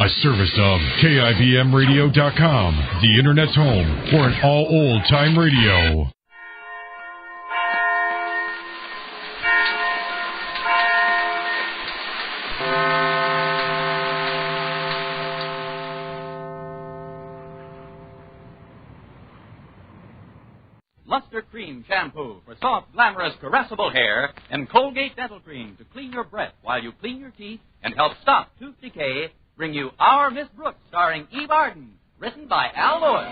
A service of KIBMradio.com, the Internet's home for an all-old-time radio. Luster Cream Shampoo for soft, glamorous, caressable hair, and Colgate Dental Cream to clean your breath while you clean your teeth and help stop tooth decay bring you Our Miss Brooks, starring Eve Arden, written by Al Lewis.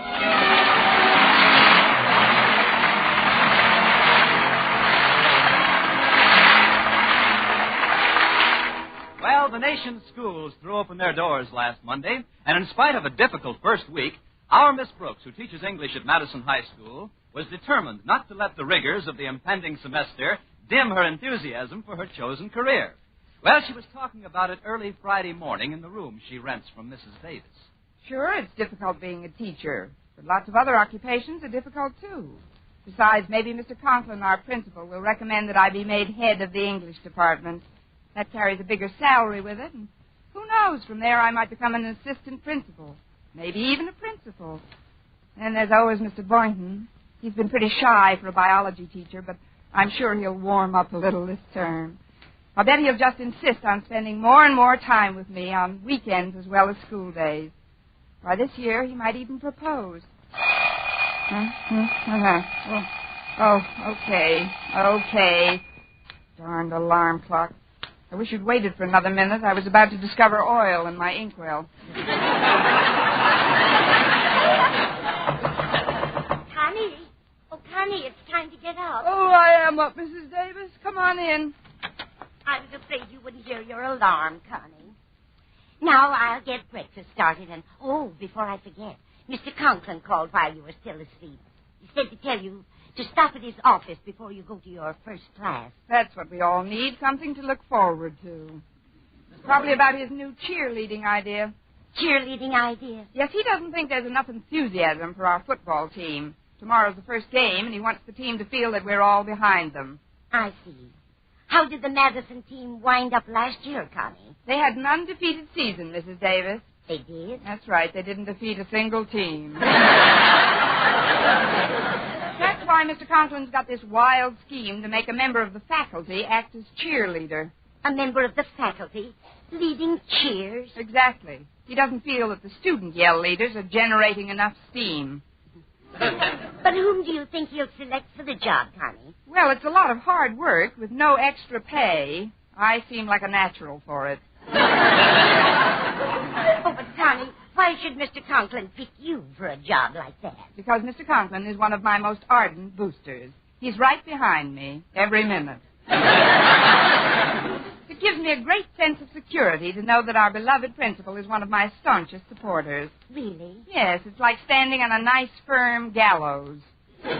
Well, the nation's schools threw open their doors last Monday, and in spite of a difficult first week, our Miss Brooks, who teaches English at Madison High School, was determined not to let the rigors of the impending semester dim her enthusiasm for her chosen career. Well, she was talking about it early Friday morning in the room she rents from Mrs. Davis. Sure, it's difficult being a teacher, but lots of other occupations are difficult, too. Besides, maybe Mr. Conklin, our principal, will recommend that I be made head of the English department. That carries a bigger salary with it, and who knows, from there I might become an assistant principal, maybe even a principal. And there's always Mr. Boynton. He's been pretty shy for a biology teacher, but I'm sure he'll warm up a little this term. I'll bet he'll just insist on spending more and more time with me on weekends as well as school days. Why, this year he might even propose. Oh, okay. Darned alarm clock. I wish you'd waited for another minute. I was about to discover oil in my inkwell. Connie, it's time to get up. Oh, I am up, Mrs. Davis. Come on in. I was afraid you wouldn't hear your alarm, Connie. Now I'll get breakfast started, and, before I forget, Mr. Conklin called while you were still asleep. He said to tell you to stop at his office before you go to your first class. That's what we all need, something to look forward to. Probably about his new cheerleading idea. Cheerleading idea? Yes, he doesn't think there's enough enthusiasm for our football team. Tomorrow's the first game, and he wants the team to feel that we're all behind them. I see. How did the Madison team wind up last year, Connie? They had an undefeated season, Mrs. Davis. They did? That's right. They didn't defeat a single team. That's why Mr. Conklin's got this wild scheme to make a member of the faculty act as cheerleader. A member of the faculty leading cheers? Exactly. He doesn't feel that the student yell leaders are generating enough steam. But whom do you think he'll select for the job, Connie? Well, it's a lot of hard work with no extra pay. I seem like a natural for it. Oh, but Connie, why should Mr. Conklin pick you for a job like that? Because Mr. Conklin is one of my most ardent boosters. He's right behind me every minute. It gives me a great sense of security to know that our beloved principal is one of my staunchest supporters. Really? Yes, it's like standing on a nice, firm gallows. But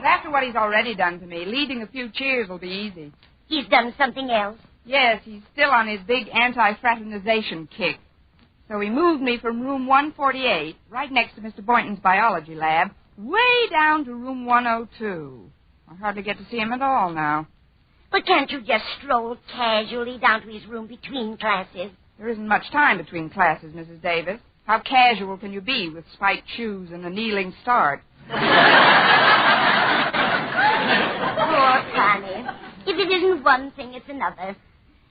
after what he's already done to me, leading a few cheers will be easy. He's done something else? Yes, he's still on his big anti-fraternization kick. So he moved me from room 148, right next to Mr. Boynton's biology lab, way down to room 102. I hardly get to see him at all now. But can't you just stroll casually down to his room between classes? There isn't much time between classes, Mrs. Davis. How casual can you be with spiked shoes and a kneeling start? Poor Connie. If it isn't one thing, it's another.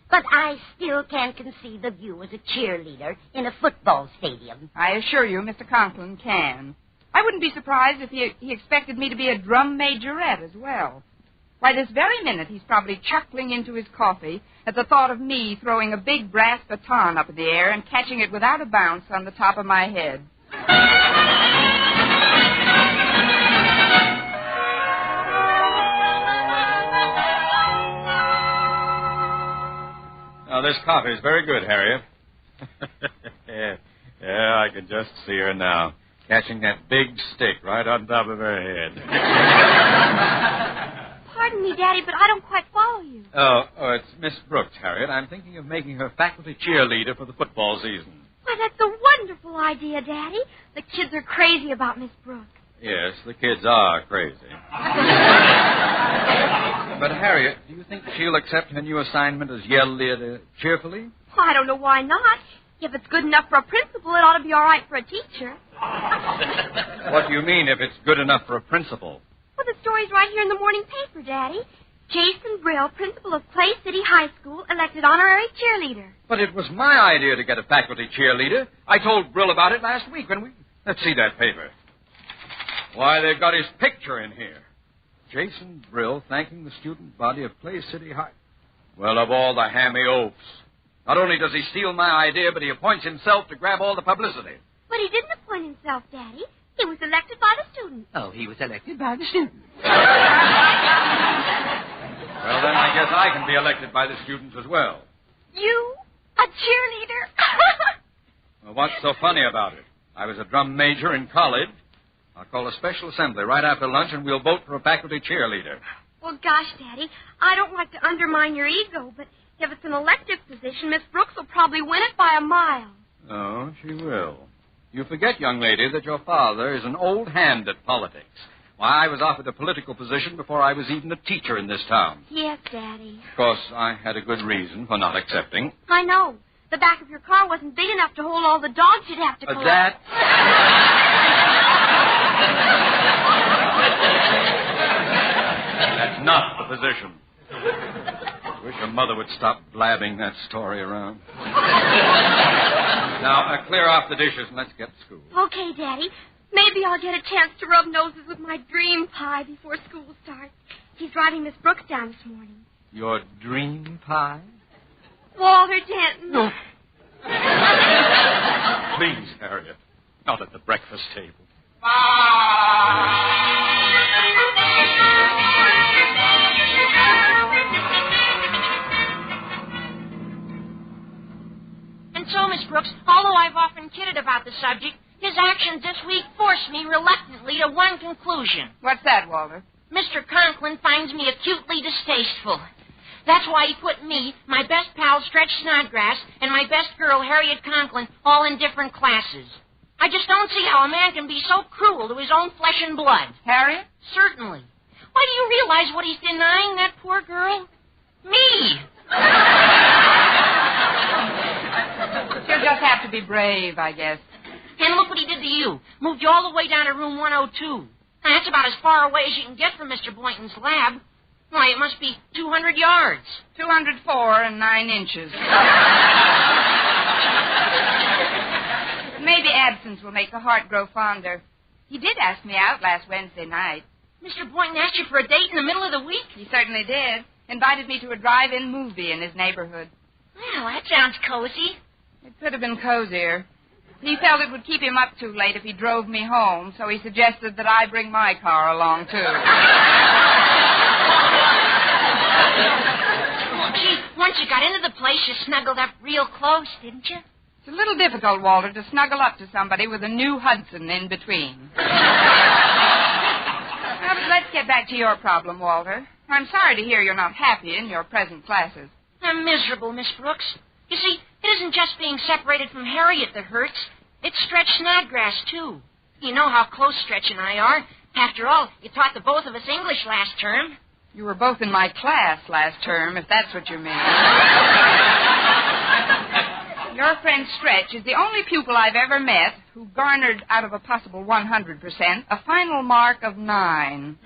But I still can't conceive of you as a cheerleader in a football stadium. I assure you, Mr. Conklin can. I wouldn't be surprised if he expected me to be a drum majorette as well. Why, this very minute, he's probably chuckling into his coffee at the thought of me throwing a big brass baton up in the air and catching it without a bounce on the top of my head. Oh, this coffee is very good, Harriet. Yeah, I can just see her now, catching that big stick right on top of her head. Pardon me, Daddy, but I don't quite follow you. Oh, it's Miss Brooks, Harriet. I'm thinking of making her faculty cheerleader for the football season. Why, that's a wonderful idea, Daddy. The kids are crazy about Miss Brooks. Yes, the kids are crazy. But, Harriet, do you think she'll accept her new assignment as yell leader cheerfully? Well, I don't know why not. If it's good enough for a principal, it ought to be all right for a teacher. What do you mean, if it's good enough for a principal? Well, the story's right here in the morning paper, Daddy. Jason Brill, principal of Clay City High School, elected honorary cheerleader. But it was my idea to get a faculty cheerleader. I told Brill about it last week when we... Let's see that paper. Why, they've got his picture in here. Jason Brill thanking the student body of Clay City High. Well, of all the hammy oafs. Not only does he steal my idea, but he appoints himself to grab all the publicity. But he didn't appoint himself, Daddy. He was elected by the students. Oh, he was elected by the students. Well, then I guess I can be elected by the students as well. You? A cheerleader? Well, what's so funny about it? I was a drum major in college. I'll call a special assembly right after lunch, and we'll vote for a faculty cheerleader. Well, gosh, Daddy, I don't like to undermine your ego, but if it's an elective position, Miss Brooks will probably win it by a mile. Oh, she will. You forget, young lady, that your father is an old hand at politics. Why, I was offered a political position before I was even a teacher in this town. Yes, Daddy. Of course, I had a good reason for not accepting. I know. The back of your car wasn't big enough to hold all the dogs you'd have to collect. That's not the position. I wish your mother would stop blabbing that story around. Now, clear off the dishes and let's get to school. Okay, Daddy. Maybe I'll get a chance to rub noses with my dream pie before school starts. He's driving Miss Brooks down this morning. Your dream pie? Walter Denton. No. Please, Harriet. Not at the breakfast table. And so, Miss Brooks, although I've often kidded about the subject, his actions this week forced me reluctantly to one conclusion. What's that, Walter? Mr. Conklin finds me acutely distasteful. That's why he put me, my best pal, Stretch Snodgrass, and my best girl, Harriet Conklin, all in different classes. I just don't see how a man can be so cruel to his own flesh and blood. Harriet? Certainly. Why, do you realize what he's denying, that poor girl? Me. She'll just have to be brave, I guess. And look what he did to you. Moved you all the way down to room 102. Now, that's about as far away as you can get from Mr. Boynton's lab. Why, it must be 200 yards. 204 and 9 inches. Maybe absence will make the heart grow fonder. He did ask me out last Wednesday night. Mr. Boynton asked you for a date in the middle of the week? He certainly did. Invited me to a drive-in movie in his neighborhood. Well, that sounds cozy. It could have been cozier. He felt it would keep him up too late if he drove me home, so he suggested that I bring my car along, too. Oh, gee, once you got into the place, you snuggled up real close, didn't you? It's a little difficult, Walter, to snuggle up to somebody with a new Hudson in between. Well, but let's get back to your problem, Walter. I'm sorry to hear you're not happy in your present classes. I'm miserable, Miss Brooks. You see, it isn't just being separated from Harriet that hurts. It's Stretch Snodgrass, too. You know how close Stretch and I are. After all, you taught the both of us English last term. You were both in my class last term, if that's what you mean. Your friend Stretch is the only pupil I've ever met who garnered, out of a possible 100%, a final mark of 9.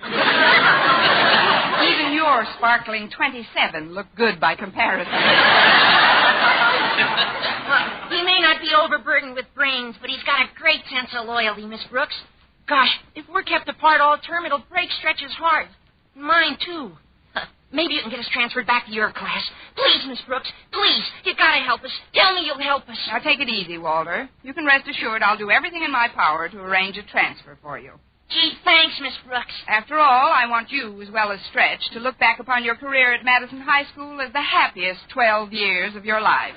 Even your sparkling 27 looked good by comparison. Well, he may not be overburdened with brains, but he's got a great sense of loyalty, Miss Brooks. Gosh, if we're kept apart all term, it'll break Stretch's heart. Mine, too. Maybe you can get us transferred back to your class. Please, Miss Brooks, please. You gotta help us. Tell me you'll help us. Now, take it easy, Walter. You can rest assured I'll do everything in my power to arrange a transfer for you. Gee, thanks, Miss Brooks. After all, I want you, as well as Stretch, to look back upon your career at Madison High School as the happiest 12 years of your life.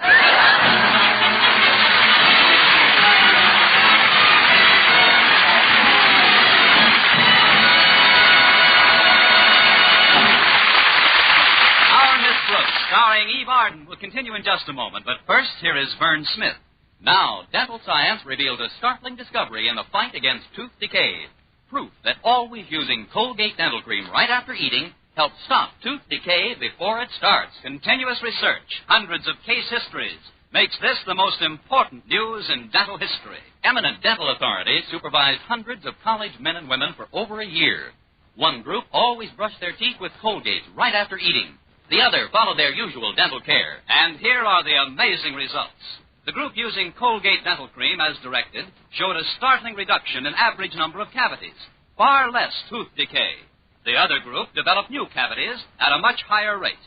Starring Eve Arden will continue in just a moment, but first, here is Vern Smith. Now, dental science revealed a startling discovery in the fight against tooth decay. Proof that always using Colgate dental cream right after eating helps stop tooth decay before it starts. Continuous research, hundreds of case histories, makes this the most important news in dental history. Eminent dental authorities supervised hundreds of college men and women for over a year. One group always brushed their teeth with Colgate right after eating. The other followed their usual dental care. And here are the amazing results. The group using Colgate dental cream as directed showed a startling reduction in average number of cavities, far less tooth decay. The other group developed new cavities at a much higher rate.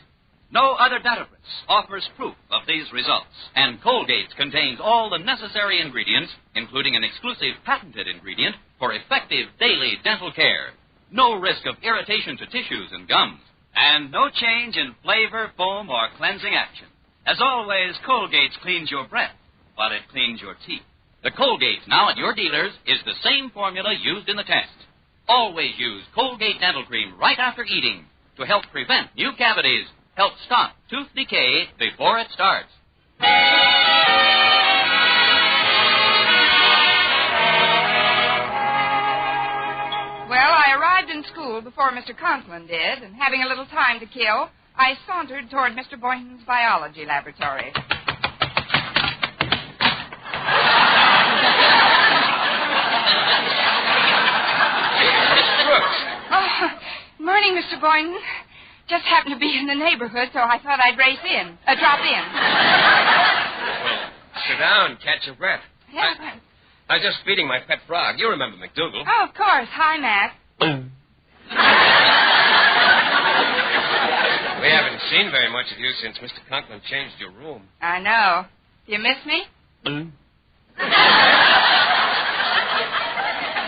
No other dentifrice offers proof of these results, and Colgate contains all the necessary ingredients, including an exclusive patented ingredient for effective daily dental care. No risk of irritation to tissues and gums, and no change in flavor, foam, or cleansing action. As always, Colgate cleans your breath, but it cleans your teeth. The Colgate now at your dealers is the same formula used in the test. Always use Colgate dental cream right after eating to help prevent new cavities, help stop tooth decay before it starts. Well, I arrived in school before Mr. Conklin did, and having a little time to kill, I sauntered toward Mr. Boynton's biology laboratory. Morning, Mr. Boynton. Just happened to be in the neighborhood, so I thought I'd drop in. Well, sit down, catch your breath. Yeah. I was just feeding my pet frog. You remember McDougal. Oh, of course. Hi, Mac. We haven't seen very much of you since Mr. Conklin changed your room. I know. Do you miss me?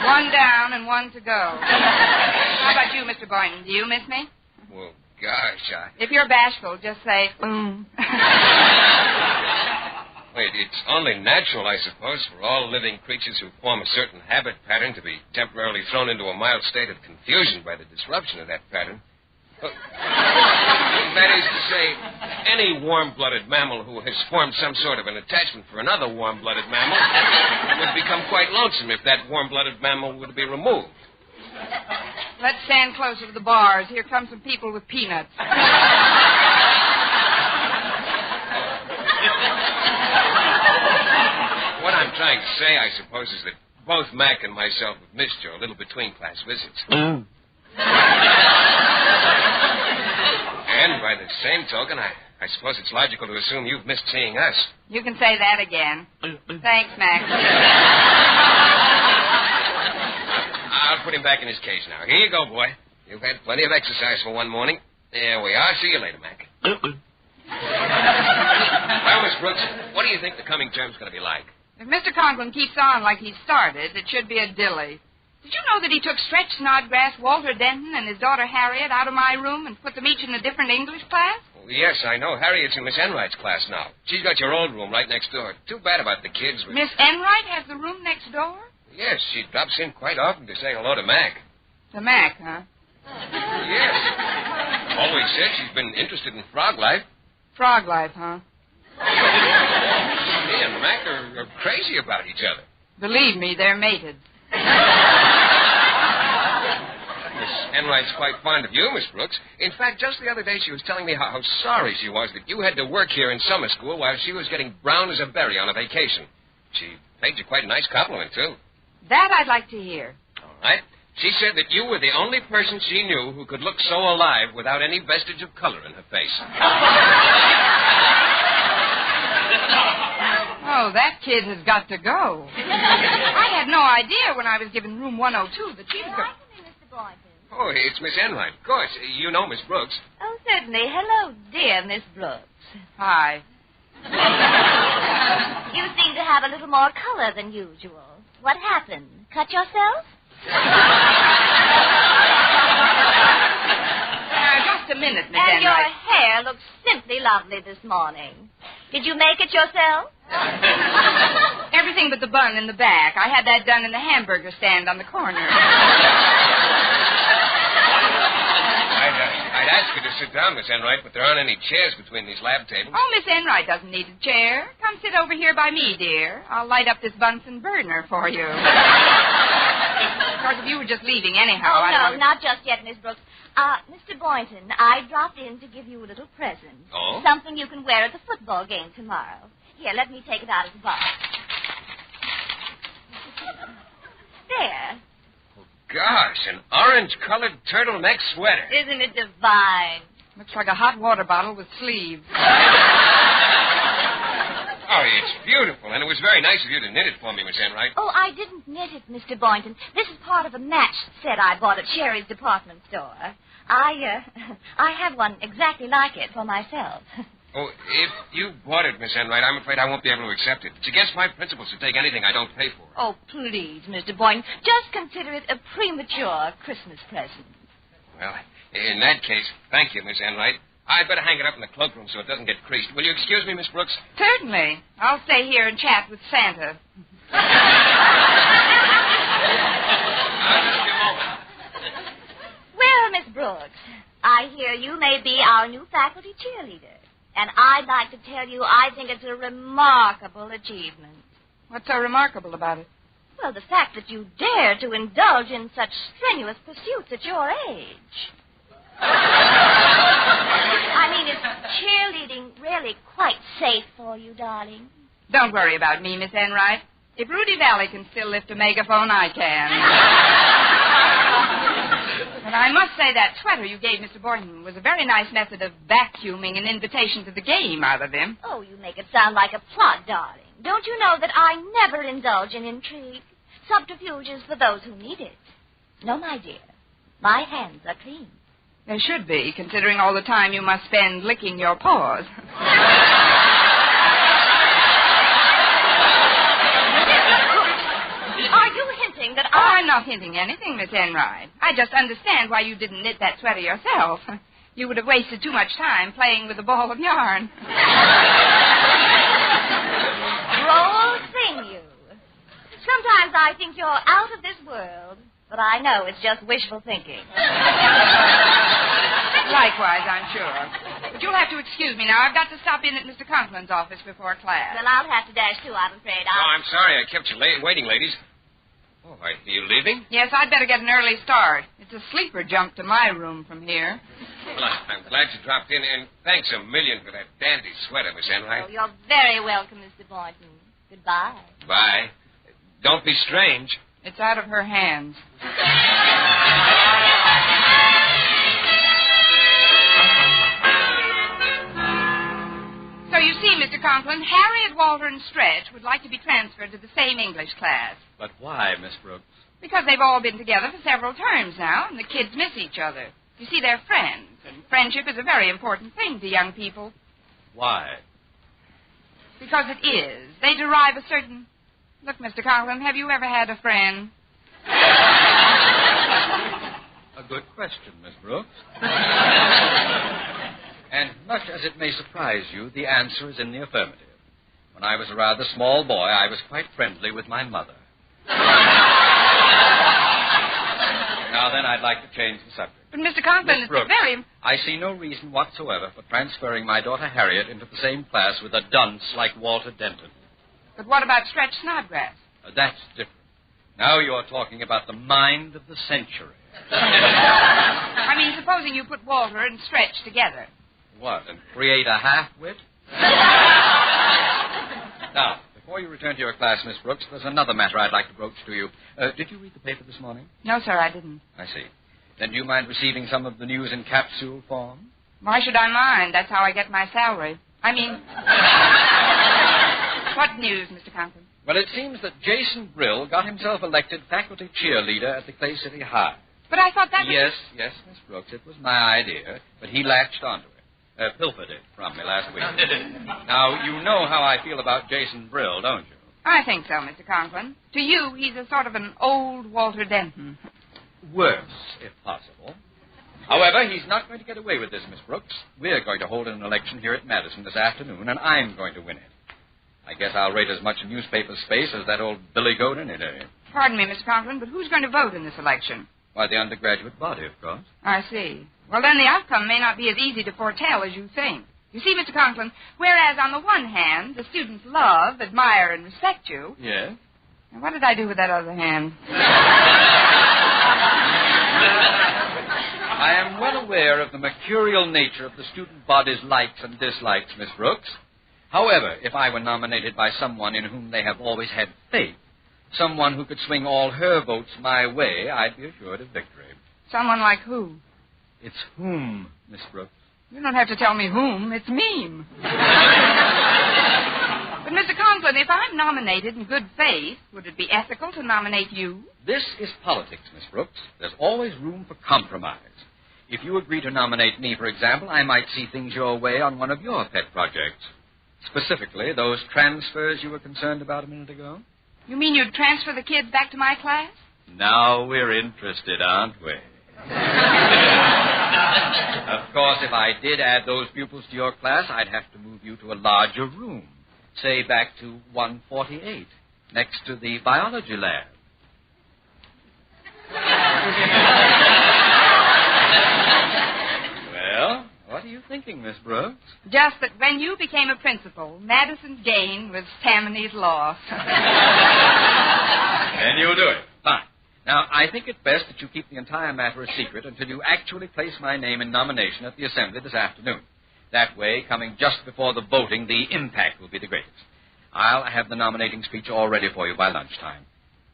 One down and one to go. How about you, Mr. Boynton? Do you miss me? Well, gosh, If you're bashful, just say, Wait, it's only natural, I suppose, for all living creatures who form a certain habit pattern to be temporarily thrown into a mild state of confusion by the disruption of that pattern. That is to say, any warm-blooded mammal who has formed some sort of an attachment for another warm-blooded mammal would become quite lonesome if that warm-blooded mammal were to be removed. Let's stand closer to the bars. Here come some people with peanuts. What I'm trying to say, I suppose, is that both Mac and myself have missed you a little between class visits. And by the same token, I suppose it's logical to assume you've missed seeing us. You can say that again. Thanks, Mac. I'll put him back in his cage now. Here you go, boy. You've had plenty of exercise for one morning. There we are. See you later, Mac. Well, Miss Brooks, what do you think the coming term's going to be like? If Mr. Conklin keeps on like he started, it should be a dilly. Did you know that he took Stretch Snodgrass, Walter Denton, and his daughter Harriet out of my room and put them each in a different English class? Oh, yes, I know. Harriet's in Miss Enright's class now. She's got your old room right next door. Too bad about the kids. Miss Enright has the room next door? Yes, she drops in quite often to say hello to Mac. To Mac, huh? Yes. Always said she's been interested in frog life. Frog life, huh? Me and Mac are crazy about each other. Believe me, they're mated. Miss Enright's quite fond of you, Miss Brooks. In fact, just the other day she was telling me how sorry she was that you had to work here in summer school while she was getting brown as a berry on a vacation. She paid you quite a nice compliment, too. That I'd like to hear. All right. She said that you were the only person she knew who could look so alive without any vestige of color in her face. Oh, that kid has got to go. I had no idea when I was given room 102 that she was going... Mr. Boynton. Oh, it's Miss Enright. Of course. You know Miss Brooks. Oh, certainly. Hello, dear Miss Brooks. Hi. You seem to have a little more color than usual. What happened? Cut yourself? Just a minute, Miss And your Enright. hair looks simply lovely this morning. Did you make it yourself? Everything but the bun in the back. I had that done in the hamburger stand on the corner. I'd ask you to sit down, Miss Enright, but there aren't any chairs between these lab tables. Oh, Miss Enright doesn't need a chair. Come sit over here by me, dear. I'll light up this Bunsen burner for you. Of course, if you were just leaving anyhow, Oh, no, not just yet, Miss Brooks. Mr. Boynton, I dropped in to give you a little present. Oh? Something you can wear at the football game tomorrow. Here, let me take it out of the box. There. Oh, gosh, an orange-colored turtleneck sweater. Isn't it divine? Looks like a hot water bottle with sleeves. Oh, it's beautiful, and it was very nice of you to knit it for me, Miss Enright. Oh, I didn't knit it, Mr. Boynton. This is part of a match set I bought at Sherry's department store. I have one exactly like it for myself. Oh, if you bought it, Miss Enright, I'm afraid I won't be able to accept it. It's against my principles to take anything I don't pay for. Oh, please, Mr. Boynton, just consider it a premature Christmas present. Well, in that case, thank you, Miss Enright. I'd better hang it up in the cloakroom so it doesn't get creased. Will you excuse me, Miss Brooks? Certainly. I'll stay here and chat with Santa. Just a moment. Well, Miss Brooks, I hear you may be our new faculty cheerleader. And I'd like to tell you I think it's a remarkable achievement. What's so remarkable about it? Well, the fact that you dare to indulge in such strenuous pursuits at your age. I mean, is cheerleading really quite safe for you, darling? Don't worry about me, Miss Enright. If Rudy Valley can still lift a megaphone, I can. But I must say that sweater you gave Mr. Boynton was a very nice method of vacuuming an invitation to the game out of him. Oh, you make it sound like a plot, darling. Don't you know that I never indulge in intrigue? Subterfuge is for those who need it. No, my dear. My hands are clean. There should be, considering all the time you must spend licking your paws. Are you hinting that I'm not hinting anything, Miss Enright. I just understand why you didn't knit that sweater yourself. You would have wasted too much time playing with a ball of yarn. Droll thing, you. Sometimes I think you're out of this world, but I know it's just wishful thinking. Likewise, I'm sure. But you'll have to excuse me now. I've got to stop in at Mr. Conklin's office before class. Well, I'll have to dash too, I'm afraid. Oh, I'm sorry I kept you waiting, ladies. Oh, are you leaving? Yes, I'd better get an early start. It's a sleeper jump to my room from here. Well, I'm glad you dropped in, and thanks a million for that dandy sweater, Miss Enright. Oh, you're very welcome, Mr. Boynton. Goodbye. Bye. Don't be strange. It's out of her hands. So you see, Mr. Conklin, Harriet, Walter, and Stretch would like to be transferred to the same English class. But why, Miss Brooks? Because they've all been together for several terms now, and the kids miss each other. You see, they're friends, and friendship is a very important thing to young people. Why? Because it is. They derive a certain... Look, Mr. Conklin, have you ever had a friend? A good question, Miss Brooks. And much as it may surprise you, the answer is in the affirmative. When I was a rather small boy, I was quite friendly with my mother. Now then, I'd like to change the subject. But, Mr. Conklin, Miss it's Brooks, a very... I see no reason whatsoever for transferring my daughter Harriet into the same class with a dunce like Walter Denton. But what about Stretch Snodgrass? That's different. Now you're talking about the mind of the century. I mean, supposing you put Walter and Stretch together. What, and create a half-wit? Now, before you return to your class, Miss Brooks, there's another matter I'd like to broach to you. Did you read the paper this morning? No, sir, I didn't. I see. Then do you mind receiving some of the news in capsule form? Why should I mind? That's how I get my salary. I mean... What news, Mr. Conklin? Well, it seems that Jason Brill got himself elected faculty cheerleader at the Clay City High. But I thought that was... Yes, Miss Brooks, it was my idea, but he latched onto it. Pilfered it from me last week. Now, you know how I feel about Jason Brill, don't you? I think so, Mr. Conklin. To you, he's a sort of an old Walter Denton. Worse, if possible. However, he's not going to get away with this, Miss Brooks. We're going to hold an election here at Madison this afternoon, and I'm going to win it. I guess I'll rate as much newspaper space as that old Billy Goat any day. Pardon me, Mr. Conklin, but who's going to vote in this election? Why, the undergraduate body, of course. I see. Well, then the outcome may not be as easy to foretell as you think. You see, Mr. Conklin, whereas on the one hand, the students love, admire, and respect you... Yes? Now, what did I do with that other hand? I am well aware of the mercurial nature of the student body's likes and dislikes, Miss Brooks. However, if I were nominated by someone in whom they have always had faith, someone who could swing all her votes my way, I'd be assured of victory. Someone like who? It's whom, Miss Brooks. You don't have to tell me whom. It's me. But, Mr. Conklin, if I'm nominated in good faith, would it be ethical to nominate you? This is politics, Miss Brooks. There's always room for compromise. If you agree to nominate me, for example, I might see things your way on one of your pet projects. Specifically, those transfers you were concerned about a minute ago. You mean you'd transfer the kids back to my class? Now we're interested, aren't we? Of course, if I did add those pupils to your class, I'd have to move you to a larger room. Say back to 148, next to the biology lab. Well, what are you thinking, Miss Brooks? Just that when you became a principal, Madison's gain was Tammany's loss. Then you'll do it. Fine. Now, I think it best that you keep the entire matter a secret until you actually place my name in nomination at the assembly this afternoon. That way, coming just before the voting, the impact will be the greatest. I'll have the nominating speech all ready for you by lunchtime.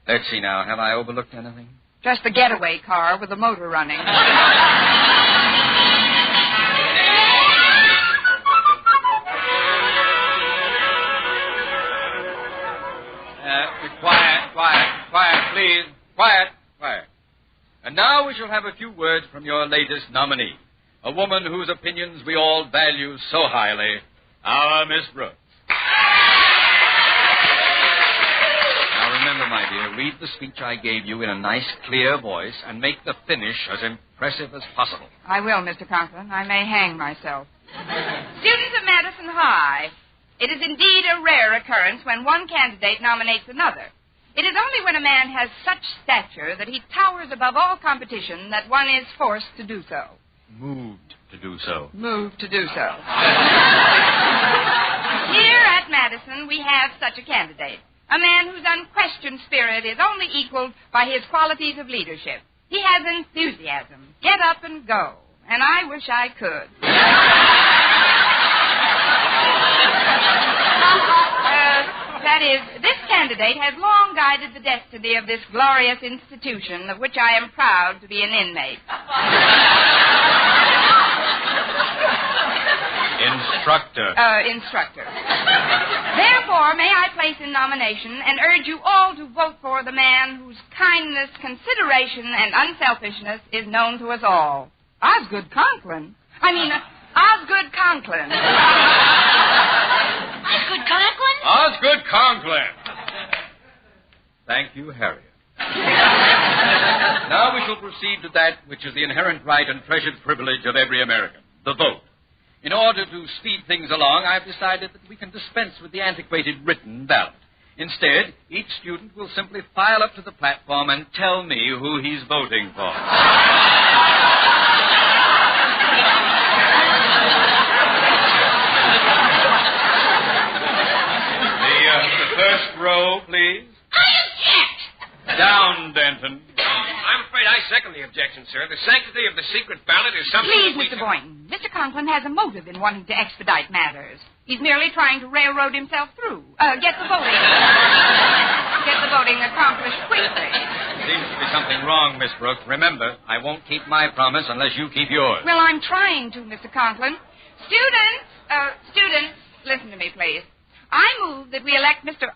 Let's see now. Have I overlooked anything? Just the getaway car with the motor running. Quiet, please. Quiet. And now we shall have a few words from your latest nominee, a woman whose opinions we all value so highly, our Miss Brooks. Now remember, my dear, read the speech I gave you in a nice, clear voice and make the finish as impressive as possible. I will, Mr. Conklin. I may hang myself. Students of Madison High, it is indeed a rare occurrence when one candidate nominates another. It is only when a man has such stature that he towers above all competition that one is forced to do so. Moved to do so. Moved to do so. Here at Madison, we have such a candidate. A man whose unquestioned spirit is only equaled by his qualities of leadership. He has enthusiasm. Get up and go. And I wish I could. That is, this candidate has long guided the destiny of this glorious institution, of which I am proud to be an inmate. Instructor. Therefore, may I place in nomination and urge you all to vote for the man whose kindness, consideration, and unselfishness is known to us all. Osgood Conklin. Osgood Conklin. Osgood Conklin? Osgood Conklin. Thank you, Harriet. Now we shall proceed to that which is the inherent right and treasured privilege of every American, the vote. In order to speed things along, I've decided that we can dispense with the antiquated written ballot. Instead, each student will simply file up to the platform and tell me who he's voting for. The first row, please. Down, Denton. I'm afraid I second the objection, sir. The sanctity of the secret ballot is something... Please, Mr. Boynton. Mr. Conklin has a motive in wanting to expedite matters. He's merely trying to railroad himself through. Get the voting accomplished quickly. Seems to be something wrong, Miss Brooks. Remember, I won't keep my promise unless you keep yours. Well, I'm trying to, Mr. Conklin. Students, listen to me, please. I move that we elect Mr.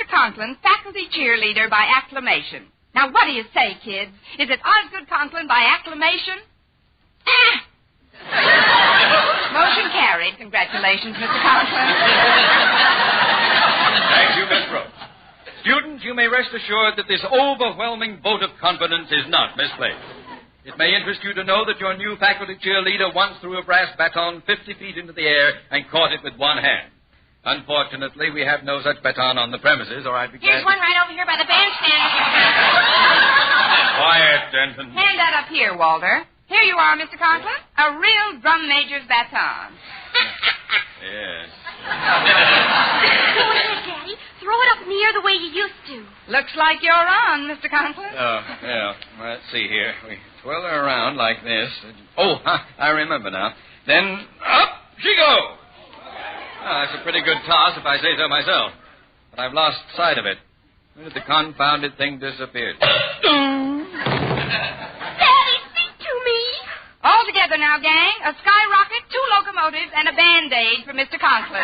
Conklin faculty cheerleader by acclamation. Now, what do you say, kids? Is it Osgood Conklin by acclamation? Motion carried. Congratulations, Mr. Conklin. Thank you, Miss Brooks. Students, you may rest assured that this overwhelming vote of confidence is not misplaced. It may interest you to know that your new faculty cheerleader once threw a brass baton 50 feet into the air and caught it with one hand. Unfortunately, we have no such baton on the premises, or I'd be glad... Here's one right over here by the bandstand. Quiet, Denton. Hand that up here, Walter. Here you are, Mr. Conklin. A real drum major's baton. Yes. Go ahead, Daddy. Throw it up in the air the way you used to. Looks like you're on, Mr. Conklin. Oh, yeah. Let's see here. We twirl her around like this. Oh, I remember now. Then up she goes. Oh, that's a pretty good toss, if I say so myself. But I've lost sight of it. Where did the confounded thing disappear? Daddy, speak to me. All together now, gang. A skyrocket, 2 locomotives, and a Band-Aid for Mr. Conklin.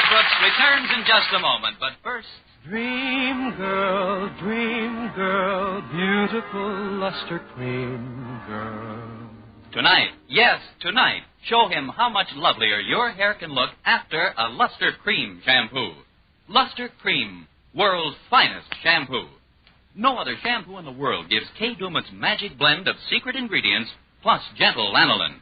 Brooks returns in just a moment, but first... Dream girl, beautiful luster cream girl. Tonight, yes, tonight, show him how much lovelier your hair can look after a Luster Cream shampoo. Luster Cream, world's finest shampoo. No other shampoo in the world gives Kay Daumit's magic blend of secret ingredients plus gentle lanolin.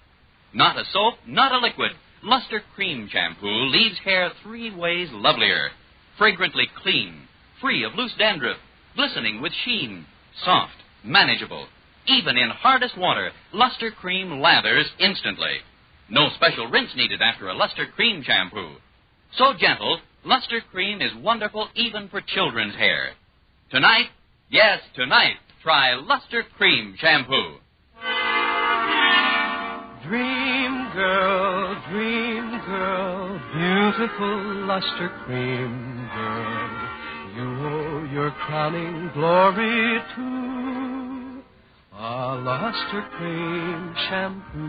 Not a soap, not a liquid. Luster Cream shampoo leaves hair 3 ways lovelier. Fragrantly clean, free of loose dandruff, glistening with sheen, soft, manageable. Even in hardest water, Luster Cream lathers instantly. No special rinse needed after a Luster Cream shampoo. So gentle, Luster Cream is wonderful even for children's hair. Tonight, yes, tonight, try Luster Cream shampoo. Dream girl, beautiful luster cream girl. You owe your crowning glory to a luster cream shampoo.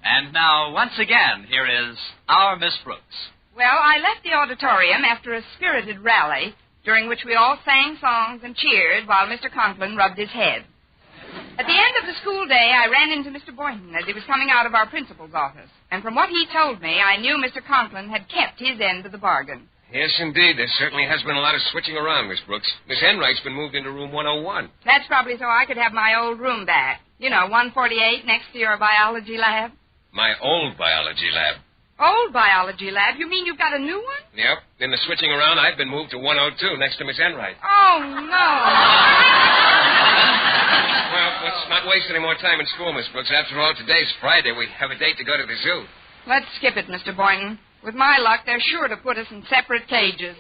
And now, once again, here is our Miss Brooks. Well, I left the auditorium after a spirited rally, during which we all sang songs and cheered while Mr. Conklin rubbed his head. At the end of the school day, I ran into Mr. Boynton as he was coming out of our principal's office. And from what he told me, I knew Mr. Conklin had kept his end of the bargain. Yes, indeed. There certainly has been a lot of switching around, Miss Brooks. Miss Enright's been moved into room 101. That's probably so I could have my old room back. You know, 148 next to your biology lab. My old biology lab. Old biology lab? You mean you've got a new one? Yep. In the switching around, I've been moved to 102 next to Miss Enright. Oh, no. Well, let's not waste any more time in school, Miss Brooks. After all, today's Friday. We have a date to go to the zoo. Let's skip it, Mr. Boynton. With my luck, they're sure to put us in separate cages.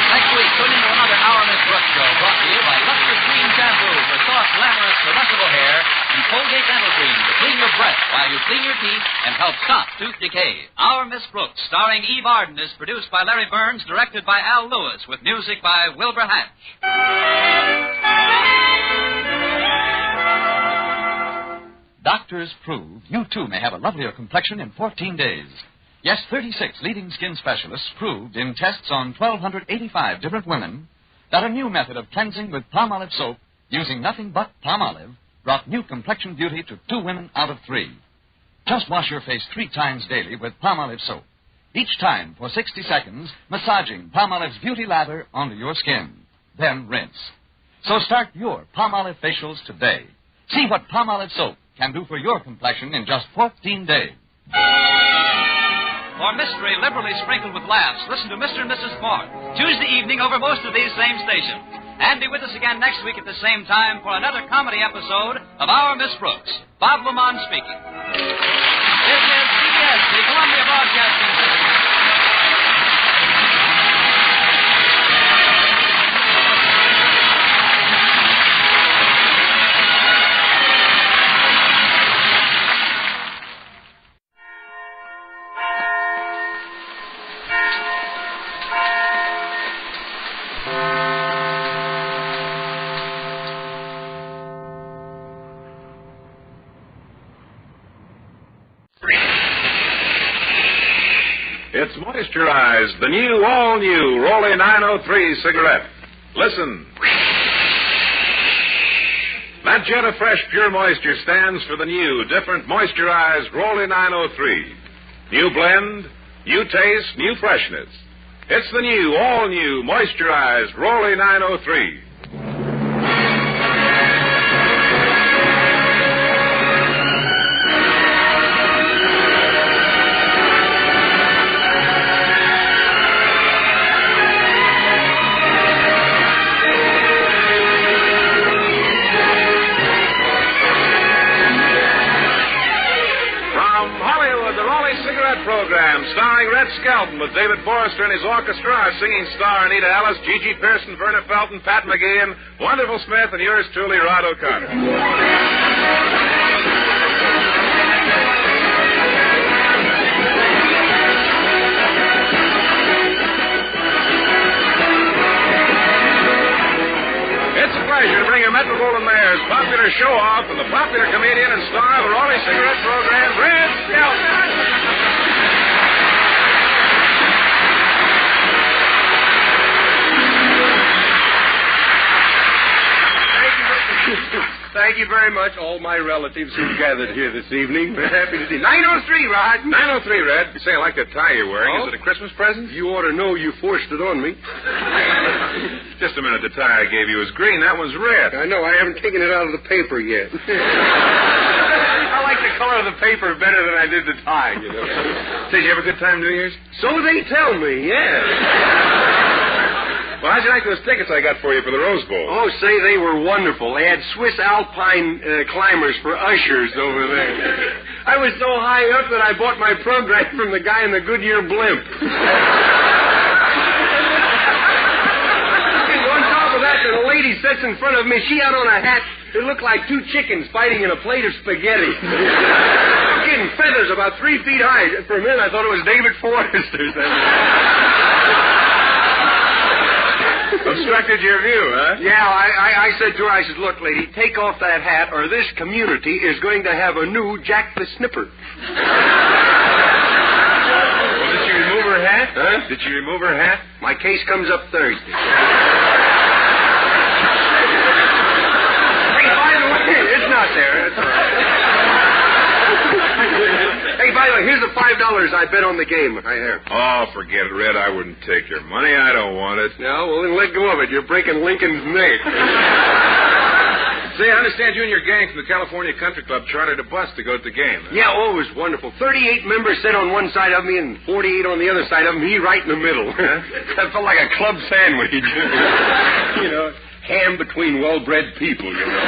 Next week, tune into another Our Miss Brooks show brought to you by Luster Cream Shampoo for soft, glamorous, caressable hair and Colgate Dental Cream to clean your breath while you clean your teeth and help stop tooth decay. Our Miss Brooks, starring Eve Arden, is produced by Larry Burns, directed by Al Lewis, with music by Wilbur Hatch. Doctors prove you, too, may have a lovelier complexion in 14 days. Yes, 36 leading skin specialists proved in tests on 1,285 different women that a new method of cleansing with palm olive soap using nothing but palm olive brought new complexion beauty to 2 women out of 3. Just wash your face 3 times daily with palm olive soap. Each time, for 60 seconds, massaging palm olive's beauty lather onto your skin. Then rinse. So start your palm olive facials today. See what palm olive soap can do for your complexion in just 14 days. For mystery liberally sprinkled with laughs, listen to Mr. and Mrs. Fogg, Tuesday evening over most of these same stations. And be with us again next week at the same time for another comedy episode of Our Miss Brooks. Bob Lamont speaking. This is CBS, the Columbia Broadcasting System. It's moisturized, the new, all-new Rolly 903 cigarette. Listen. That jet of fresh, pure moisture stands for the new, different, moisturized Rolly 903. New blend, new taste, new freshness. It's the new, all-new, moisturized Rolly 903. Program starring starring Red Skelton with David Forrester and his orchestra, our singing star Anita Ellis, Gigi Pearson, Verna Felton, Pat McGeehan, Wonderful Smith, and yours truly, Rod O'Connor. It's a pleasure to bring you Metro-Goldwyn-Mayer's popular show-off and the popular comedian and star of the Raleigh Cigarette program, Red Skelton. Thank you very much, all my relatives who gathered here this evening. We're happy to see 903, Rod. 903, Red. You say I like that tie you're wearing. Oh? Is it a Christmas present? You ought to know you forced it on me. Just a minute. The tie I gave you was green. That one's red. I know. I haven't taken it out of the paper yet. I like the color of the paper better than I did the tie, you know. Did you have a good time New Year's? So they tell me, yeah. Well, how'd you like those tickets I got for you for the Rose Bowl? Oh, say they were wonderful. They had Swiss Alpine climbers for ushers over there. I was so high up that I bought my program from the guy in the Goodyear blimp. On top of that, the lady sits in front of me. She had on a hat. It looked like two chickens fighting in a plate of spaghetti. Getting feathers about 3 feet high. For a minute, I thought it was David Forrester. Obstructed your view, huh? Yeah, I said to her, I said, look, lady, take off that hat or this community is going to have a new Jack the Snipper. Well, did she remove her hat? Huh? Did she remove her hat? My case comes up Thursday. Hey, by the way, it's not there. It's all right. Hey, by the way, here's the $5 I bet on the game. Right here. Oh, forget it, Red. I wouldn't take your money. I don't want it. No, well, then let go of it. You're breaking Lincoln's neck. Say, I understand you and your gang from the California Country Club chartered a bus to go to the game. Huh? Yeah, oh, it was wonderful. 38 members sat on one side of me and 48 on the other side of me, right in the middle. That felt like a club sandwich. You know, ham between well-bred people, you know.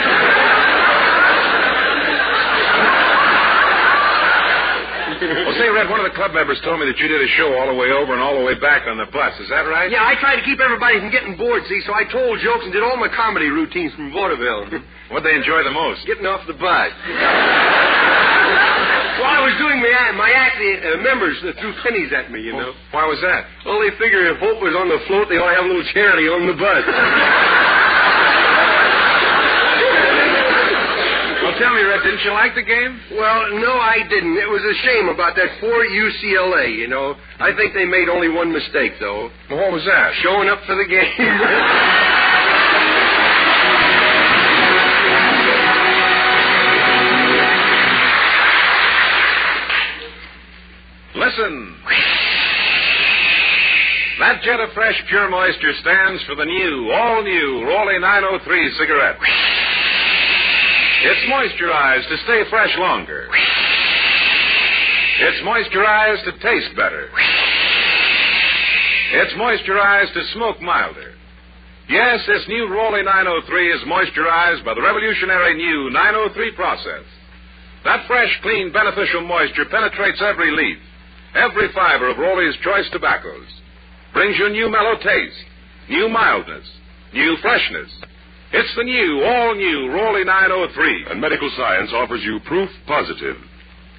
Well, say, Red, one of the club members told me that you did a show all the way over and all the way back on the bus. Is that right? Yeah, I tried to keep everybody from getting bored, see, so I told jokes and did all my comedy routines from vaudeville. What'd they enjoy the most? Getting off the bus. While I was doing my act, the members threw pennies at me, you know. Why was that? Well, they figure if Hope was on the float, they ought to have a little charity on the bus. Well, tell me, Red, didn't you like the game? Well, no, I didn't. It was a shame about that poor UCLA, you know. I think they made only one mistake, though. Well, what was that? Showing up for the game. Listen. That jet of fresh, pure moisture stands for the new, all-new Raleigh 903 cigarette. It's moisturized to stay fresh longer. It's moisturized to taste better. It's moisturized to smoke milder. Yes, this new Raleigh 903 is moisturized by the revolutionary new 903 process. That fresh, clean, beneficial moisture penetrates every leaf, every fiber of Raleigh's choice tobaccos. Brings you new mellow taste, new mildness, new freshness. It's the new, all-new Raleigh 903. And medical science offers you proof positive.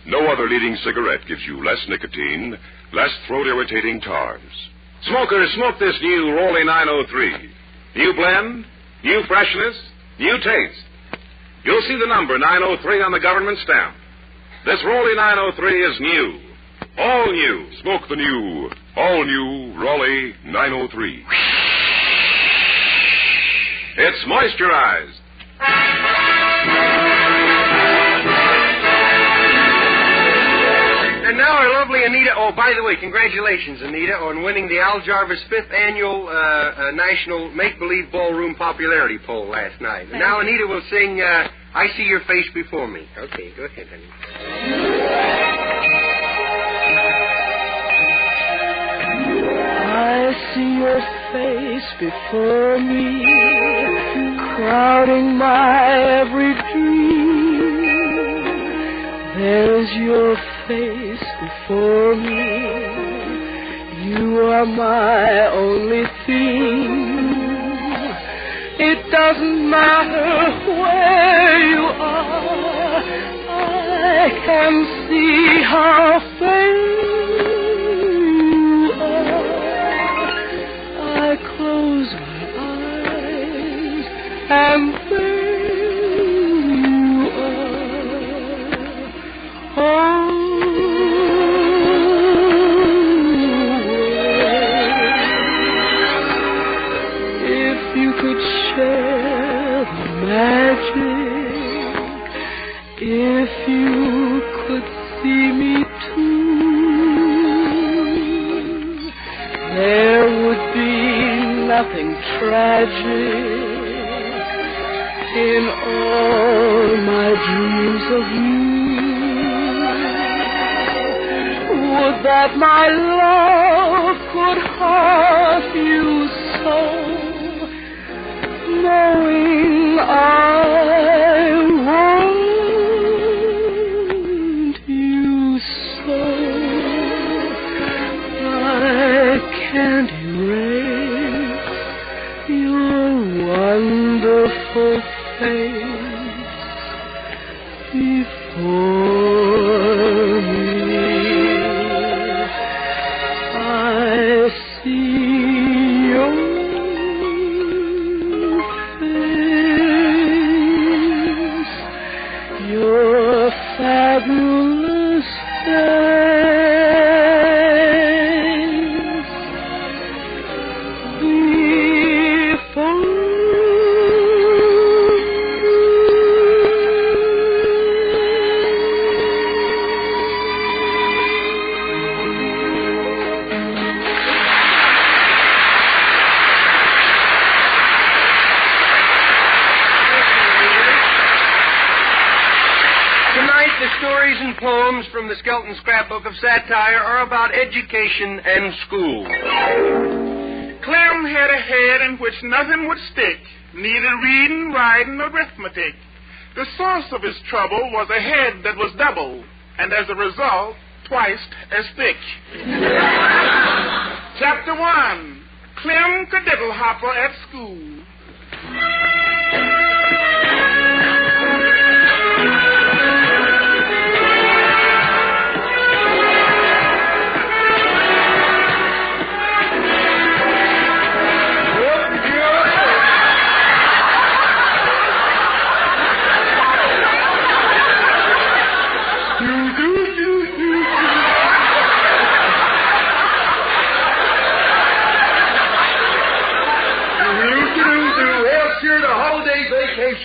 No other leading cigarette gives you less nicotine, less throat-irritating tars. Smokers, smoke this new Raleigh 903. New blend, new freshness, new taste. You'll see the number 903 on the government stamp. This Raleigh 903 is new. All new. Smoke the new, all-new Raleigh 903. It's moisturized. And now our lovely Anita. Oh, by the way, congratulations, Anita, on winning the Al Jarvis 5th Annual National Make-Believe Ballroom Popularity Poll last night. And now Anita will sing I See Your Face Before Me. Okay, go ahead, honey. I see your face before me, crowding my every dream. There's your face before me, You are my only thing. It doesn't matter where you are. I can see how fair you are. I close my eyes and there you are. Oh. If you could see me too, there would be nothing tragic in all my dreams of you. Would that my love could haunt you so, knowing I want you so. I can't erase your wonderful face before me. I see your fabulous face before The stories and poems from the Skelton Scrapbook of Satire are about education and school. Clem had a head in which nothing would stick, neither reading, writing, or arithmetic. The source of his trouble was a head that was double, and as a result, twice as thick. Chapter 1, Clem Cadiddle Hopper at School.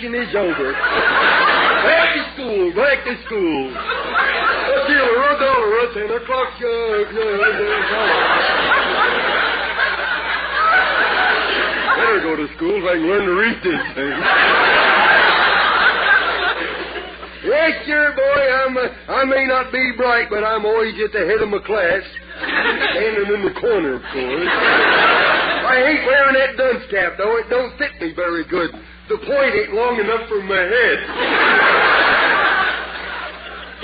Is over. Back to school, back to school. Let's see, $1, 10 o'clock. Better go to school if I can learn to read this thing. Yes, sir, boy, I may not be bright, but I'm always at the head of my class. Standing in the corner, of course. I hate wearing that dunce cap, though. It don't fit me very good. The point ain't long enough for my head.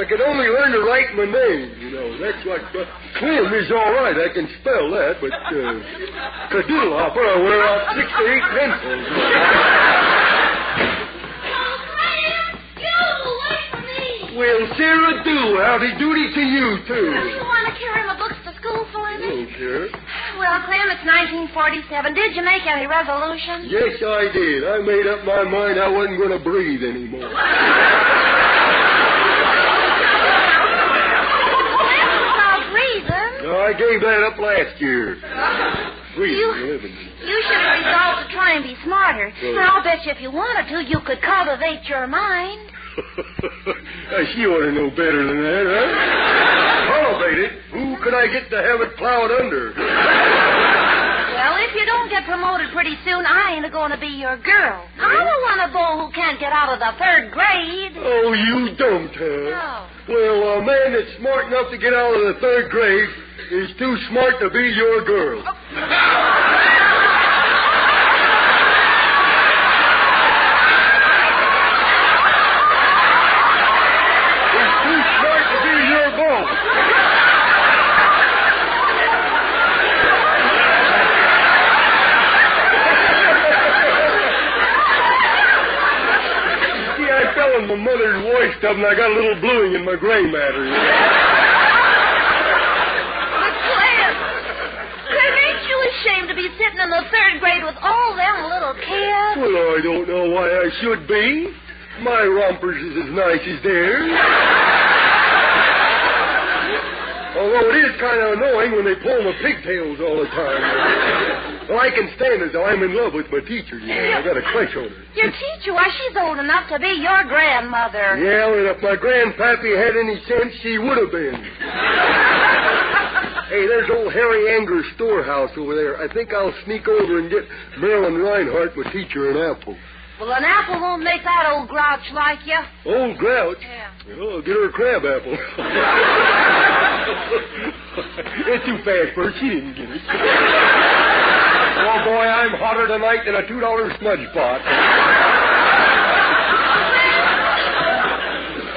I could only learn to write my name, you know. That's like... Clem is all right. I can spell that, but... Cadiddle Hopper, I wear out 6 to 8 pencils. Well, Sarah, do. Howdy doody to you, too. Do you want to carry my books to school for me? Don't care. Well, Clem, it's 1947. Did you make any resolutions? Yes, I did. I made up my mind I wasn't going to breathe anymore. About breathing? No, I gave that up last year. Breathing, You should have resolved to try and be smarter. And I'll bet you if you wanted to, you could cultivate your mind. She ought to know better than that, huh? Cultivate it? Who could I get to have it plowed under? Well, if you don't get promoted pretty soon, I ain't going to be your girl. I don't want a beau who can't get out of the 3rd grade. Oh, you don't, huh? No. Well, a man that's smart enough to get out of the 3rd grade is too smart to be your girl. my mother's wash tub, and I got a little bluing in my gray matter. But Clem, ain't you ashamed to be sitting in the third grade with all them little kids? Well, I don't know why I should be. My rompers is as nice as theirs. Although it is kind of annoying when they pull my pigtails all the time. Well, I can stand it, though. I'm in love with my teacher, you know. I got a crush on her. Your teacher? Why, she's old enough to be your grandmother. Yeah, well, if my grandpappy had any sense, she would have been. Hey, there's old Harry Anger's storehouse over there. I think I'll sneak over and get Marilyn Reinhardt, my teacher, an apple. Well, an apple won't make that old grouch like you. Old grouch? Yeah. Well, I'll get her a crab apple. It's too fast for her. She didn't get it. Oh, boy, I'm hotter tonight than a $2 smudge pot.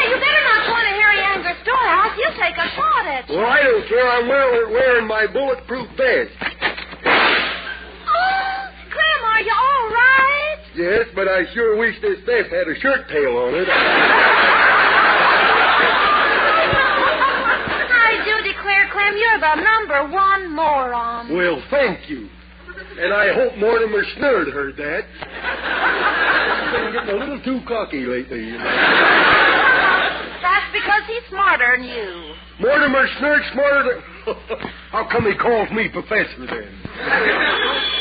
Hey, you better not go into Harry Anger's storehouse. He'll take a shot at you. Well, I don't care. I'm wearing my bulletproof vest. Oh, Clem, are you all right? Yes, but I sure wish this vest had a shirt tail on it. I do declare, Clem, you're the #1 moron. Well, thank you. And I hope Mortimer Snurd heard that. He's been getting a little too cocky lately, you know. That's because he's smarter than you. Mortimer Snurd smarter than... How come he calls me Professor, then?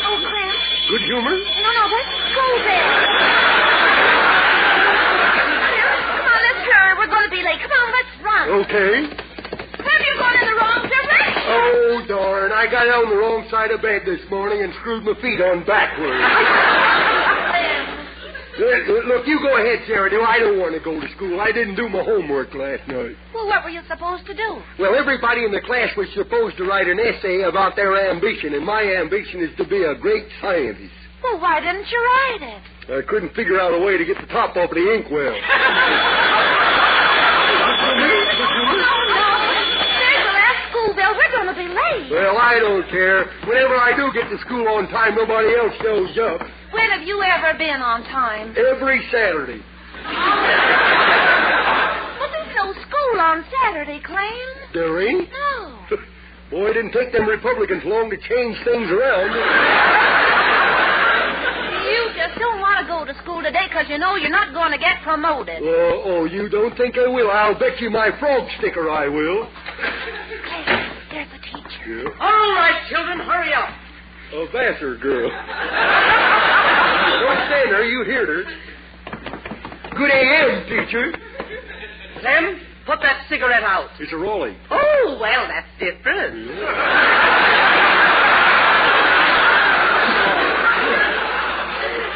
Oh, Clem. Good humor? No, let's go then. Come on, let's hurry. We're going to be late. Come on, let's run. Okay. Clem, you're going in the wrong direction. Oh, darn. I got on the wrong side of bed this morning and screwed my feet on backwards. Look, you go ahead, Sarah. I don't want to go to school. I didn't do my homework last night. Well, what were you supposed to do? Well, everybody in the class was supposed to write an essay about their ambition, and my ambition is to be a great scientist. Well, why didn't you write it? I couldn't figure out a way to get the top off of the inkwell. No. There's the last school bell. We're going to be late. Well, I don't care. Whenever I do get to school on time, nobody else shows up. When have you ever been on time? Every Saturday. Well, there's no school on Saturday, Clem. There ain't? No. Boy, it didn't take them Republicans long to change things around. You just don't want to go to school today because you know you're not going to get promoted. Oh, you don't think I will? I'll bet you my frog sticker I will. Hey, there's the teacher. Yeah. All right, children, hurry up. A Vassar girl. Don't stand there. You heard her. Good A.M., teacher. Clem, put that cigarette out. It's a rolling. Oh, well, that's different.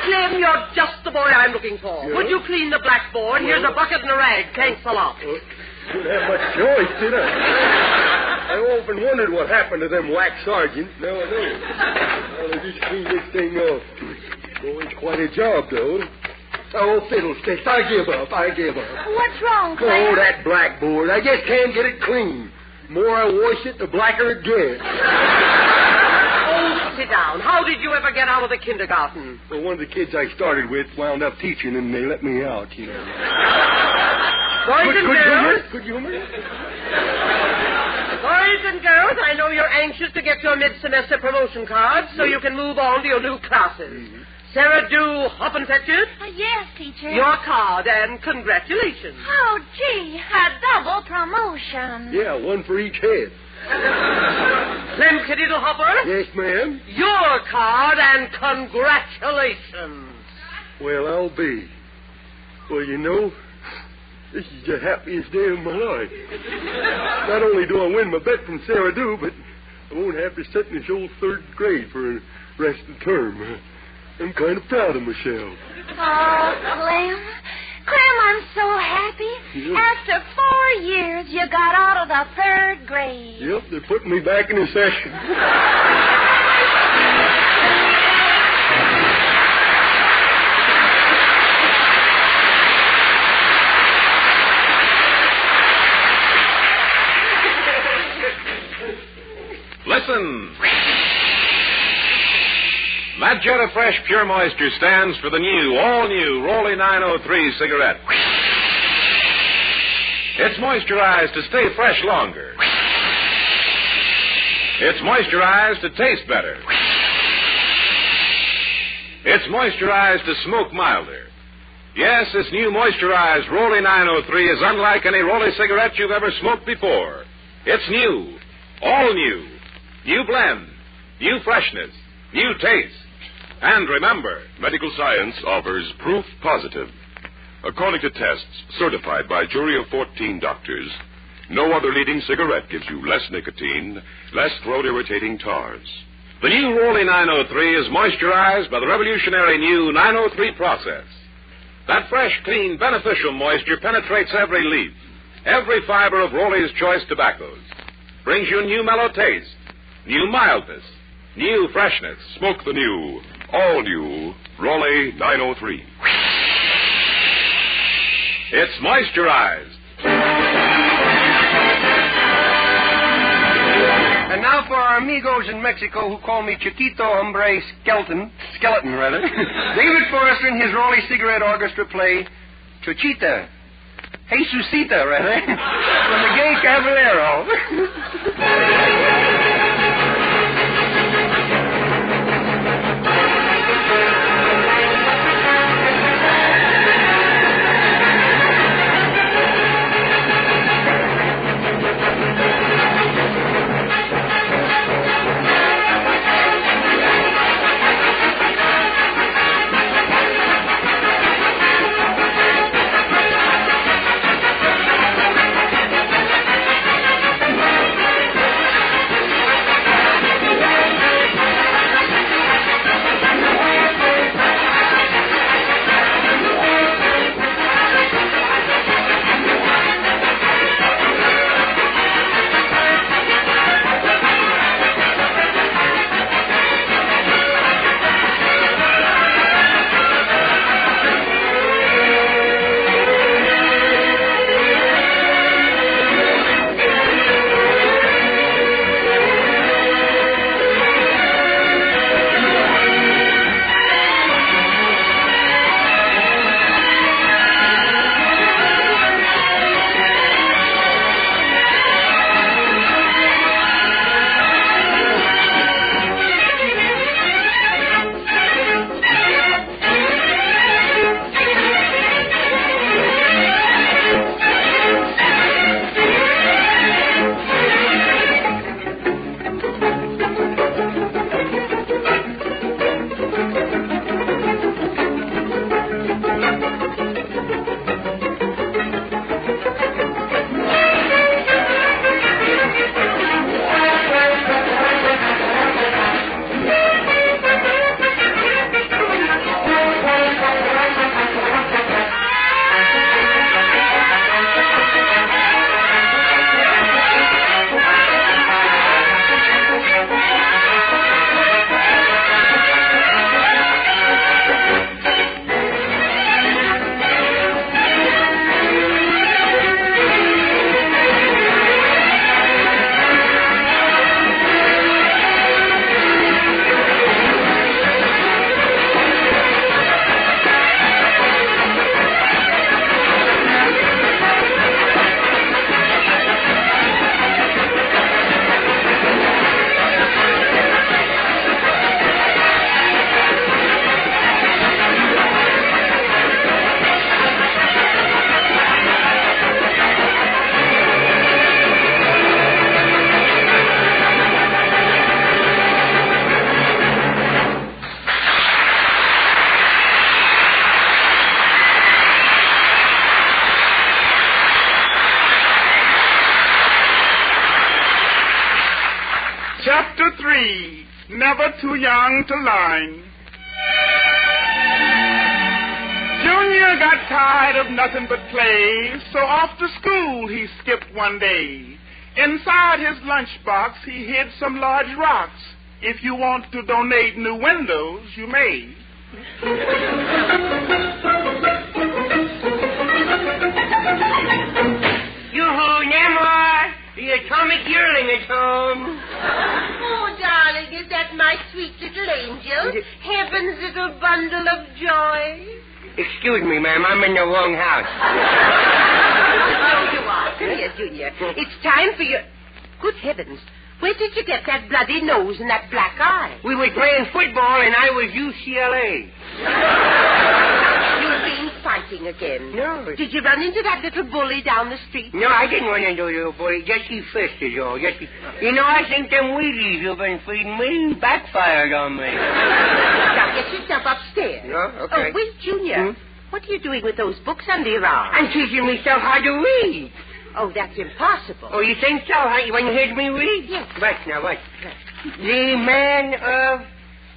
Clem, you're just the boy I'm looking for. Yeah? Would you clean the blackboard? Here's a bucket and a rag. Thanks a lot. Didn't have much choice, did I? I often wondered what happened to them wax sergeants. Now I know. Well, they just cleaned this thing off. Oh, it's quite a job, though. Oh, fiddlesticks. I give up. What's wrong, Clem? Oh, that blackboard. I just can't get it clean. The more I wash it, the blacker it gets. Oh, sit down. How did you ever get out of the kindergarten? Well, one of the kids I started with wound up teaching, and they let me out, you know. Boys and girls. Good humor. Boys and girls, I know you're anxious to get your mid-semester promotion cards so you can move on to your new classes. Mm-hmm. Sarah Do Hoppenfetchit? Yes, teacher. Your card, and congratulations. Oh, gee, a double promotion. Yeah, one for each head. Clem Kadiddle Hopper? Yes, ma'am? Your card, and congratulations. Well, I'll be. Well, you know, this is the happiest day of my life. Not only do I win my bet from Sarah Do, but I won't have to sit in this old third grade for the rest of the term. I'm kind of proud of myself. Oh, Clem, I'm so happy. Yep. After 4 years, you got out of the third grade. Yep, they're putting me back in a session. Listen. That Jetta Fresh Pure Moisture stands for the new, all-new Rolly 903 cigarette. It's moisturized to stay fresh longer. It's moisturized to taste better. It's moisturized to smoke milder. Yes, this new moisturized Rolly 903 is unlike any Rolly cigarette you've ever smoked before. It's new. All new. New blend. New freshness. New taste. And remember, medical science offers proof positive. According to tests certified by a jury of 14 doctors, no other leading cigarette gives you less nicotine, less throat-irritating tars. The new Rolly 903 is moisturized by the revolutionary new 903 process. That fresh, clean, beneficial moisture penetrates every leaf, every fiber of Rolly's choice tobaccos. Brings you new mellow taste, new mildness, new freshness. Smoke the new, all new Rolly 903. It's moisturized. And now for our amigos in Mexico who call me Chiquito Hombre Skelton, David Forrester and his Rolly Cigarette Orchestra play Chochita, Jesusita, from the Gay Caballero. Chapter 3, Never Too Young to Learn. Junior got tired of nothing but play, so off to school he skipped one day. Inside his lunchbox he hid some large rocks. If you want to donate new windows, you may. Yoo-hoo, Namor! The atomic yearling is home. Oh, darling, is that my sweet little angel? Heaven's little bundle of joy. Excuse me, ma'am, I'm in the wrong house. So you are. Come here, Junior. It's time for your... Good heavens. Where did you get that bloody nose and that black eye? We were playing football, and I was UCLA. You've been fighting again. No. Did you run into that little bully down the street? No, I didn't run into a little boy. Just he fist is all. You know, I think them Wheaties you've been feeding me backfired on me. Now get yourself upstairs. No? Okay. Oh, wait, Junior. What are you doing with those books under your arm? I'm teaching myself how to read. Oh, that's impossible. Oh, you think so? When you heard me read? Yes. What now, what? The man of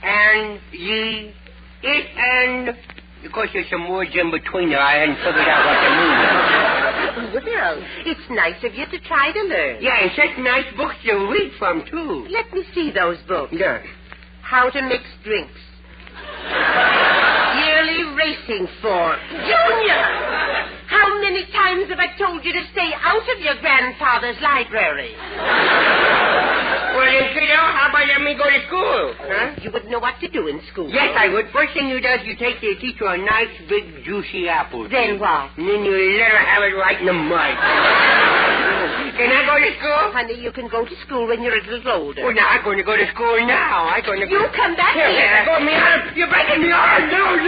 and ye it and... Of course, there's some words in between there. I hadn't figured out what to mean. Well, it's nice of you to try to learn. Yeah, and such nice books to read from, too. Let me see those books. Yeah. How to mix drinks. Yearly racing form. Junior! How many times have I told you to stay out of your grandfather's library? Well, then, kiddo, how about let me go to school? Huh? You wouldn't know what to do in school. Yes, I would. First thing you do is you take the teacher a nice, big, juicy apple. Then what? And then you let her have it right in the mud. Can I go to school? Honey, you can go to school when you're a little older. Well, now, I'm going to go to school now. You come back here. Let go of me. You're breaking me arm. No.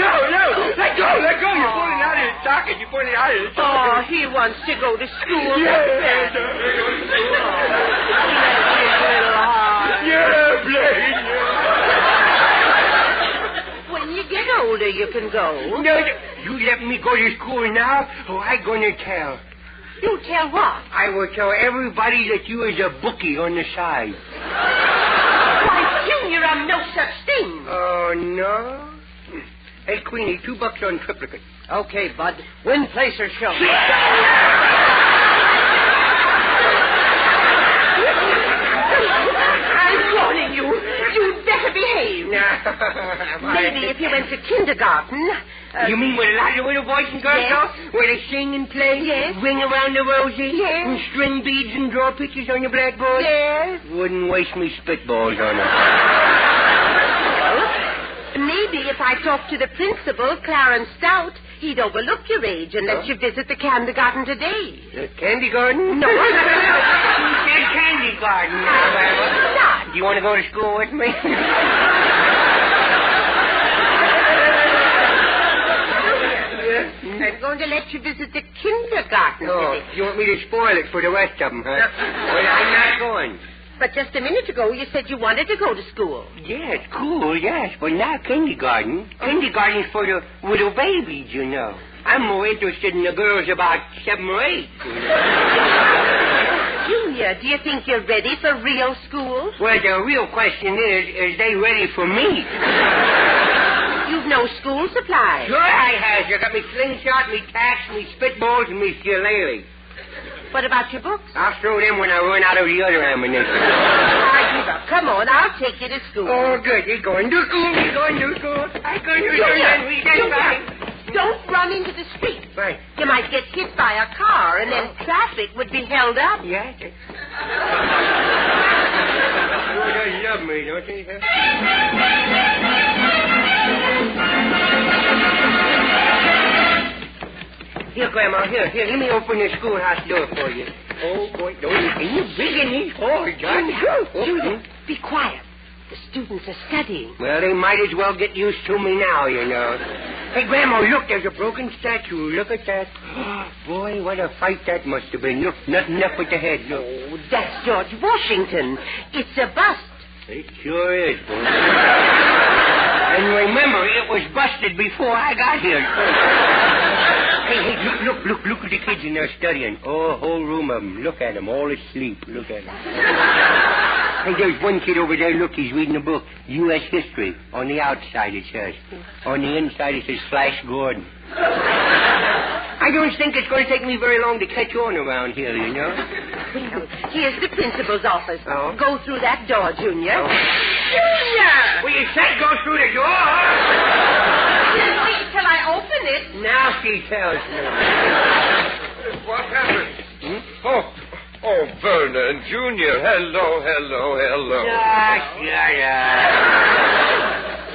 Let go. You're pulling it out of his socket. You're pulling it out of his socket. Oh, he wants to go to school. When you get older, you can go. No, you let me go to school now, or I'm going to tell. You tell what? I will tell everybody that you is a bookie on the side. Why, Junior, I'm no such thing. Oh, no? Hey, Queenie, $2 on triplicate. Okay, Bud. Win, place, or show. I'm warning you. You'd better behave. Maybe if you went to kindergarten... you mean with a lot of little boys and girls, yes. Where they sing and play? Yes. Ring around the rosy? Yes. And string beads and draw pictures on your blackboard? Yes. Wouldn't waste me spitballs on them. Maybe if I talked to the principal, Clarence Stout, he'd overlook your age and let you visit the kindergarten today. The candy garden? No. Who said candy garden now, Barbara? Not. Do you want to go to school with me? I'm going to let you visit the kindergarten today. You want me to spoil it for the rest of them, huh? Well, I'm not going. But just a minute ago, you said you wanted to go to school. Yes, cool, yes, but not kindergarten. Kindergarten's for the little babies, you know. I'm more interested in the girls about 7 or 8. Junior, do you think you're ready for real school? Well, the real question is they ready for me? You've no school supplies. Sure I have. You got me slingshot, me tacks, me spitballs, and me shillelagh. What about your books? I'll throw them when I run out of the other ammunition. I give up. Come on, I'll take you to school. Oh, good. You're going to school. I'm going to Don't run into the street. Right. You might get hit by a car, and then traffic would be held up. Yes. You don't love me, don't you? Here, Grandma, here. Let me open the schoolhouse door for you. Oh, boy, can you big in these halls, John? Junior, be quiet. The students are studying. Well, they might as well get used to me now, you know. Hey, Grandma, look, there's a broken statue. Look at that. Boy, what a fight that must have been. Look, nothing up with the head. Look. Oh, that's George Washington. It's a bust. It sure is, boy. And remember, it was busted before I got here. Hey, look at the kids in there studying. Oh, a whole room of them. Look at them, all asleep. Look at them. Hey, there's one kid over there. Look, he's reading a book. U.S. History. On the outside, it says. On the inside, it says Flash Gordon. I don't think it's going to take me very long to catch on around here, you know. Here's the principal's office. Oh? Go through that door, Junior. Oh. Junior! Well, you said go through the door. Wait till I open it. Now she tells me. What happened? Oh, Verna and Junior. Hello.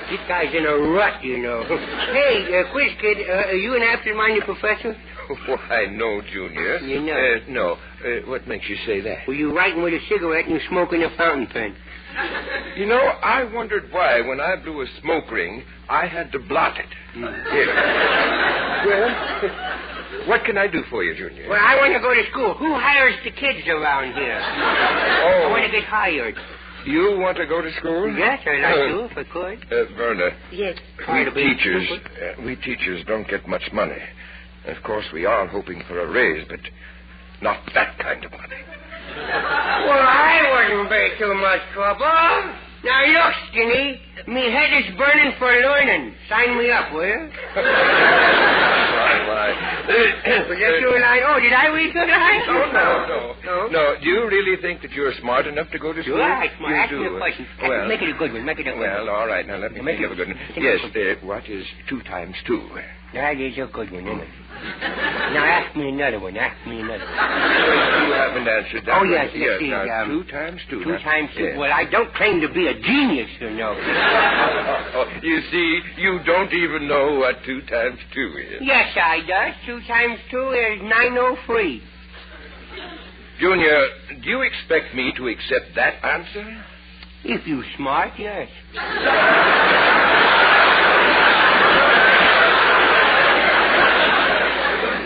This guy's in a rut, you know. Hey, quiz kid, are you an absent-minded professor? Why, no, Junior. You know? No. What makes you say that? Well, you writing with a cigarette and you smoking a fountain pen. You know, I wondered why, when I blew a smoke ring, I had to blot it. Here. Well, what can I do for you, Junior? Well, I want to go to school. Who hires the kids around here? Oh. I want to get hired. You want to go to school? Yes, I'd like to, if I could. Verna. Yes. We teachers don't get much money. Of course, we are hoping for a raise, but not that kind of money. Well, I wouldn't be too much trouble. Now, look, Skinny, me head is burning for learning. Sign me up, will you? Why? Was that your line? Oh, did I read your line? No. Do you really think that you're smart enough to go to school? Sure, I'm smart. You Ask do. me a question. Well, Make it a good one. Well, all right. Now, let me think of a good one. Yes, what is 2 times 2? That is a good one, isn't it? Now, ask me another one. You haven't answered that. Oh, yes, one. let's see. Now, 2 times 2. 2 times 2. Yes. Well, I don't claim to be a genius, you know. You see, you don't even know what 2 times 2 is. Yes, I does. 2 times 2 is 903. Junior, do you expect me to accept that answer? If you smart, yes.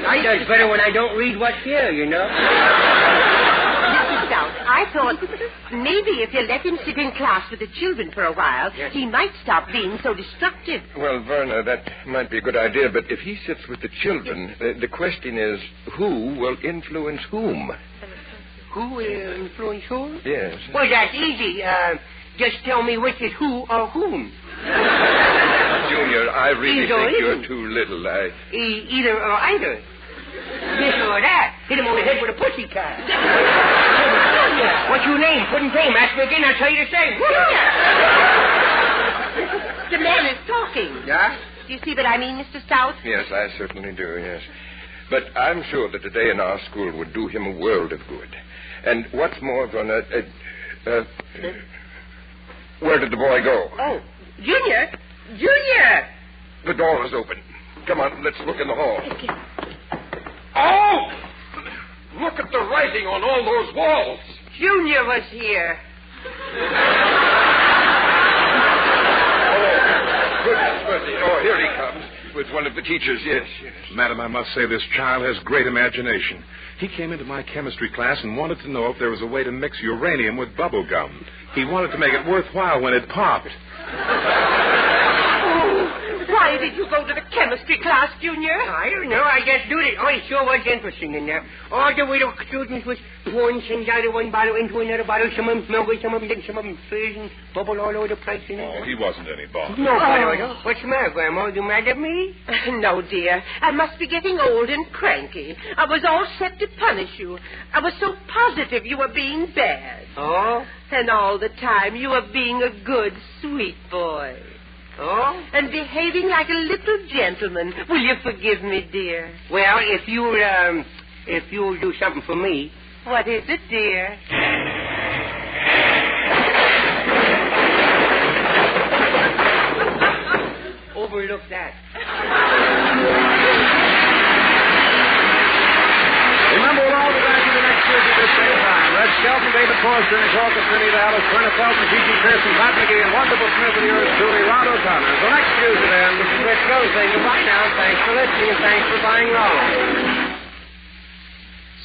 I does better when I don't read what's here, you know. Mrs. Stout, I thought maybe if you let him sit in class with the children for a while, he might stop being so destructive. Well, Verna, that might be a good idea, but if he sits with the children, the question is, who will influence whom? Who will influence whom? Yes. Well, that's easy. Just tell me which is who or whom. Junior, I really think you're too little. Either or either. This or that. Hit him on the head with a pussy cat. What's your name? Couldn't name. Ask me again, I'll tell you the same. The man is talking. Yeah? Do you see what I mean, Mr. Stout? Yes, I certainly do, yes. But I'm sure that a day in our school would do him a world of good. And what's more, Verna, where did the boy go? Oh, Junior! Junior! The door is open. Come on, let's look in the hall. Oh! Look at the writing on all those walls. Junior was here. Goodness mercy. Oh, here he comes with one of the teachers, yes. Madam, I must say this child has great imagination. He came into my chemistry class and wanted to know if there was a way to mix uranium with bubble gum. He wanted to make it worthwhile when it popped. Why did you go to the chemistry class, Junior? I don't know. I just do it. Oh, it sure was interesting in there. All the little students was pouring things out of one bottle into another bottle. Some of them smell good, some of them didn't. Some of them fizz and bubble all over the place. Oh, he wasn't any boss. No, Grandma. What's the matter, Grandma? You mad at me? No, dear. I must be getting old and cranky. I was all set to punish you. I was so positive you were being bad. Oh? And all the time you were being a good, sweet boy. Oh? And behaving like a little gentleman. Will you forgive me, dear? Well, if you'll do something for me. What is it, dear? Overlook that. Remember, we'll all be back in the next week at the same time. That's Skelton, David Forrester, and Corpus, Vinnie Dallas, Brenna Felton, P.G. Pearson, Pat McGee, and Wonderful Smith, and yours truly, Rod O'Connor. So next Tuesday, then, this is Rich Go saying goodbye now. Thanks for listening, and thanks for buying wrong.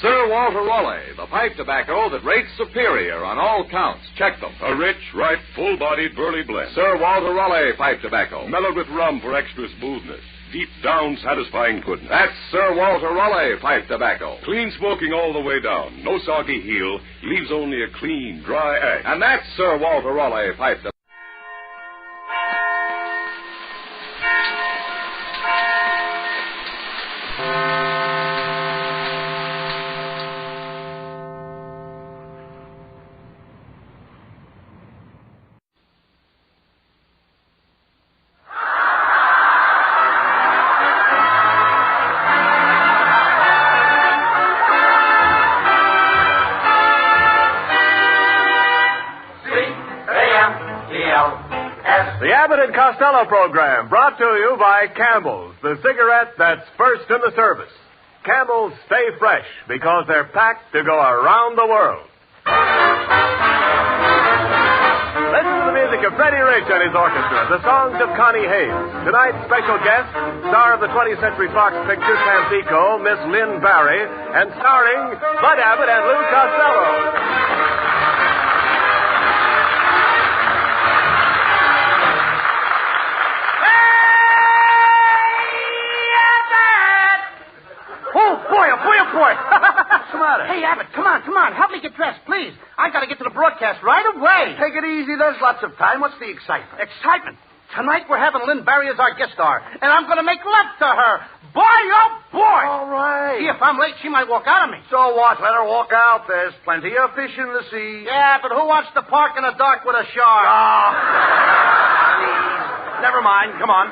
Sir Walter Raleigh, the pipe tobacco that rates superior on all counts. Check them. A rich, ripe, full-bodied burley blend. Sir Walter Raleigh pipe tobacco. Mellowed with rum for extra smoothness. Deep down, satisfying goodness. That's Sir Walter Raleigh pipe tobacco. Clean smoking all the way down. No soggy heel. Leaves only a clean, dry ash. And that's Sir Walter Raleigh pipe tobacco. The Abbott Costello program brought to you by Campbell's, the cigarette that's first in the service. Campbell's Stay Fresh, because they're packed to go around the world. Listen to the music of Freddie Rich and his orchestra, the songs of Connie Hayes. Tonight's special guest, star of the 20th Century Fox picture Tampico, Miss Lynn Bari, and starring Bud Abbott and Lou Costello. Boy. What's the matter? Hey, Abbott, come on. Help me get dressed, please. I got to get to the broadcast right away. Take it easy. There's lots of time. What's the excitement? Excitement? Tonight we're having Lynn Bari as our guest star, and I'm going to make love to her. Boy, oh, boy. All right. See, if I'm late, she might walk out on me. So what? Let her walk out. There's plenty of fish in the sea. Yeah, but who wants to park in the dark with a shark? Oh, please. Never mind. Come on.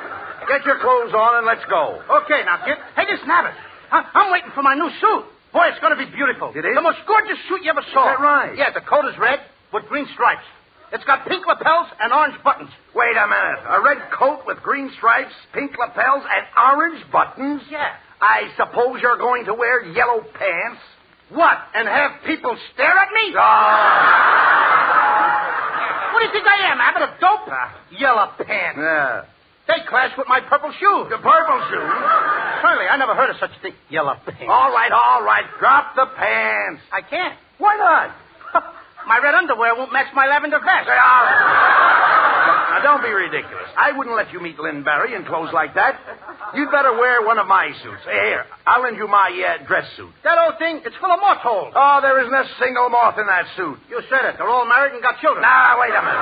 Get your clothes on and let's go. Okay, now, kid. Hey, listen, Abbott. I'm waiting for my new suit. Boy, it's going to be beautiful. It is? The most gorgeous suit you ever saw. Is that right? Yeah, the coat is red with green stripes. It's got pink lapels and orange buttons. Wait a minute. A red coat with green stripes, pink lapels, and orange buttons? Yeah. I suppose you're going to wear yellow pants? What, and have people stare at me? Oh. What do you think I am, Abbott, a dope? Yellow pants. Yeah. They clash with my purple shoes. The purple shoes? Certainly, I never heard of such a thing. Yellow pants. All right. Drop the pants. I can't. Why not? My red underwear won't match my lavender vest. Now, don't be ridiculous. I wouldn't let you meet Lynn Bari in clothes like that. You'd better wear one of my suits. Here, I'll lend you my dress suit. That old thing, it's full of moth holes. Oh, there isn't a single moth in that suit. You said it. They're all married and got children. Now, wait a minute.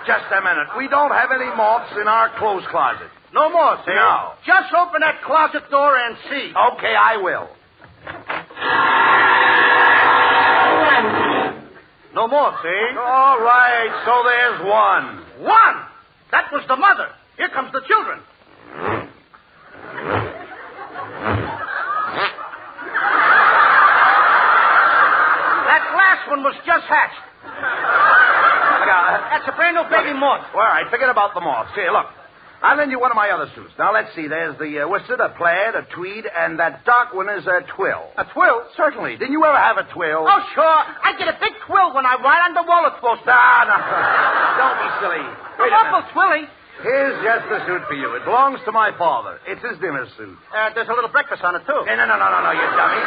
Just a minute. We don't have any moths in our clothes closet. No moths, eh? No. Just open that closet door and see. Okay, I will. No moths, eh? All right, so there's one. One? That was the mother. Here comes the children. That last one was just hatched. That's a brand new baby moth. All right, forget about the moths. Here, look. I'll lend you one of my other suits. Now, let's see. There's the worsted, a plaid, a tweed, and that dark one is a twill. A twill? Certainly. Didn't you ever have a twill? Oh, sure. I get a big twill when I ride on the roller coaster. No. Don't be silly. Wait, awful twilly. Here's just the suit for you. It belongs to my father. It's his dinner suit. There's a little breakfast on it, too. No, you dummy.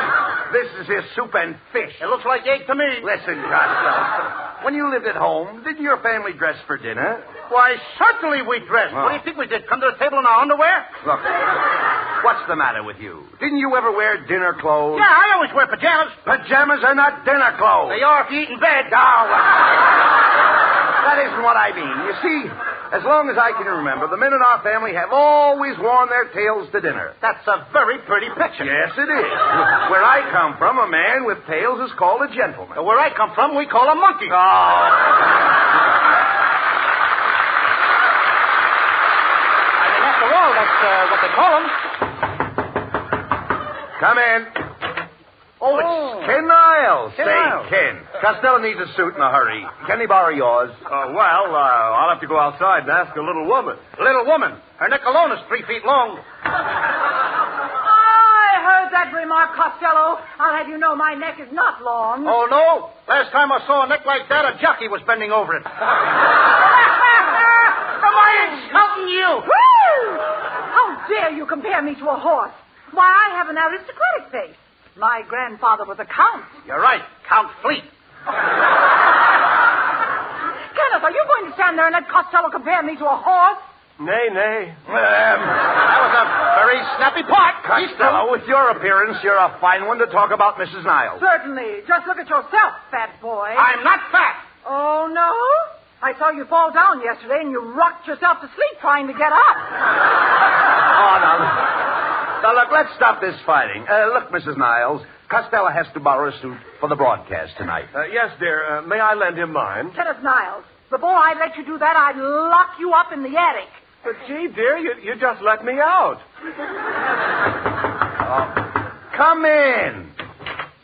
This is his soup and fish. It looks like egg to me. Listen, Costello. When you lived at home, didn't your family dress for dinner? Why, certainly we dressed. Oh. What do you think we did? Come to the table in our underwear? Look, what's the matter with you? Didn't you ever wear dinner clothes? Yeah, I always wear pajamas. Pajamas are not dinner clothes. They are if you eat in bed. Oh, that isn't what I mean. You see, as long as I can remember, the men in our family have always worn their tails to dinner. That's a very pretty picture. Yes, it is. Where I come from, a man with tails is called a gentleman. Where I come from, we call a monkey. Oh. After all, that's what they call them. Come in. Oh, it's Ken Niles. Say, Ken. Costello needs a suit in a hurry. Can he borrow yours? I'll have to go outside and ask a little woman. Little woman? Her neck alone is 3 feet long. I heard that remark, Costello. I'll have you know my neck is not long. Oh, no? Last time I saw a neck like that, a jockey was bending over it. Am I insulting you? Woo! How dare you compare me to a horse? Why, I have an aristocratic face. My grandfather was a count. You're right, Count Fleet. Kenneth, are you going to stand there and let Costello compare me to a horse? Nay. That was a very snappy part. Costello, with your appearance, you're a fine one to talk about Mrs. Niles. Certainly. Just look at yourself, fat boy. I'm not fat. Oh, no? I saw you fall down yesterday and you rocked yourself to sleep trying to get up. Oh, now, look, let's stop this fighting. Look, Mrs. Niles, Costello has to borrow a suit for the broadcast tonight. Yes, dear. May I lend him mine? Kenneth Niles, before I let you do that, I'd lock you up in the attic. But, gee, dear, you just let me out. Come in.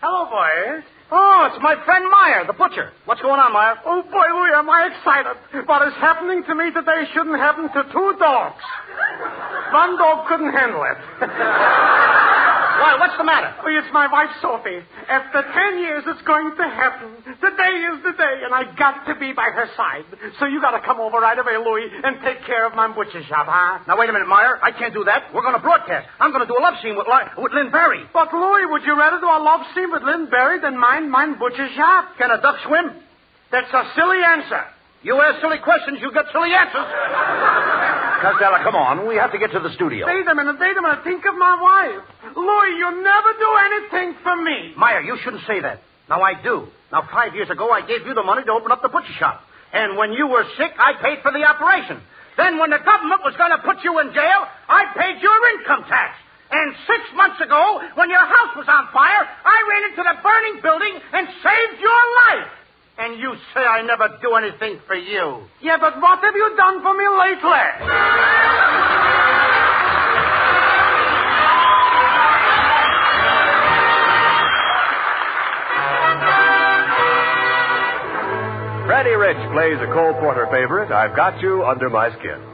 Hello, boys. Oh, it's my friend Meyer, the butcher. What's going on, Meyer? Oh, boy, am I excited. What is happening to me today shouldn't happen to 2 dogs. One dog couldn't handle it. Why, what's the matter? Oh, it's my wife, Sophie. After 10 years, it's going to happen. Today is the day, and I got to be by her side. So you got to come over right away, Louis, and take care of my butcher shop, huh? Now, wait a minute, Meyer. I can't do that. We're going to broadcast. I'm going to do a love scene with Lynn Bari. But, Louis, would you rather do a love scene with Lynn Bari than mine butcher shop? Can a duck swim? That's a silly answer. You ask silly questions, you get silly answers. Costello, come on. We have to get to the studio. Wait a minute. Think of my wife. Louis, you never do anything for me. Meyer, you shouldn't say that. Now, I do. Now, 5 years ago, I gave you the money to open up the butcher shop. And when you were sick, I paid for the operation. Then when the government was going to put you in jail, I paid your income tax. And 6 months ago, when your house was on fire, I ran into the burning building and saved your life. And you say I never do anything for you. Yeah, but what have you done for me lately? Freddie Rich plays a Cole Porter favorite, I've Got You Under My Skin.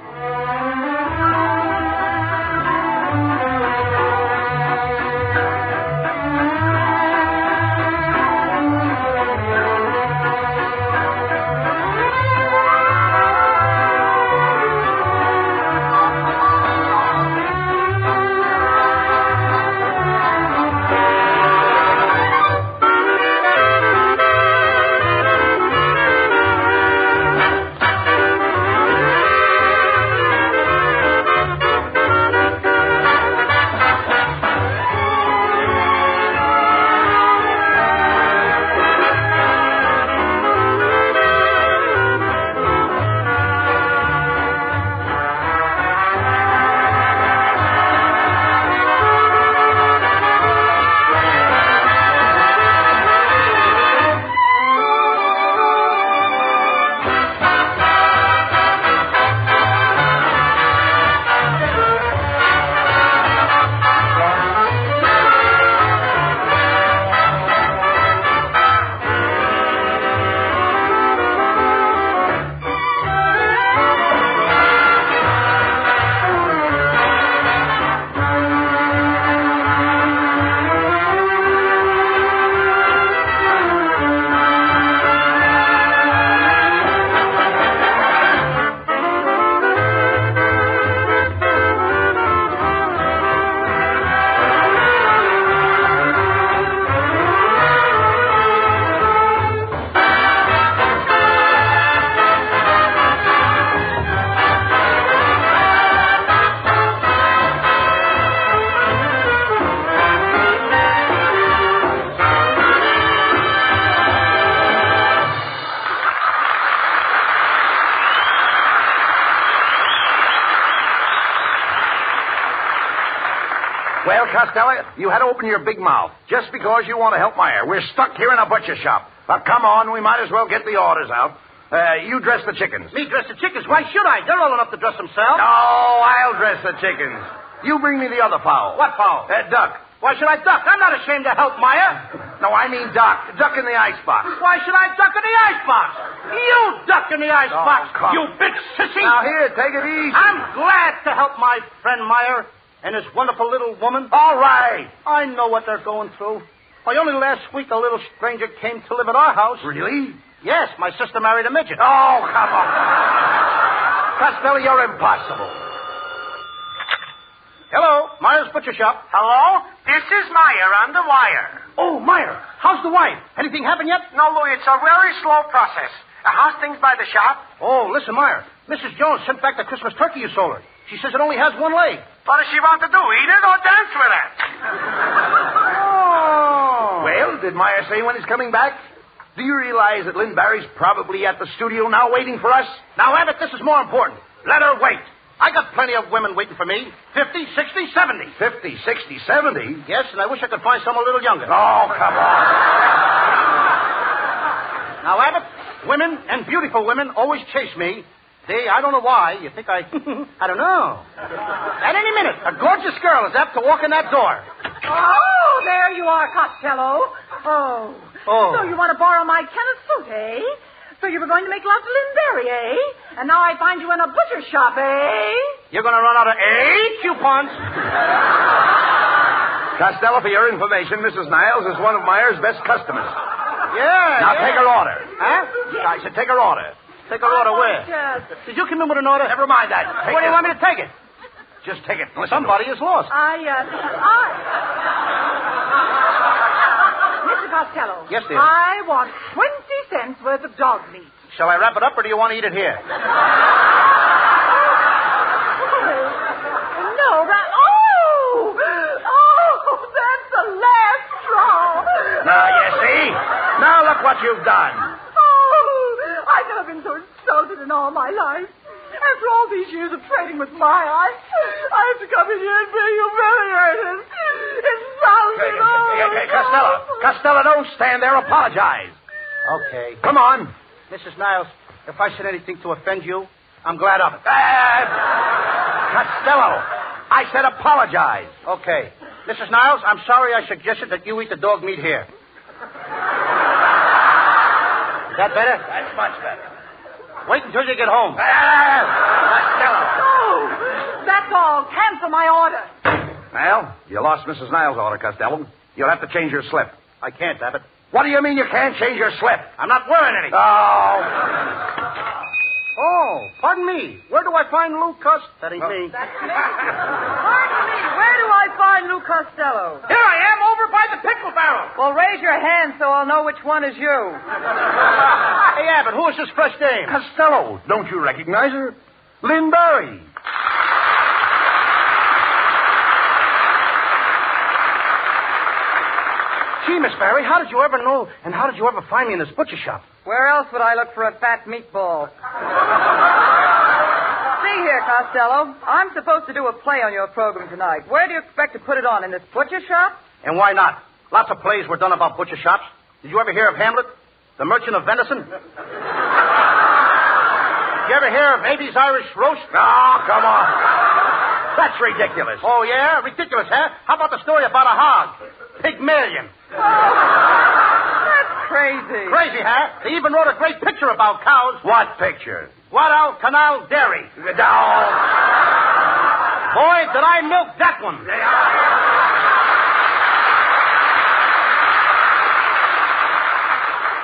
Well, Costello, you had to open your big mouth just because you want to help Meyer. We're stuck here in a butcher shop. But come on, we might as well get the orders out. You dress the chickens. Me dress the chickens? Why should I? They're old enough to dress themselves. No, I'll dress the chickens. You bring me the other fowl. What fowl? Duck. Why should I duck? I'm not ashamed to help Meyer. No, I mean duck. Duck in the icebox. Why should I duck in the icebox? You duck in the icebox, you big sissy. Now, here, take it easy. I'm glad to help my friend Meyer and his wonderful little woman. All right. I know what they're going through. Why, only last week a little stranger came to live at our house. Really? Yes, my sister married a midget. Oh, come on. Costello, you're impossible. Hello, Meyer's Butcher Shop. Hello? This is Meyer on the wire. Oh, Meyer, how's the wife? Anything happened yet? No, Louis, it's a very slow process. How's things by the shop? Oh, listen, Meyer. Mrs. Jones sent back the Christmas turkey you sold her. She says it only has one leg. What does she want to do, eat it or dance with it? Oh. Well, did Meyer say when he's coming back? Do you realize that Lynn Bari's probably at the studio now waiting for us? Now, Abbott, this is more important. Let her wait. I got plenty of women waiting for me. 50, 60, 70. 50, 60, 70? Yes, and I wish I could find some a little younger. Oh, come on. Now, Abbott, women and beautiful women always chase me. I don't know why. You think I don't know. At any minute, a gorgeous girl is apt to walk in that door. Oh, there you are, Costello. Oh. So you want to borrow my tennis suit, eh? So you were going to make love to Lynn Bari, eh? And now I find you in a butcher shop, eh? You're going to run out of coupons. Costello, for your information, Mrs. Niles is one of Meyer's best customers. Yeah. Now take her order. Huh? I said take her order. Take her order where? Did you come in with an order? Never mind that. Where do you want me to take it? Just take it. Listen Somebody is lost. Mr. Costello. Yes, dear. I want 20 cents worth of dog meat. Shall I wrap it up, or do you want to eat it here? No, that... Oh, that's the last straw. Now, you see? Now look what you've done. Oh, I've never been so insulted in all my life. After all these years of trading with my eyes, I have to come in here and be humiliated. Insulted. Hey, Costello, don't stand there. Apologize. Okay. Come on. Mrs. Niles, if I said anything to offend you, I'm glad of it. Costello, I said apologize. Okay. Mrs. Niles, I'm sorry I suggested that you eat the dog meat here. Is that better? That's much better. Wait until you get home. Costello. Oh, that's all. Cancel my order. Well, you lost Mrs. Niles' order, Costello. You'll have to change your slip. I can't, Abbott. What do you mean you can't change your slip? I'm not wearing any. Oh, pardon me. Where do I find Lou Costello? That ain't me. That's me. Pardon me. Where do I find Lou Costello? Here I am, over by the pickle barrel. Well, raise your hand so I'll know which one is you. Hey, Abbott, who is this fresh dame? Costello. Don't you recognize her? Lynn Bari. Gee, Miss Bari, how did you ever know, and how did you ever find me in this butcher shop? Where else would I look for a fat meatball? See here, Costello. I'm supposed to do a play on your program tonight. Where do you expect to put it on? In this butcher shop? And why not? Lots of plays were done about butcher shops. Did you ever hear of Hamlet, the merchant of venison? Did you ever hear of Abe's Irish roast? Oh, come on. That's ridiculous. Oh, yeah? Ridiculous, huh? How about the story about a hog? Pygmalion. That's crazy. Crazy, huh? They even wrote a great picture about cows. What picture? Guadalcanal Dairy. Boy, did I milk that one.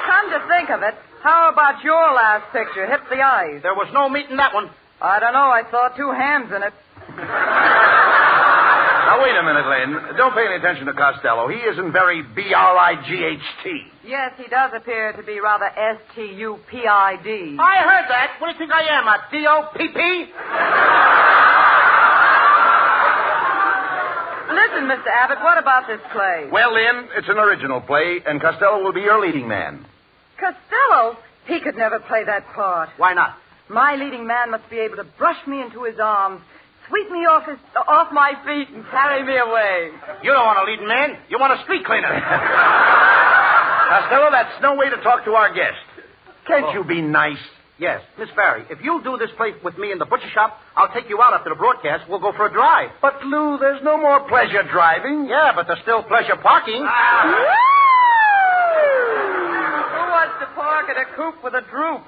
Come to think of it, how about your last picture? Hit the eyes. There was no meat in that one. I don't know. I saw two hands in it. Now, wait a minute, Lynn. Don't pay any attention to Costello. He isn't very B-R-I-G-H-T. Yes, he does appear to be rather S-T-U-P-I-D. I heard that. What do you think I am, a D-O-P-P? Listen, Mr. Abbott, what about this play? Well, Lynn, it's an original play, and Costello will be your leading man. Costello? He could never play that part. Why not? My leading man must be able to brush me into his arms, sweep me off my feet, and carry me away. You don't want a leading man. You want a street cleaner. Costello, that's no way to talk to our guest. Can't you be nice? Yes. Miss Bari, if you'll do this play with me in the butcher shop, I'll take you out after the broadcast. We'll go for a drive. But, Lou, there's no more pleasure driving. Yeah, but there's still pleasure parking. Who wants to park at a coupe with a droop?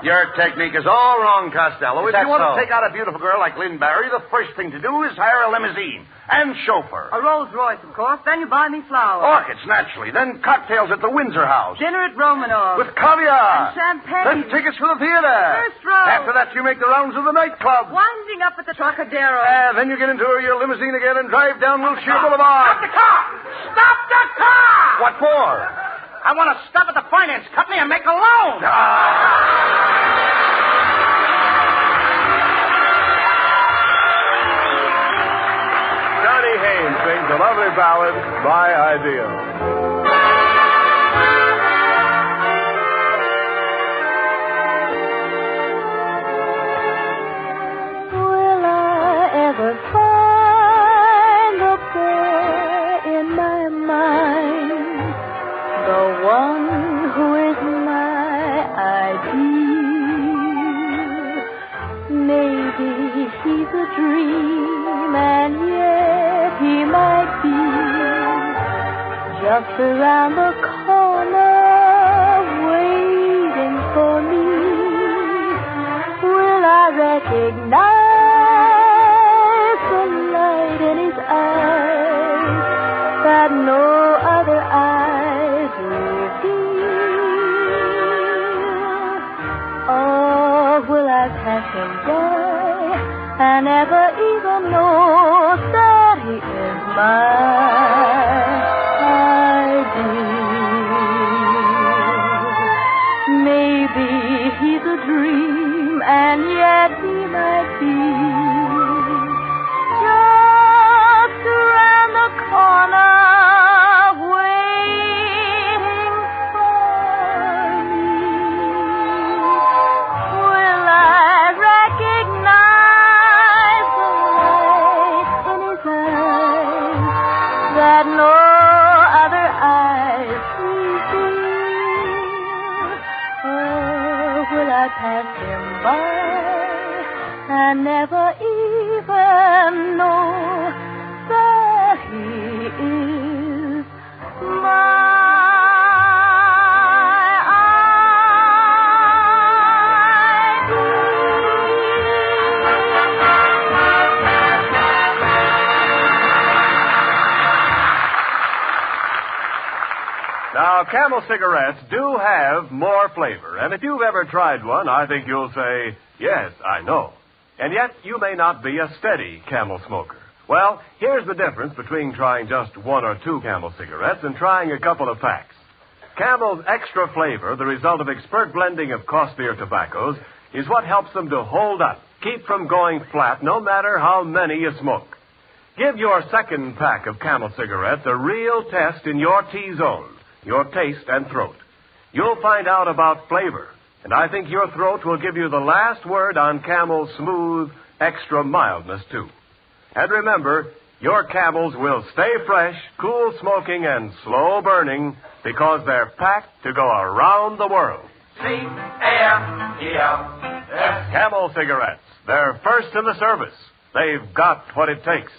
Your technique is all wrong, Costello. If you want so? to take out a beautiful girl like Lynn Bari, the first thing to do is hire a limousine and chauffeur. A Rolls Royce, of course. Then you buy me flowers. Orchids, naturally. Then cocktails at the Windsor House. Dinner at Romanov. With caviar. And champagne. Then tickets for the theater. First row. After that, you make the rounds of the nightclub. Winding up at the Trocadero. Then you get into your limousine again and drive down Wilshire Boulevard. Stop the car! Stop the car! What for? I want to stop at the finance company and make a loan. Johnny Haynes sings a lovely ballad, My Ideal. Will I ever find the boy in my mind, the one who is my ideal? Maybe he's a dream, and yet he might be just around the corner, waiting for me. Will I recognize the light in his eyes? and never even know that he is my ideal. Maybe he's a dream, and yet he might be just around the corner, waiting for me. Will I recognize the light in his eyes that no other eyes reveal? Or will I pass him by and never even know that he is Now, Camel cigarettes do have more flavor, and if you've ever tried one, I think you'll say, yes, I know. And yet, you may not be a steady Camel smoker. Well, here's the difference between trying just one or two Camel cigarettes and trying a couple of packs. Camel's extra flavor, the result of expert blending of costlier tobaccos, is what helps them to hold up, keep from going flat, no matter how many you smoke. Give your second pack of Camel cigarettes a real test in your T-zone, your taste and throat. You'll find out about flavor, and I think your throat will give you the last word on Camel's smooth, extra mildness, too. And remember, your Camels will stay fresh, cool smoking, and slow burning because they're packed to go around the world. C-A-M-E-L-S. Camel cigarettes. They're first in the service. They've got what it takes.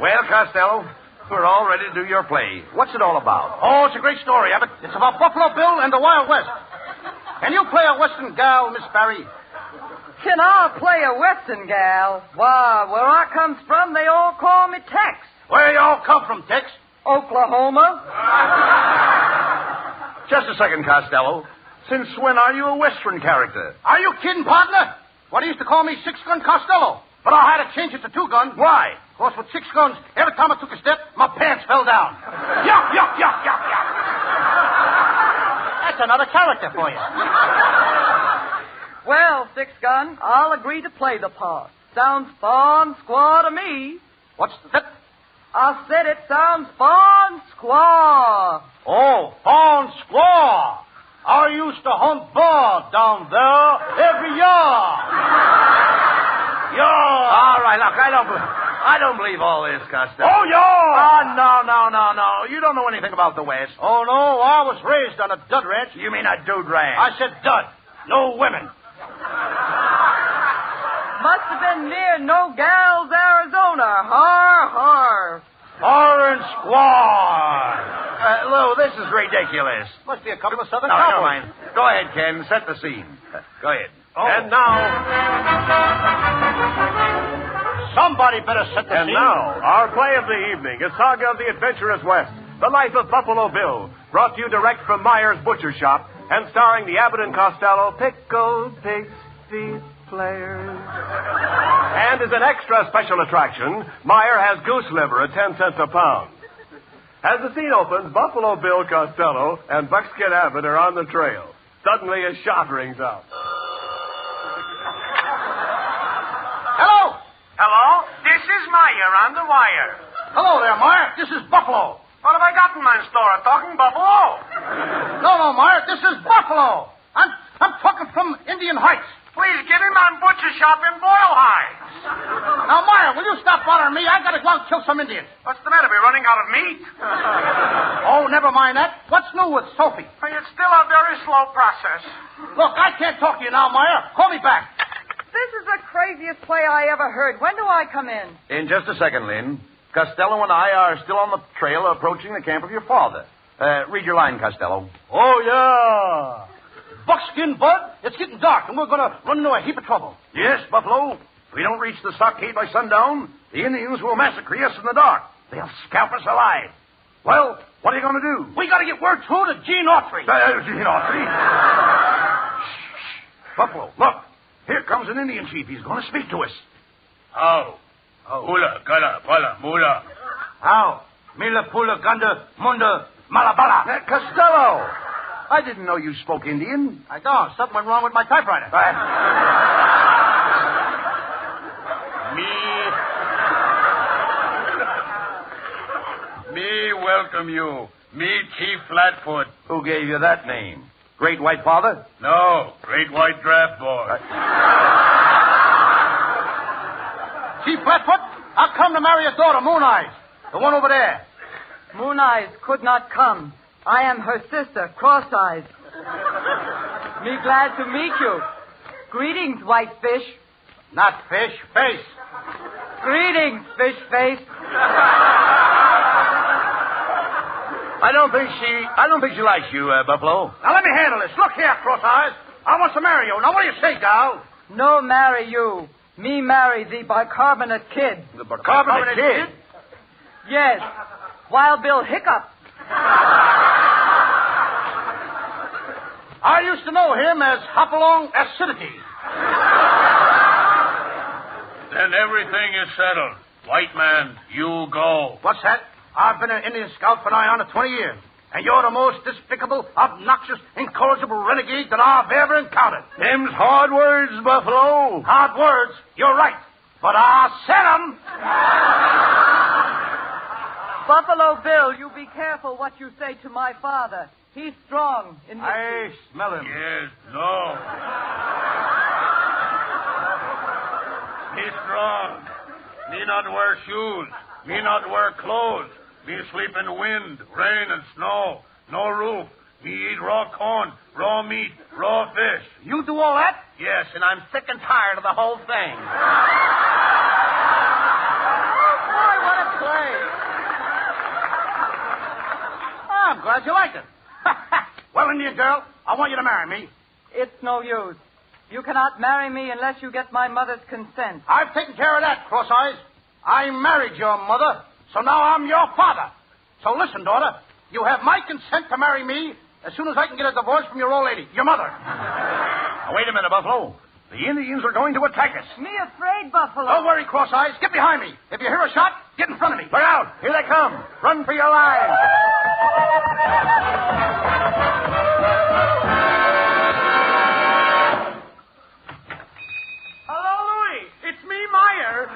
Well, Costello, we're all ready to do your play. What's it all about? Oh, it's a great story, Abbott. It's about Buffalo Bill and the Wild West. Can you play a Western gal, Miss Bari? Can I play a Western gal? Why, where I comes from, they all call me Tex. Where you all come from, Tex? Oklahoma. Just a second, Costello. Since when are you a Western character? Are you kidding, partner? Why, they used to call me Six Gun Costello. But I had to change it to Two Gun. Why? Because with 6 guns, every time I took a step, my pants fell down. Yuck, yuck, yuck, yuck, yuck. That's another character for you. Well, Six Gun, I'll agree to play the part. Sounds fun, squaw to me. What's that? I said it sounds fun, squaw. Oh, fawn squaw. I used to hunt bar down there every year. Yeah. All right, look, I don't believe all this, Costello. Oh, yeah. No. You don't know anything about the West. Oh, no, I was raised on a dud ranch. You mean a dude ranch? I said dud. No women. Must have been near No Gals, Arizona. Har, har. Orange squaw. Lou, this is ridiculous. Must be a couple of Southern No, never cowboys. mind. Go ahead, Ken. Set the scene. Go ahead. Oh. And now... Somebody better set the And scene. now, our play of the evening, a saga of the adventurous West, the life of Buffalo Bill, brought to you direct from Meyer's Butcher Shop, and starring the Abbott and Costello Pickled Pig's Feet Players. And as an extra special attraction, Meyer has goose liver at 10 cents a pound. As the scene opens, Buffalo Bill Costello and Buckskin Abbott are on the trail. Suddenly, a shot rings out. Hello. Hello? This is Meyer on the wire. Hello there, Meyer. This is Buffalo. What have I got in my store? Talking buffalo? No, Meyer. This is Buffalo. I'm talking from Indian Heights. Please get him on Butcher Shop in Boyle Heights. Now, Meyer, will you stop bothering me? I gotta go out and kill some Indians. What's the matter? We're running out of meat? Oh, never mind that. What's new with Sophie? It's still a very slow process. Look, I can't talk to you now, Meyer. Call me back. This is the craziest play I ever heard. When do I come in? In just a second, Lynn. Costello and I are still on the trail approaching the camp of your father. Read your line, Costello. Oh, yeah. Buckskin Bud, it's getting dark, and we're going to run into a heap of trouble. Yes, Buffalo. If we don't reach the stockade by sundown, the Indians will massacre us in the dark. They'll scalp us alive. Well, what are you going to do? We got to get word through to Gene Autry. Gene Autry? Buffalo, look. Here comes an Indian chief. He's going to speak to us. How? Hula, gala, pala, mula. How? Mila, pula, ganda, munda, malabala. Costello. I didn't know you spoke Indian. I don't. Something went wrong with my typewriter. Me welcome you. Me Chief Flatfoot. Who gave you that name? Great White Father? No, Great White Draft Boy. Chief Flatfoot, I'll come to marry your daughter, Moon Eyes. The one over there. Moon Eyes could not come. I am her sister, Cross Eyes. Me glad to meet you. Greetings, White Fish. Not fish, face. Greetings, Fish Face. I don't think she likes you, Buffalo. Now let me handle this. Look here, Cross Eyes. I want to marry you. Now what do you say, gal? No marry you. Me marry the bicarbonate kid. The bicarbonate kid? Yes. Wild Bill Hiccup. I used to know him as Hopalong Acidity. Then everything is settled. White man, you go. What's that? I've been an Indian scout for nigh on to 20 years. And you're the most despicable, obnoxious, incorrigible renegade that I've ever encountered. Them's hard words, Buffalo. Hard words? You're right. But I said 'em. Buffalo Bill, you be careful what you say to my father. He's strong. I smell him. Yes, no. He's strong. Me not wear shoes. Me not wear clothes. Me sleep in the wind, rain, and snow. No roof. Me eat raw corn, raw meat, raw fish. You do all that? Yes, and I'm sick and tired of the whole thing. Oh, boy, what a play. I'm glad you liked it. Well, Indian girl, I want you to marry me. It's no use. You cannot marry me unless you get my mother's consent. I've taken care of that, Cross Eyes. I married your mother, so now I'm your father. So listen, daughter, you have my consent to marry me as soon as I can get a divorce from your old lady, your mother. Now, wait a minute, Buffalo. The Indians are going to attack us. Me afraid, Buffalo. Don't worry, Cross Eyes. Get behind me. If you hear a shot, get in front of me. Look out. Here they come. Run for your lives.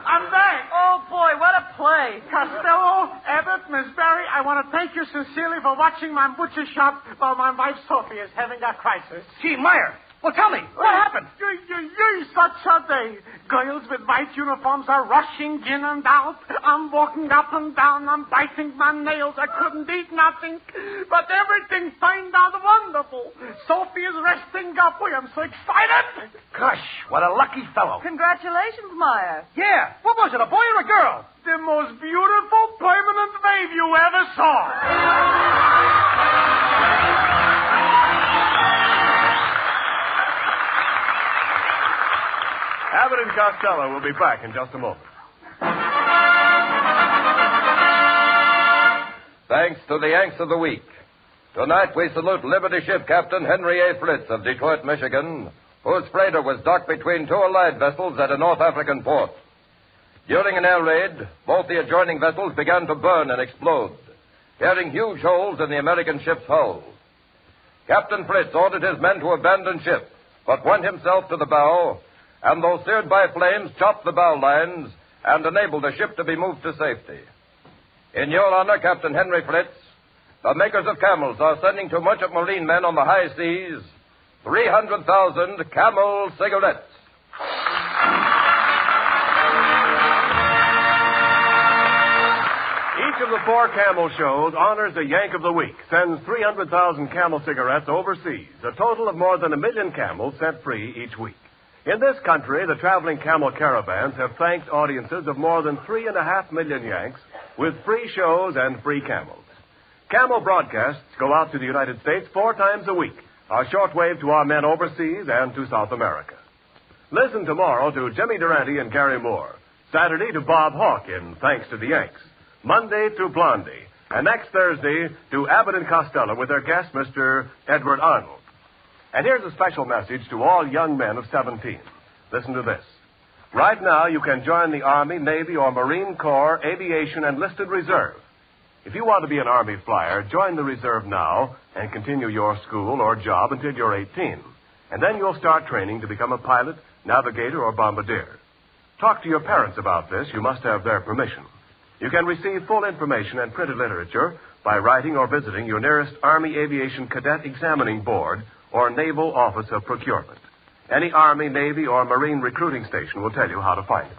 I'm back. Oh, boy, what a play. Costello, Abbott, Miss Bari, I want to thank you sincerely for watching my butcher shop while my wife Sophie is having a crisis. Gee, Meyer, well, tell me, what happened? Such a day. Girls with white uniforms are rushing in and out. I'm walking up and down. I'm biting my nails. I couldn't eat nothing. But everything turned out wonderful. Sophie is resting up. Boy, I'm so excited. Gosh, what a lucky fellow. Congratulations, Meyer. Yeah. What was it, a boy or a girl? The most beautiful permanent wave you ever saw. Abbott and Costello will be back in just a moment. Thanks to the Yanks of the Week. Tonight we salute Liberty Ship Captain Henry A. Fritz of Detroit, Michigan, whose freighter was docked between two Allied vessels at a North African port. During an air raid, both the adjoining vessels began to burn and explode, tearing huge holes in the American ship's hull. Captain Fritz ordered his men to abandon ship, but went himself to the bow, and though seared by flames, chopped the bow lines and enabled the ship to be moved to safety. In your honor, Captain Henry Fritz, the makers of camels are sending to merchant marine men on the high seas 300,000 Camel cigarettes. Each of the four Camel shows honors a Yank of the Week, sends 300,000 Camel cigarettes overseas, a total of more than 1 million camels set free each week. In this country, the traveling camel caravans have thanked audiences of more than 3.5 million Yanks with free shows and free camels. Camel broadcasts go out to the United States 4 times a week, a shortwave to our men overseas and to South America. Listen tomorrow to Jimmy Durante and Gary Moore, Saturday to Bob Hawke in Thanks to the Yanks, Monday to Blondie, and next Thursday to Abbott and Costello with their guest, Mr. Edward Arnold. And here's a special message to all young men of 17. Listen to this. Right now, you can join the Army, Navy, or Marine Corps, Aviation, Enlisted Reserve. If you want to be an Army flyer, join the reserve now and continue your school or job until you're 18. And then you'll start training to become a pilot, navigator, or bombardier. Talk to your parents about this. You must have their permission. You can receive full information and printed literature by writing or visiting your nearest Army Aviation Cadet Examining Board or Naval Office of Procurement. Any Army, Navy, or Marine recruiting station will tell you how to find it.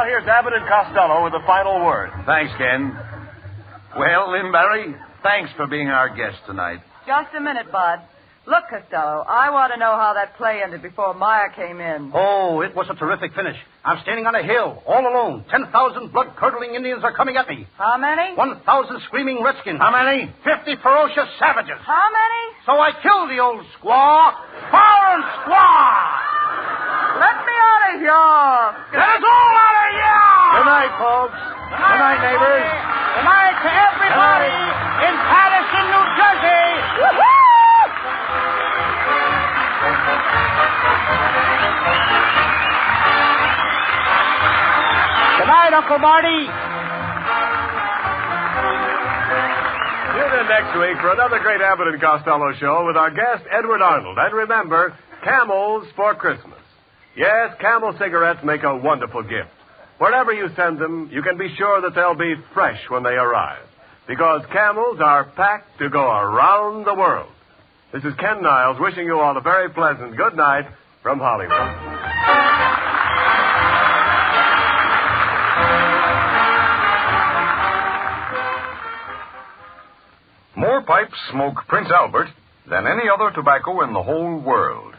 Here's Abbott and Costello with the final word. Thanks, Ken. Well, Lynn Bari, thanks for being our guest tonight. Just a minute, Bud. Look, Costello, I want to know how that play ended before Meyer came in. Oh, it was a terrific finish. I'm standing on a hill, all alone. 10,000 blood-curdling Indians are coming at me. How many? 1,000 screaming redskins. How many? 50 ferocious savages. How many? So I killed the old squaw. Fire and squaw! Let me out of here. Let us all out of here! Good night, folks. Good night, neighbors. Good night to everybody in Paterson, New Jersey. Woo-hoo! Good night, Uncle Marty. Tune in next week for another great Abbott and Costello show with our guest, Edward Arnold. And remember, Camels for Christmas. Yes, Camel cigarettes make a wonderful gift. Wherever you send them, you can be sure that they'll be fresh when they arrive. Because Camels are packed to go around the world. This is Ken Niles wishing you all a very pleasant good night from Hollywood. More pipes smoke Prince Albert than any other tobacco in the whole world.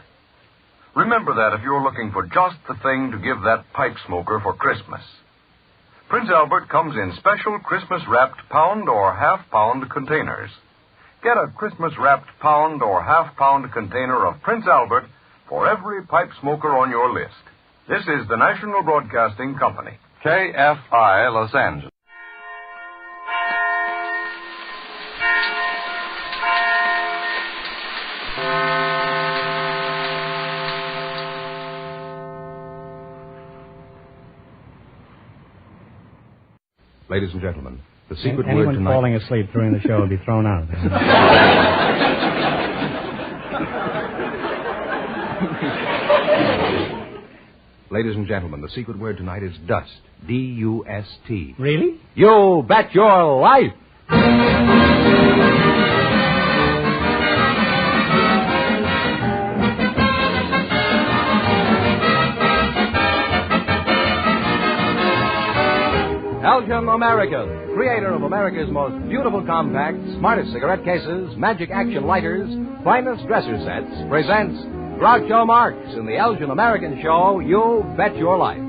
Remember that if you're looking for just the thing to give that pipe smoker for Christmas. Prince Albert comes in special Christmas-wrapped pound or half-pound containers. Get a Christmas-wrapped pound or half-pound container of Prince Albert for every pipe smoker on your list. This is the National Broadcasting Company. KFI, Los Angeles. Ladies and gentlemen, the secret Anyone word tonight... falling asleep during the show will be thrown out. Ladies and gentlemen, the secret word tonight is dust. D-U-S-T. Really? You bet your life! Elgin American, creator of America's most beautiful compacts, smartest cigarette cases, magic action lighters, finest dresser sets, presents Groucho Marx in the Elgin American show, You Bet Your Life.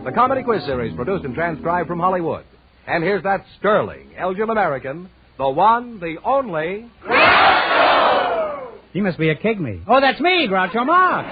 The comedy quiz series produced and transcribed from Hollywood. And here's that sterling Elgin American, the one, the only... Groucho! He must be a kigme. Oh, that's me, Groucho Marx.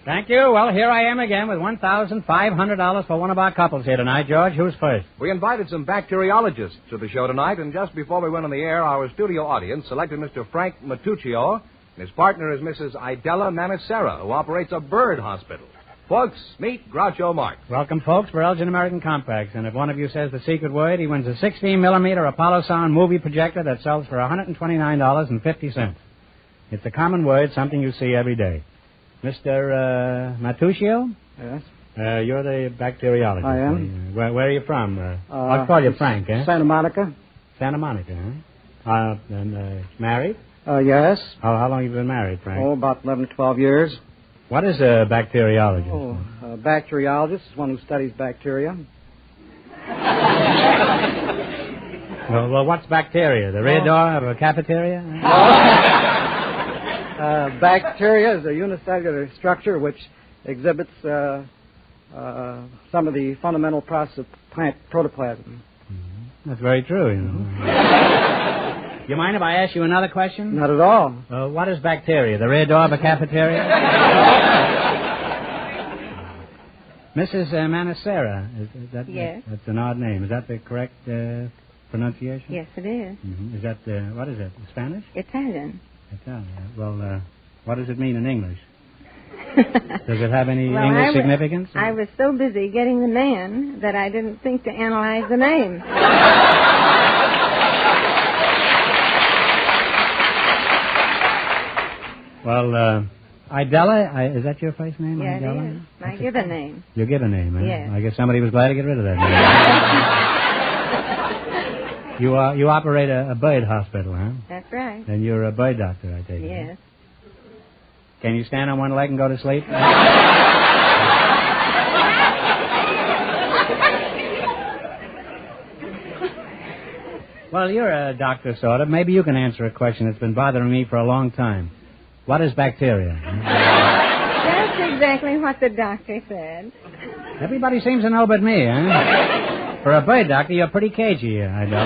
Thank you. Well, here I am again with $1,500 for one of our couples here tonight. George, who's first? We invited some bacteriologists to the show tonight, and just before we went on the air, our studio audience selected Mr. Frank Matuccio, and his partner is Mrs. Idella Manicera, who operates a bird hospital. Folks, meet Groucho Marx. Welcome, folks, for Elgin American Compacts. And if one of you says the secret word, he wins a 16-millimeter Apollo Sound movie projector that sells for $129.50. It's a common word, something you see every day. Mr. Matsushio? Yes. You're the bacteriologist. I am. Where are you from? I'll call you Frank, eh? Santa Monica. Santa Monica, huh? And married? Yes. How long have you been married, Frank? Oh, about 11 to 12 years. What is a bacteriologist? Oh, a bacteriologist is one who studies bacteria. Well, what's bacteria? The rear door of a cafeteria? Bacteria is a unicellular structure which exhibits some of the fundamental process of plant protoplasm. That's very true, you know. You mind if I ask you another question? Not at all. What is bacteria? The rear door of a cafeteria? Mrs. Manacera. Is that, yes. That's an odd name. Is that the correct pronunciation? Yes, it is. Mm-hmm. Is that, what is it, Spanish? Italian. Italian. Well, what does it mean in English? Does it have any English significance? I was so busy getting the man that I didn't think to analyze the name. Well, Idella, is that your first name? Yeah, Idella? it is. My given name. Your given name, eh? Yes. I guess somebody was glad to get rid of that name. You operate a bird hospital, huh? That's right. And you're a bird doctor, I take it. Yes. Can you stand on one leg and go to sleep? Well, you're a doctor, sort of. Maybe you can answer a question that's been bothering me for a long time. What is bacteria? That's exactly what the doctor said. Everybody seems to know but me, huh? For a bird doctor, you're pretty cagey, I know.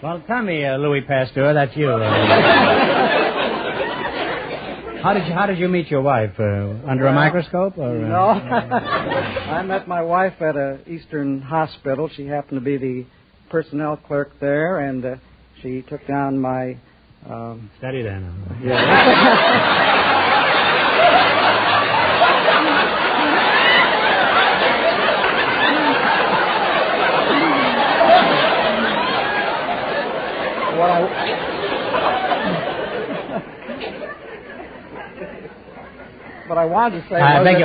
Well, tell me, Louis Pasteur, that's you. How did you meet your wife? Under a microscope? Or, No. I met my wife at an Eastern hospital. She happened to be the personnel clerk there, and she took down my... Steady then. Yeah. What I wanted to say was that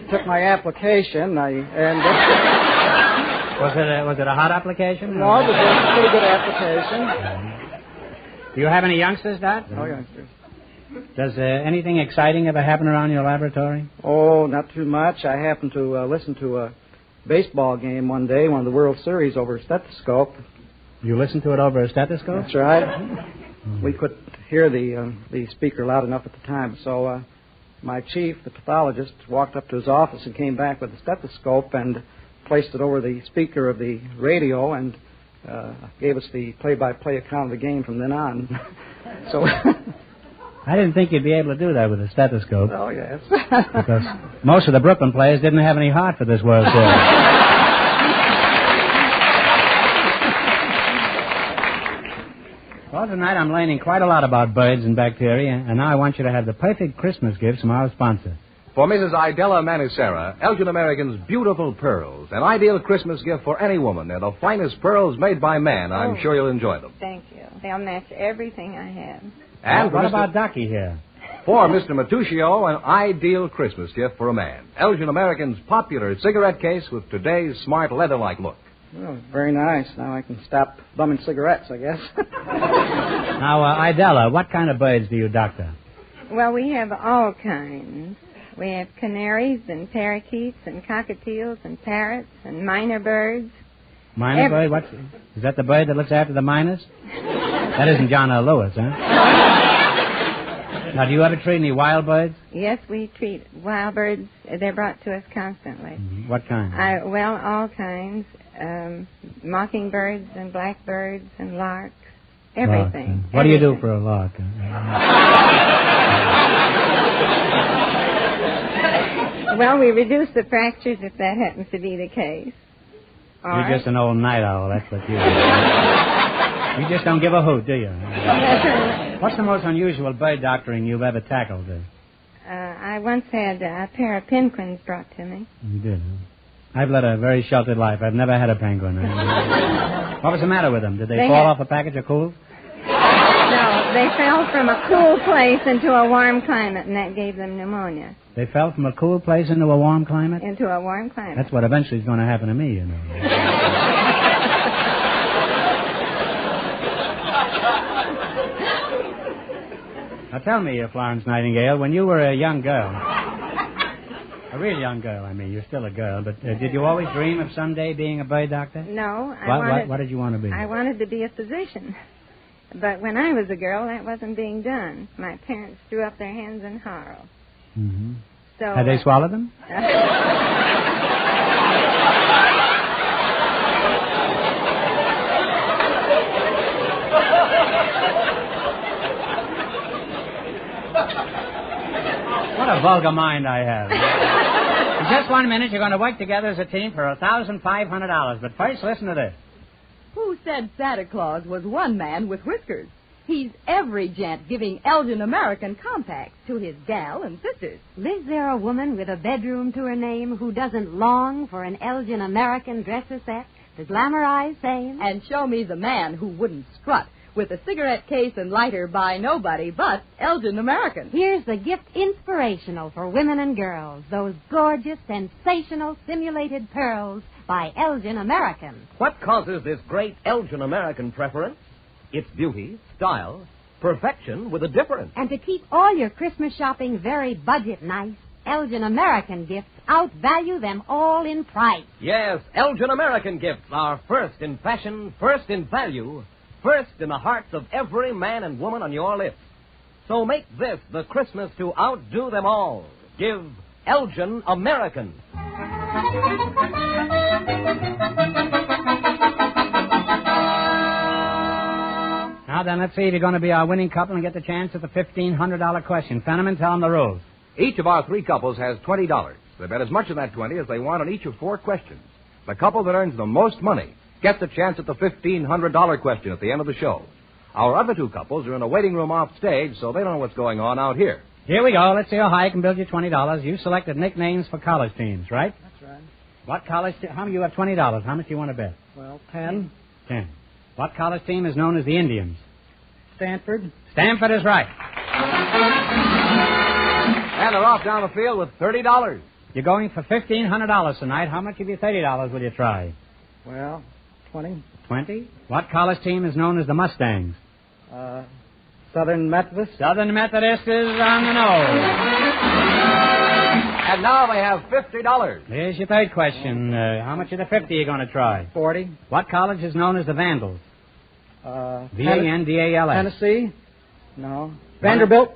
she took my application, Was it a hot application? No, it was a pretty good application. Do you have any youngsters, Doc? No youngsters. Does anything exciting ever happen around your laboratory? Oh, not too much. I happened to listen to a baseball game one day, one of the World Series, over a stethoscope. You listened to it over a stethoscope? That's right. We couldn't hear the speaker loud enough at the time, so my chief, the pathologist, walked up to his office and came back with a stethoscope and placed it over the speaker of the radio and gave us the play-by-play account of the game from then on. So I didn't think you'd be able to do that with a stethoscope. Oh, yes. Because most of the Brooklyn players didn't have any heart for this World Series. Well, tonight I'm learning quite a lot about birds and bacteria, and now I want you to have the perfect Christmas gift from our sponsor. For Mrs. Idella Manicera, Elgin American's Beautiful Pearls, an ideal Christmas gift for any woman. They're the finest pearls made by man. I'm sure you'll enjoy them. Thank you. They'll match everything I have. And what about Ducky here? For Mr. Matsushio, an ideal Christmas gift for a man. Elgin American's popular cigarette case with today's smart leather-like look. Oh, very nice. Now I can stop bumming cigarettes, I guess. Now, Idella, what kind of birds do you doctor? Well, we have all kinds. We have canaries and parakeets and cockatiels and parrots and minor birds. Minor bird? Is that the bird that looks after the miners? That isn't John L. Lewis, huh? Now, do you ever treat any wild birds? Yes, we treat wild birds. They're brought to us constantly. Mm-hmm. What kind? Well, all kinds. Mockingbirds and blackbirds and larks. Everything. What do you do for a lark? Well, we reduce the fractures if that happens to be the case. You're just an old night owl, that's what you are. You just don't give a hoot, do you? What's the most unusual bird doctoring you've ever tackled? I once had a pair of penguins brought to me. You did, huh? I've led a very sheltered life. I've never had a penguin. What was the matter with them? Did they fall off a package of cool? No, they fell from a cool place into a warm climate, and that gave them pneumonia. They fell from a cool place into a warm climate? Into a warm climate. That's what eventually is going to happen to me, you know. Now tell me, Florence Nightingale, when you were a young girl, a real young girl, I mean, you're still a girl, but did you always dream of someday being a bird doctor? No, What did you want to be? I wanted to be a physician. But when I was a girl, that wasn't being done. My parents threw up their hands in horror. Mm-hmm. So, had they swallowed them? What a vulgar mind I have. In just 1 minute, you're going to work together as a team for $1,500. But first, listen to this. Who said Santa Claus was one man with whiskers? He's every gent giving Elgin American compacts to his gal and sisters. Lives there a woman with a bedroom to her name who doesn't long for an Elgin American dresser set to glamorize same? And show me the man who wouldn't strut with a cigarette case and lighter by nobody but Elgin American. Here's the gift inspirational for women and girls. Those gorgeous, sensational, simulated pearls by Elgin American. What causes this great Elgin American preference? It's beauty, style, perfection with a difference. And to keep all your Christmas shopping very budget nice, Elgin American gifts outvalue them all in price. Yes, Elgin American gifts are first in fashion, first in value, first in the hearts of every man and woman on your list. So make this the Christmas to outdo them all. Give Elgin American. Now then, let's see if you're going to be our winning couple and get the chance at the $1,500 question. Fenneman, tell them the rules. Each of our three couples has $20. They bet as much of that 20 as they want on each of 4 questions. The couple that earns the most money gets a chance at the $1,500 question at the end of the show. Our other 2 couples are in a waiting room off stage, so they don't know what's going on out here. Here we go. Let's see how high I can build you $20. You selected nicknames for college teams, right? That's right. What college team? How many? You have $20. How much do you want to bet? Well, 10. 10. What college team is known as the Indians? Stanford. Stanford is right. And they're off down the field with $30. You're going for $1,500 tonight. How much of your $30 will you try? Well, 20. 20? What college team is known as the Mustangs? Southern Methodist. Southern Methodist is on the nose. And now they have $50. Here's your third question. How much of the 50 are you going to try? 40. What college is known as the Vandals? Vandals. Tennessee? No. Vanderbilt?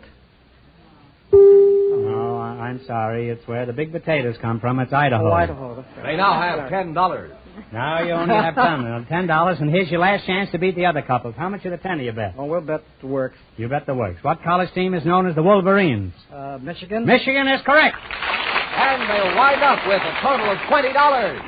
Oh, I'm sorry. It's where the big potatoes come from. It's Idaho. Oh, Idaho. That's right. They now have $10. Now you only have $10, and here's your last chance to beat the other couples. How much of the 10 do you bet? Well, we'll bet the works. You bet the works. What college team is known as the Wolverines? Michigan. Michigan is correct. And they'll wind up with a total of $20.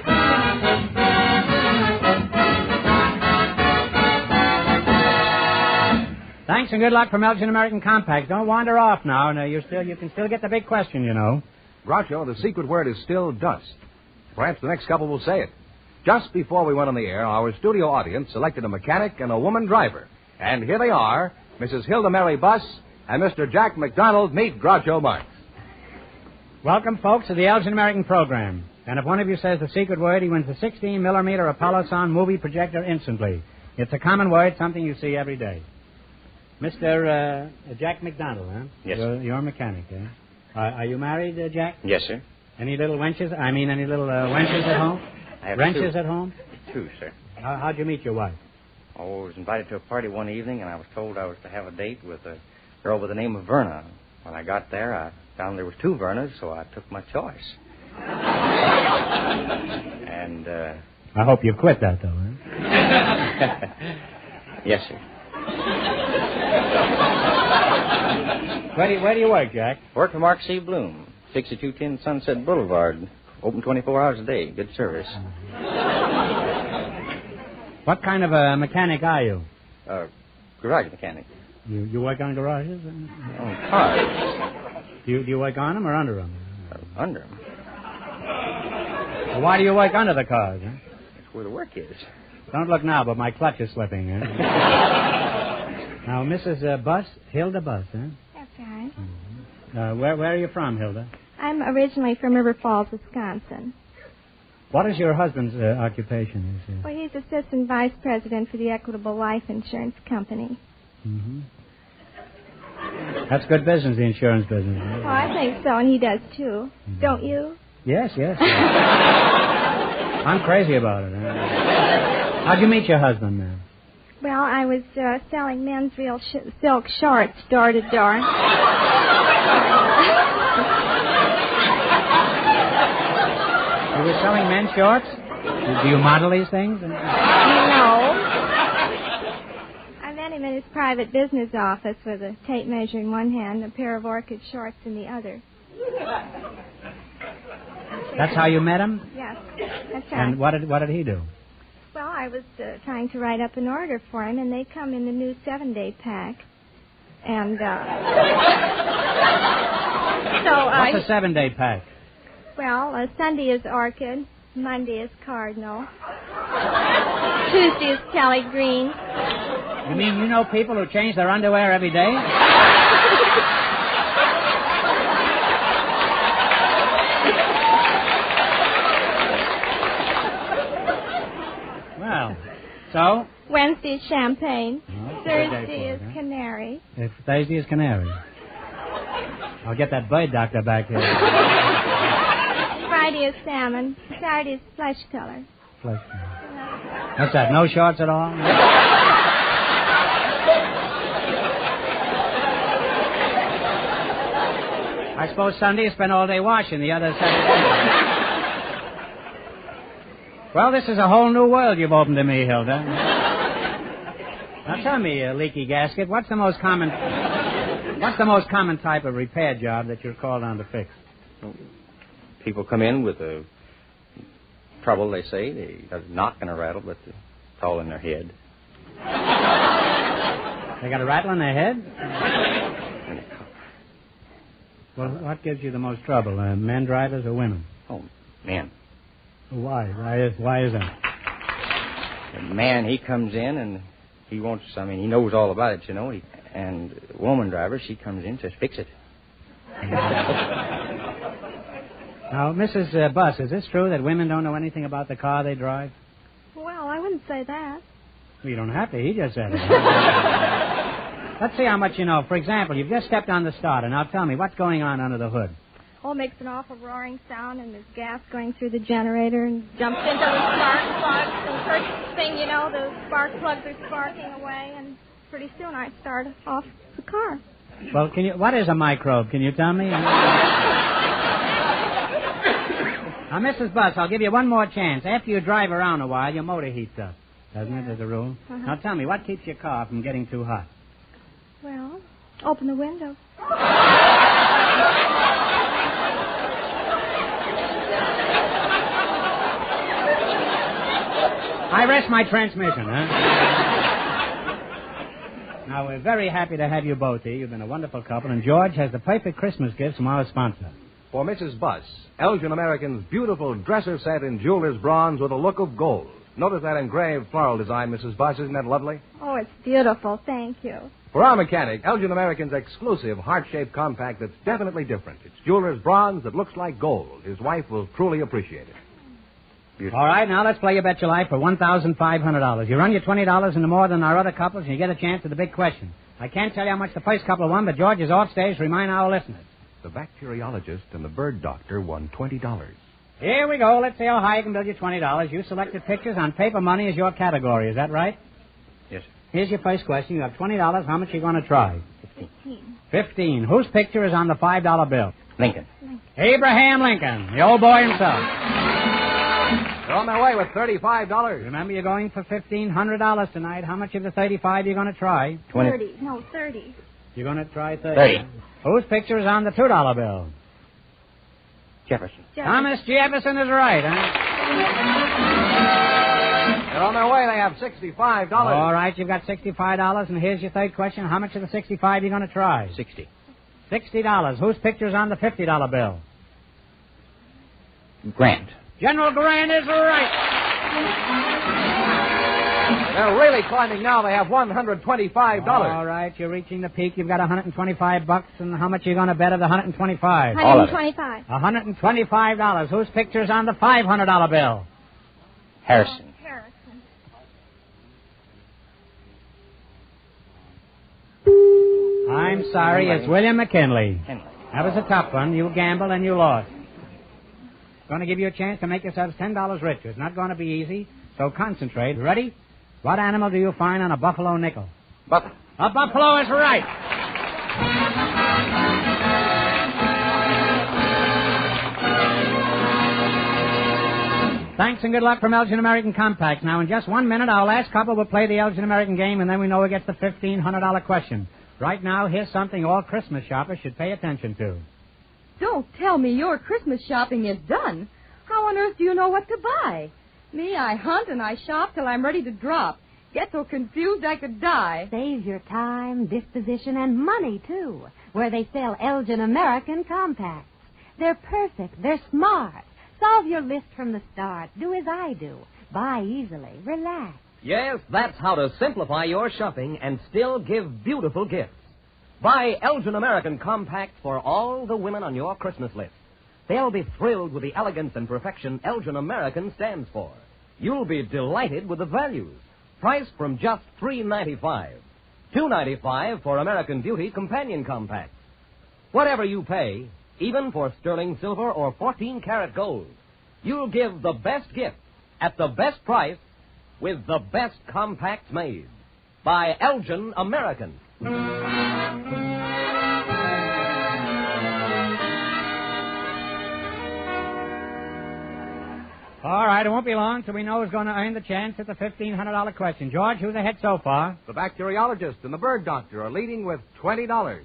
Thanks and good luck from Elgin American Compacts. Don't wander off now. You can still get the big question, you know. Groucho, the secret word is still dust. Perhaps the next couple will say it. Just before we went on the air, our studio audience selected a mechanic and a woman driver. And here they are, Mrs. Hilda Mary Buss and Mr. Jack McDonald. Meet Groucho Marx. Welcome, folks, to the Elgin American program. And if one of you says the secret word, he wins a 16-millimeter Apollo Sound movie projector instantly. It's a common word, something you see every day. Mr. Jack McDonald, huh? Yes, sir. You're a mechanic, eh? Are you married, Jack? Yes, sir. Any little wenches? Any little wenches at home? I have Wrenches 2. at home? 2, sir. How'd you meet your wife? Oh, I was invited to a party one evening, and I was told I was to have a date with a girl by the name of Verna. When I got there, I found there was 2 Vernas, so I took my choice. And, I hope you quit that, though, huh? Yes, sir. Where do you work, Jack? Work for Mark C. Bloom, 6210 Sunset Boulevard. Open 24 hours a day. Good service. What kind of a mechanic are you? Garage mechanic. You work on garages? On cars. Do you work on them or under them? Under them. Well, why do you work under the cars, huh? That's where the work is. Don't look now, but my clutch is slipping, huh? Now, Mrs. Buss, Hilda Buss, huh? That's right. Mm-hmm. Where are you from, Hilda? I'm originally from River Falls, Wisconsin. What is your husband's occupation? Well, he's assistant vice president for the Equitable Life Insurance Company. Mm-hmm. That's good business, the insurance business. Right? Oh, I think so, and he does too. Mm-hmm. Don't you? Yes. I'm crazy about it. How'd you meet your husband, man? Well, I was selling men's real silk shorts door to door. You were selling men's shorts? Do you model these things? No. I met him in his private business office with a tape measure in one hand and a pair of orchid shorts in the other. That's how you met him? Yes, that's right. And what did he do? Well, I was trying to write up an order for him, and they come in the new 7-day pack. And, What's a 7-day pack? Well, Sunday is orchid, Monday is cardinal, Tuesday is Kelly green. You mean you know people who change their underwear every day? Well, so? Wednesday is champagne. Oh, Thursday is canary. If Thursday is canary. I'll get that bird doctor back here. Friday is salmon. Saturday is flesh color. Flesh color. What's that, no shorts at all? I suppose Sunday you spend all day washing, the other Saturday. Well, this is a whole new world you've opened to me, Hilda. Now tell me, leaky gasket, what's the most common type of repair job that you're called on to fix? People come in with a trouble, they say. They got a knock and a rattle, but it's all in their head. They got a rattle in their head? Well, what gives you the most trouble, men drivers or women? Oh, men. Why? Why is that? The man, he comes in and he wants, he knows all about it, you know. And the woman driver, she comes in and says, fix it. Now, Mrs. Buss, is this true that women don't know anything about the car they drive? Well, I wouldn't say that. Well, you don't have to. He just said it. Let's see how much you know. For example, you've just stepped on the starter. Now tell me, what's going on under the hood? Oh, it makes an awful roaring sound, and there's gas going through the generator, and jumps into the spark plugs, and first thing you know, the spark plugs are sparking away, and pretty soon I start off the car. Well, what is a microbe? Can you tell me? Now, Mrs. Buss, I'll give you one more chance. After you drive around a while, your motor heats up, doesn't it, as a rule? Uh-huh. Now, tell me, what keeps your car from getting too hot? Well, open the window. I rest my transmission, huh? Now, we're very happy to have you both here. You've been a wonderful couple, and George has the perfect Christmas gift from our sponsor. For Mrs. Buss, Elgin American's beautiful dresser set in jeweler's bronze with a look of gold. Notice that engraved floral design, Mrs. Buss. Isn't that lovely? Oh, it's beautiful. Thank you. For our mechanic, Elgin American's exclusive heart-shaped compact that's definitely different. It's jeweler's bronze that looks like gold. His wife will truly appreciate it. Beautiful. All right, now let's play You Bet Your Life for $1,500. You run your $20 into more than our other couples, and you get a chance at the big question. I can't tell you how much the first couple won, but George is off stage to remind our listeners. The bacteriologist and the bird doctor won $20. Here we go. Let's see how high you can build your $20. You selected pictures on paper money as your category. Is that right? Yes, sir. Here's your first question. You have $20. How much are you going to try? 15. 15. Whose picture is on the $5 bill? Lincoln. Abraham Lincoln, the old boy himself. They're on their way with $35. Remember, you're going for $1,500 tonight. How much of the 35 are you going to try? 20. 30. No, 30. You're going to try 30. 30. Whose picture is on the $2 bill? Jefferson. Thomas Jefferson is right, huh? They're on their way. They have $65. All right, you've got $65, and here's your third question. How much of the 65 are you going to try? 60. $60. Whose picture is on the $50 bill? Grant. General Grant is right. They're really climbing now. They have $125. All right, you're reaching the peak. You've got $125, and how much are you going to bet of the $125? $125. $125. Whose picture's on the $500 bill? Harrison. I'm sorry, it's William McKinley. That was a tough one. You gambled and you lost. Going to give you a chance to make yourselves $10 richer. It's not going to be easy, so concentrate. Ready? What animal do you find on a buffalo nickel? Buffalo. A buffalo is right. Thanks and good luck from Elgin American Compacts. Now, in just 1 minute, our last couple will play the Elgin American game, and then we know who gets the $1,500 question. Right now, here's something all Christmas shoppers should pay attention to. Don't tell me your Christmas shopping is done. How on earth do you know what to buy? Me, I hunt and I shop till I'm ready to drop. Get so confused I could die. Saves your time, disposition, and money, too, where they sell Elgin American Compacts. They're perfect. They're smart. Solve your list from the start. Do as I do. Buy easily. Relax. Yes, that's how to simplify your shopping and still give beautiful gifts. Buy Elgin American Compacts for all the women on your Christmas list. They'll be thrilled with the elegance and perfection Elgin American stands for. You'll be delighted with the values. Priced from just $3.95. $2.95 for American Beauty Companion Compacts. Whatever you pay, even for sterling silver or 14-karat gold, you'll give the best gift at the best price with the best compacts made. By Elgin American. All right, it won't be long till we know who's going to earn the chance at the $1,500 question. George, who's ahead so far? The bacteriologist and the bird doctor are leading with $20.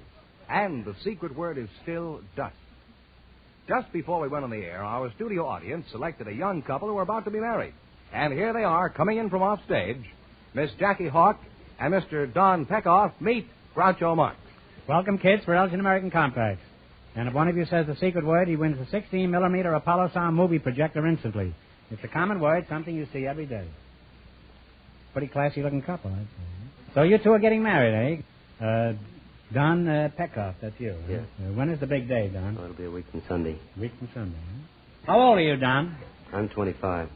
And the secret word is still dust. Just before we went on the air, our studio audience selected a young couple who are about to be married. And here they are, coming in from off stage. Miss Jackie Hawk and Mr. Don Peckoff meet Groucho Marx. Welcome, kids, for Elgin American Compacts. And if one of you says the secret word, he wins a 16-millimeter Apollo sound movie projector instantly. It's a common word, something you see every day. Pretty classy-looking couple, I'd say. So you two are getting married, eh? Don Peckoff, that's you. Yes. When is the big day, Don? Oh, it'll be a week from Sunday. A week from Sunday, huh? How old are you, Don? I'm 25.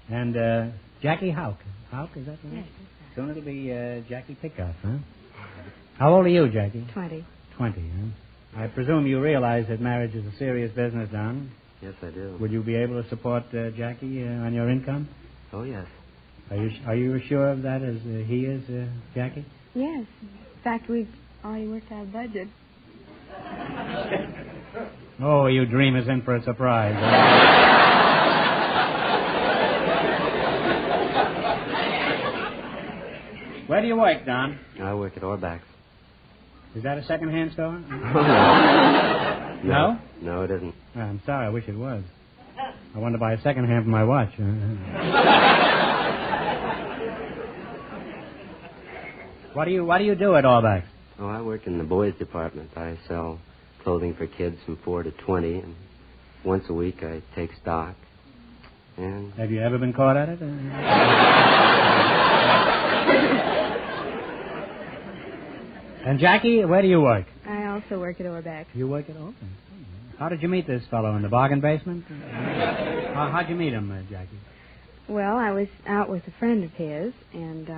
And Jackie Hawk. Hawk, is that right? Yes. Soon it'll be Jackie Pickoff, huh? How old are you, Jackie? 20. 20, huh? I presume you realize that marriage is a serious business, Don? Yes, I do. Would you be able to support Jackie on your income? Oh, yes. Are you as sure of that as he is, Jackie? Yes. In fact, we've already worked out a budget. Oh, you dreamers in for a surprise. Where do you work, Don? I work at Orbach's. Is that a second-hand store? No? No, it isn't. I'm sorry. I wish it was. I want to buy a second-hand for my watch. What do you do at Orbach's? Oh, I work in the boys department. I sell clothing for kids from 4 to 20, and once a week I take stock. And have you ever been caught at it? And Jackie, where do you work? I also work at Orbach. You work at Orbach. How did you meet this fellow, in the bargain basement? How'd you meet him, Jackie? Well, I was out with a friend of his, and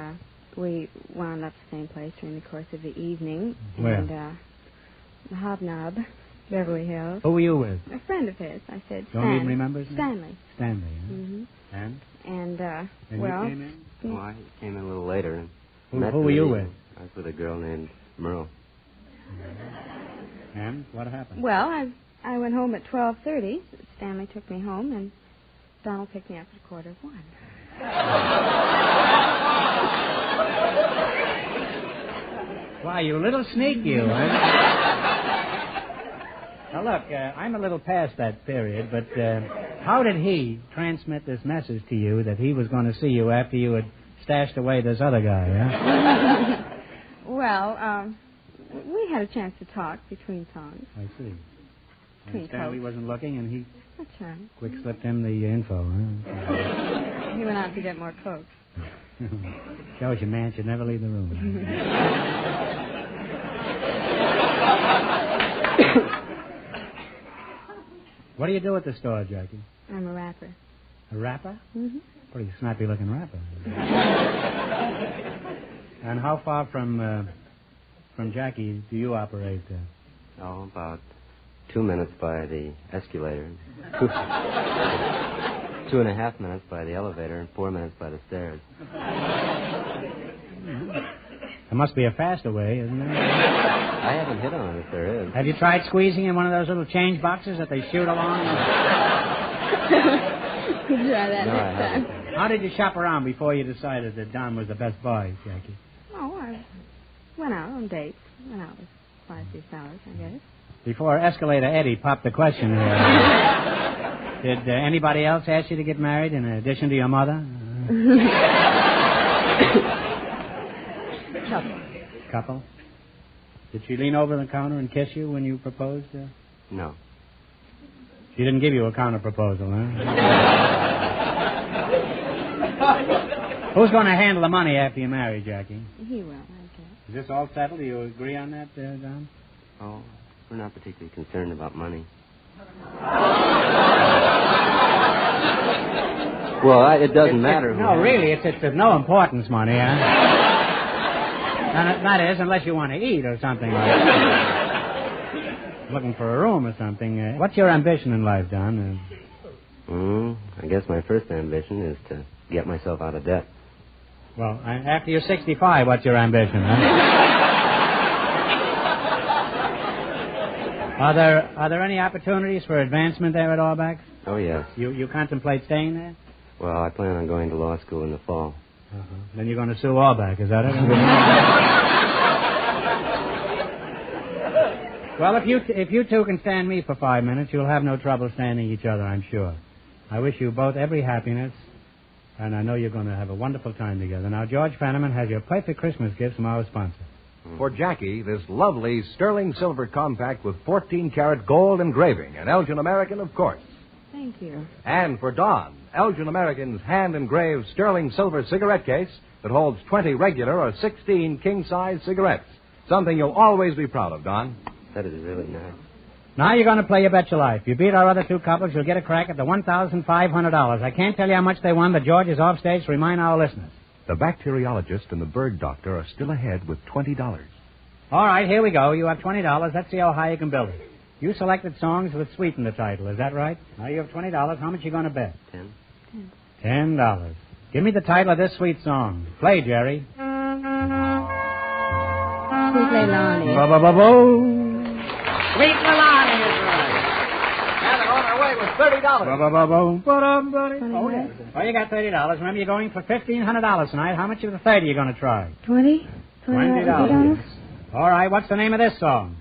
we wound up the same place during the course of the evening. Where? And the Hobnob, Beverly Hills. Who were you with? A friend of his. I said Don't even remember his name? Stanley. Stanley, huh? Mm-hmm. And well... you came in? Oh, I came in a little later. And Who were you with? I was with a girl named Merle. And what happened? Well, I went home at 12:30. Stanley took me home, and Donald picked me up at 1:45. Why, you little sneak, you. Now, look, I'm a little past that period, but how did he transmit this message to you that he was going to see you after you had stashed away this other guy, huh? Well, we had a chance to talk between songs. I see. Between Stanley coats. wasn't looking, and he That's right. quick slipped him the info, huh? He went out to get more coats. Shows you, man should never leave the room. What do you do at the store, Jackie? I'm a rapper. A rapper? Mm-hmm. Pretty snappy-looking rapper. And how far from Jackie do you operate? Oh, about 2 minutes by the escalator, 2.5 minutes by the elevator, and 4 minutes by the stairs. There must be a faster way, isn't there? I haven't hit on it if there is. Have you tried squeezing in one of those little change boxes that they shoot along? We'll try that No, I next time. haven't. How did you shop around before you decided that Don was the best boy, Jackie? Oh, I went out on dates. Went out with 5, 6 hours, I guess. Before Escalator Eddie popped the question here, did anybody else ask you to get married in addition to your mother? Couple. Did she lean over the counter and kiss you when you proposed? No. She didn't give you a counter proposal, huh? Who's going to handle the money after you marry, Jackie? He will, I guess. Is this all settled? Do you agree on that, Don? Oh, we're not particularly concerned about money. Well, it doesn't matter. No, really, it's of no importance, money, huh? And that is, unless you want to eat or something like that. Looking for a room or something. What's your ambition in life, Don? I guess my first ambition is to get myself out of debt. Well, after you're 65, what's your ambition, huh? Are there any opportunities for advancement there at Auerbach? Oh, yes. You contemplate staying there? Well, I plan on going to law school in the fall. Then you're going to sue Auerbach, is that it? Well, if you two can stand me for 5 minutes, you'll have no trouble standing each other, I'm sure. I wish you both every happiness, and I know you're going to have a wonderful time together. Now, George Fenneman has your perfect Christmas gift from our sponsor. For Jackie, this lovely sterling silver compact with 14-karat gold engraving, an Elgin American, of course. Thank you. And for Don, Elgin American's hand-engraved sterling silver cigarette case that holds 20 regular or 16 king-size cigarettes. Something you'll always be proud of, Don. That is really nice. Now you're going to play your bet your life. If you beat our other two couples, you'll get a crack at the $1,500. I can't tell you how much they won, but George is off stage to remind our listeners. The bacteriologist and the bird doctor are still ahead with $20. All right, here we go. You have $20. Let's see how high you can build it. You selected songs with sweet in the title. Is that right? Now you have $20. How much are you going to bet? $10. Give me the title of this sweet song. Play, Jerry. Sweet Leilani. Ba-ba-ba-bo. Sweet Leilani is right. And they're on their way with $30. Oh, yes. Well, you got $30. Remember, you're going for $1,500 tonight. How much of the 30 are you going to try? 20? $20. All right, what's the name of this song?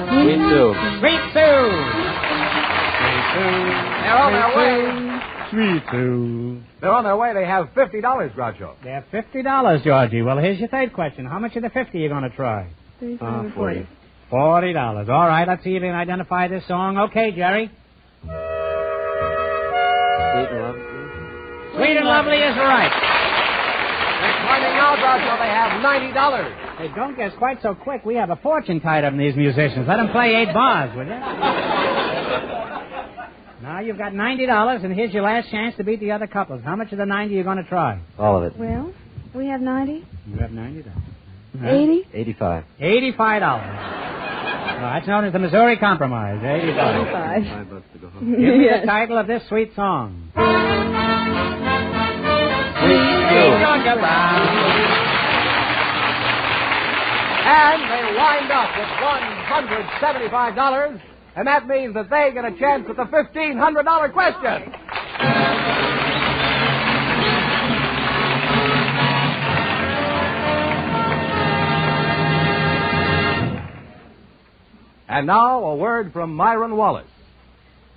Sweet Sue. Sweet Sue. Sweet Sue. They're on their way. Sweet Sue. They're on their way. They have $50, Groucho. They have $50, Georgie. Well, here's your third question. How much of the 50 are you going to try? 35 or 40. $40. All right, let's see if you can identify this song. Okay, Jerry. Sweet and lovely. Sweet and lovely is right. They're climbing out, Groucho. They have $90. Hey, don't guess quite so quick. We have a fortune tied up in these musicians. Let them play 8 bars, will you? Now you've got $90, and here's your last chance to beat the other couples. How much of the 90 are you going to try? All of it. Well, we have 90. You have $90. 80? 85. $85. That's known as the Missouri Compromise. $85. $5 to go home. Give me the title of this sweet song. And they wind up with $175, and that means that they get a chance at the $1,500 question. And now, a word from Myron Wallace.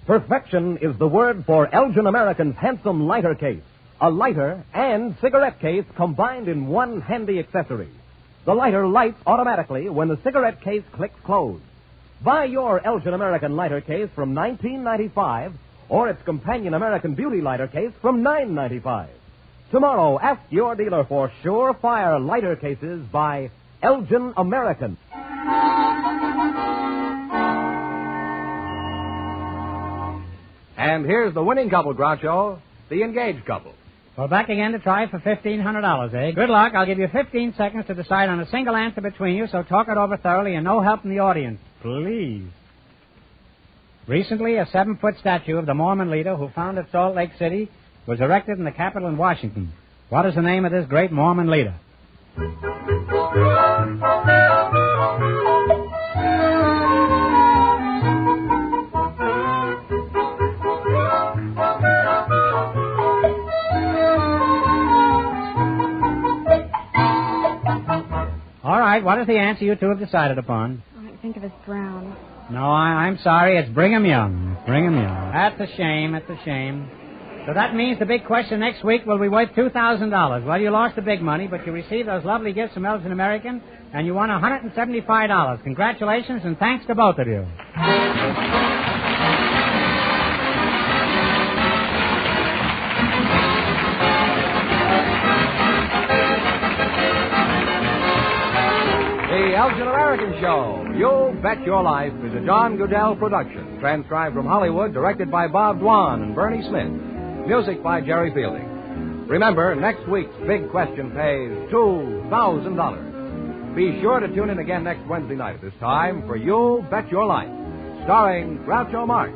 Perfection is the word for Elgin American's handsome lighter case. A lighter and cigarette case combined in one handy accessory. The lighter lights automatically when the cigarette case clicks close. Buy your Elgin American lighter case from $19.95 or its companion American Beauty lighter case from $9.95. Tomorrow, ask your dealer for Surefire lighter cases by Elgin American. And here's the winning couple, Groucho, the engaged couple. Well, back again to try for $1,500, eh? Good luck. I'll give you 15 seconds to decide on a single answer between you, so talk it over thoroughly and no help from the audience, please. Recently, a 7-foot statue of the Mormon leader who founded Salt Lake City was erected in the Capitol in Washington. What is the name of this great Mormon leader? All right, what is the answer you two have decided upon? I think of as Brown. No, I'm sorry. It's Brigham Young. Brigham Young. That's a shame. That's a shame. So that means the big question next week will be worth $2,000. Well, you lost the big money, but you received those lovely gifts from Elgin American, and you won $175. Congratulations, and thanks to both of you. The Elgin American Show, You Bet Your Life, is a John Goodell production, transcribed from Hollywood, directed by Bob Dwan and Bernie Smith. Music by Jerry Fielding. Remember, next week's big question pays $2,000. Be sure to tune in again next Wednesday night at this time for You Bet Your Life, starring Groucho Marx,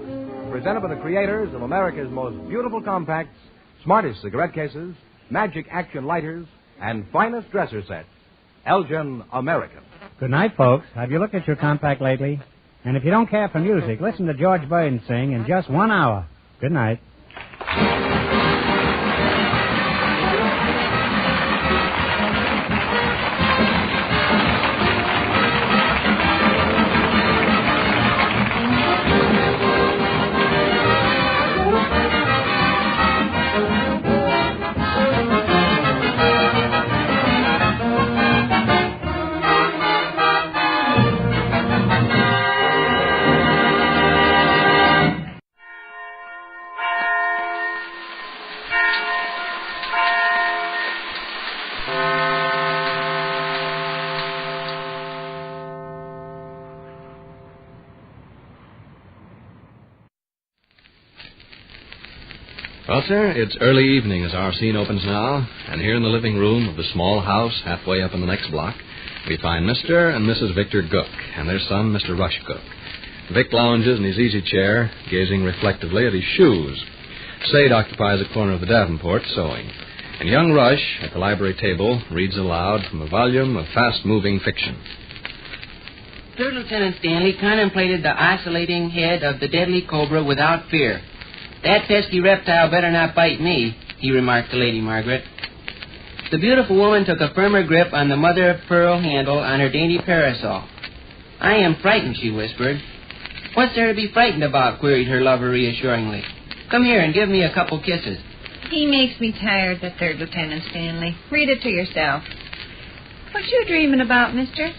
presented by the creators of America's most beautiful compacts, smartest cigarette cases, magic action lighters, and finest dresser sets. Elgin American. Good night, folks. Have you looked at your compact lately? And if you don't care for music, listen to George Burton sing in just 1 hour. Good night. Well, sir, it's early evening as our scene opens now, and here in the living room of the small house halfway up in the next block, we find Mr. and Mrs. Victor Gook and their son, Mr. Rush Gook. Vic lounges in his easy chair, gazing reflectively at his shoes. Sade occupies a corner of the Davenport, sewing. And young Rush, at the library table, reads aloud from a volume of fast-moving fiction. Third Lieutenant Stanley contemplated the oscillating head of the deadly cobra without fear. "That pesky reptile better not bite me," he remarked to Lady Margaret. The beautiful woman took a firmer grip on the mother-of-pearl handle on her dainty parasol. "I am frightened," she whispered. "What's there to be frightened about?" queried her lover reassuringly. "Come here and give me a couple kisses." He makes me tired, the Third Lieutenant Stanley. Read it to yourself. What you dreaming about, mister?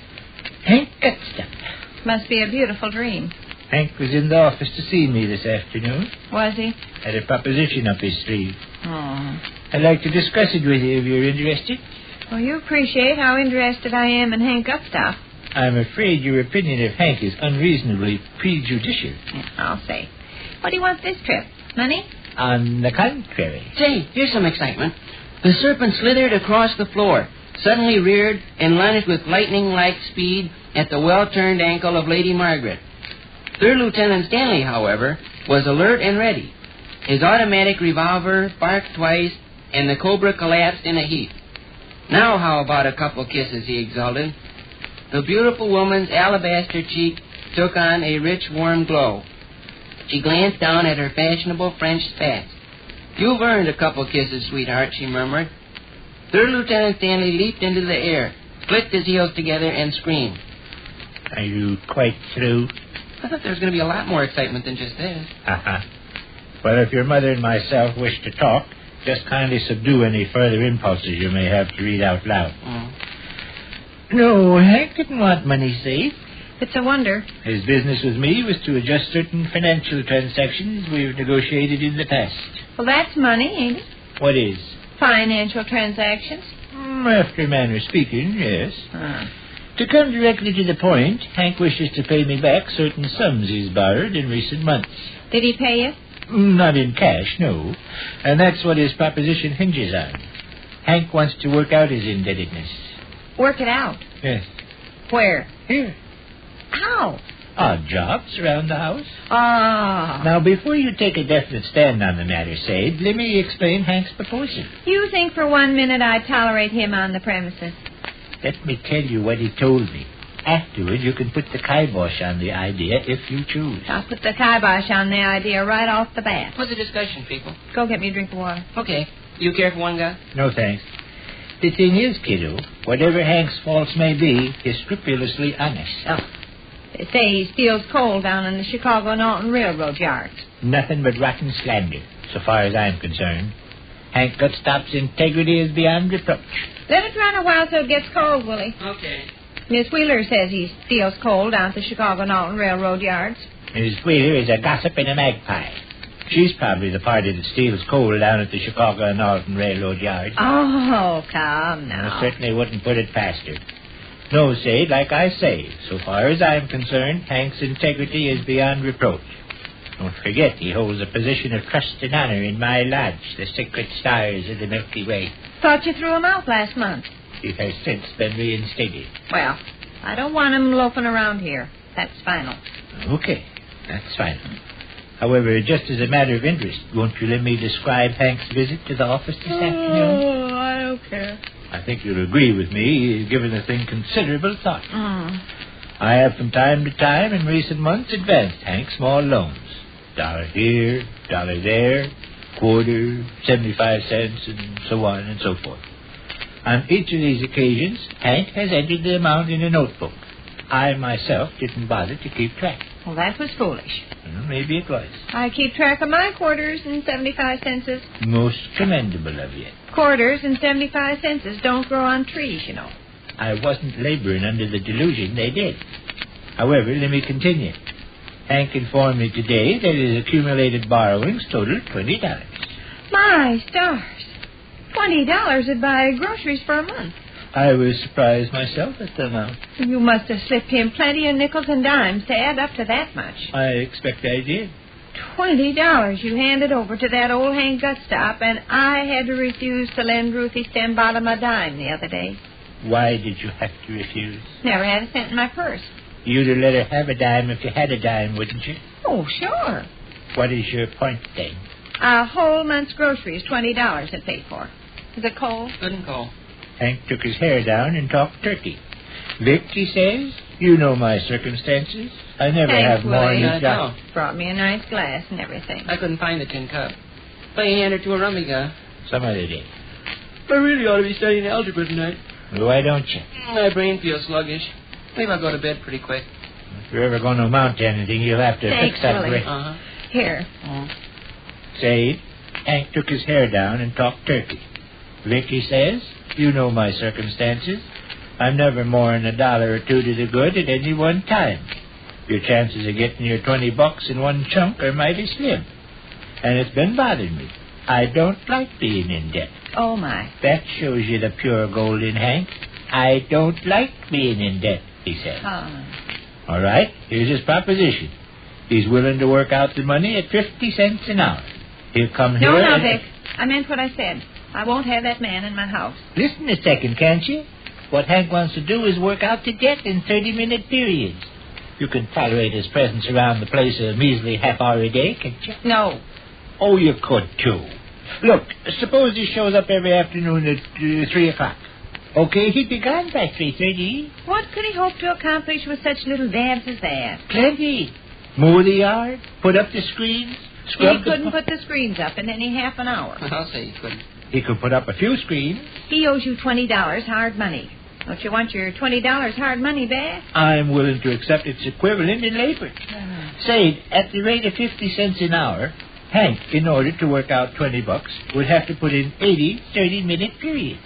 Hank Gunstops. Must be a beautiful dream. Hank was in the office to see me this afternoon. Was he? Had a proposition up his sleeve. Oh. I'd like to discuss it with you if you're interested. Well, you appreciate how interested I am in Hank Gunstops. I'm afraid your opinion of Hank is unreasonably prejudicial. I'll say. What do you want this trip? Money? On the contrary. Say, here's some excitement. The serpent slithered across the floor, suddenly reared, and lunged with lightning-like speed at the well-turned ankle of Lady Margaret. Third Lieutenant Stanley, however, was alert and ready. His automatic revolver barked twice, and the cobra collapsed in a heap. "Now how about a couple kisses?" he exulted. The beautiful woman's alabaster cheek took on a rich, warm glow. She glanced down at her fashionable French spats. "You've earned a couple kisses, sweetheart," she murmured. Third Lieutenant Stanley leaped into the air, clicked his heels together, and screamed. "Are you quite through?" I thought there was going to be a lot more excitement than just this. Well, if your mother and myself wish to talk, just kindly subdue any further impulses you may have to read out loud. No, Hank didn't want money saved. It's a wonder. His business with me was to adjust certain financial transactions we've negotiated in the past. Well, that's money, ain't it? What is? Financial transactions. After a manner of speaking, yes. To come directly to the point, Hank wishes to pay me back certain sums he's borrowed in recent months. Did he pay you? Not in cash, no. And that's what his proposition hinges on. Hank wants to work out his indebtedness. Work it out? Yes. Where? Here. How? Odd jobs around the house. Ah. Now, before you take a definite stand on the matter, Sade, let me explain Hank's proposal. You think for 1 minute I'd tolerate him on the premises? Let me tell you what he told me. Afterward, you can put the kibosh on the idea if you choose. I'll put the kibosh on the idea right off the bat. What's the discussion, people? Go get me a drink of water. Okay. You care for one guy? No, thanks. The thing is, kiddo, whatever Hank's faults may be, he's scrupulously honest. Oh. They say he steals coal down in the Chicago-Norton Railroad yards. Nothing but rotten slander, so far as I'm concerned. Hank Gunstops' integrity is beyond reproach. Let it run a while so it gets cold, Willie. Okay. Miss Wheeler says he steals coal down at the Chicago-Norton Railroad yards. Miss Wheeler is a gossip and a magpie. She's probably the party that steals coal down at the Chicago and Norton Railroad yards. Oh, come now. I certainly wouldn't put it past her. No, Sade, like I say, so far as I'm concerned, Hank's integrity is beyond reproach. Don't forget, he holds a position of trust and honor in my lodge, the Sacred Stars of the Milky Way. Thought you threw him out last month. He has since been reinstated. Well, I don't want him loafing around here. That's final. Okay, that's final. However, just as a matter of interest, won't you let me describe Hank's visit to the office this afternoon? Oh, I don't care. I think you'll agree with me. He's given the thing considerable thought. I have from time to time in recent months advanced Hank small loans. $1 here, $1 there, quarter, 75 cents, and so on and so forth. On each of these occasions, Hank has entered the amount in a notebook. I myself didn't bother to keep track. Well, that was foolish. Well, maybe it was. I keep track of my quarters and 75 cents. Most commendable of you. Quarters and 75 cents don't grow on trees, you know. I wasn't laboring under the delusion they did. However, let me continue. Hank informed me today that his accumulated borrowings totaled $20. My stars. $20 would buy groceries for a month. I was surprised myself at the amount. You must have slipped him plenty of nickels and dimes to add up to that much. I expect I did. $20 you handed over to that old Hank Gustop, and I had to refuse to lend Ruthie Stembottom a dime the other day. Why did you have to refuse? Never had a cent in my purse. You'd have let her have a dime if you had a dime, wouldn't you? Oh, sure. What is your point, then? A whole month's groceries, $20 it paid for. Is it cold? Good and cold. Hank took his hair down and talked turkey. Vic, he says, you know my circumstances. I never have more than I know. Brought me a nice glass and everything. I couldn't find the tin cup. But you hand her to a rummy guy. Some other day. I really ought to be studying algebra tonight. Why don't you? My brain feels sluggish. Maybe I'll go to bed pretty quick. If you're ever going to amount to anything, you'll have to Thanks, fix that Willie. brain. Uh-huh. Here. Sade, Hank took his hair down and talked turkey. Vic, he says, you know my circumstances. I'm never more than $1 or $2 to the good at any one time. Your chances of getting your $20 in one chunk are mighty slim. And it's been bothering me. I don't like being in debt. Oh, my. That shows you the pure gold in Hank. I don't like being in debt, he said. All right, here's his proposition. He's willing to work out the money at 50 cents an hour. He'll come here No, and... Vic. I meant what I said. I won't have that man in my house. Listen a second, can't you? What Hank wants to do is work out the debt in 30-minute periods. You can tolerate his presence around the place a measly half-hour a day, can't you? No. Oh, you could, too. Look, suppose he shows up every afternoon at 3 o'clock. Okay, he'd be gone by 3:30. What could he hope to accomplish with such little dabs as that? Plenty. Mow the yard, put up the screens, scrub He couldn't put the screens up in any half an hour. I'll say he couldn't. He could put up a few screens. He owes you $20 hard money. Don't you want your $20 hard money back? I'm willing to accept its equivalent in labor. Say, at the rate of 50 cents an hour, Hank, in order to work out $20, would have to put in 80 30-minute periods.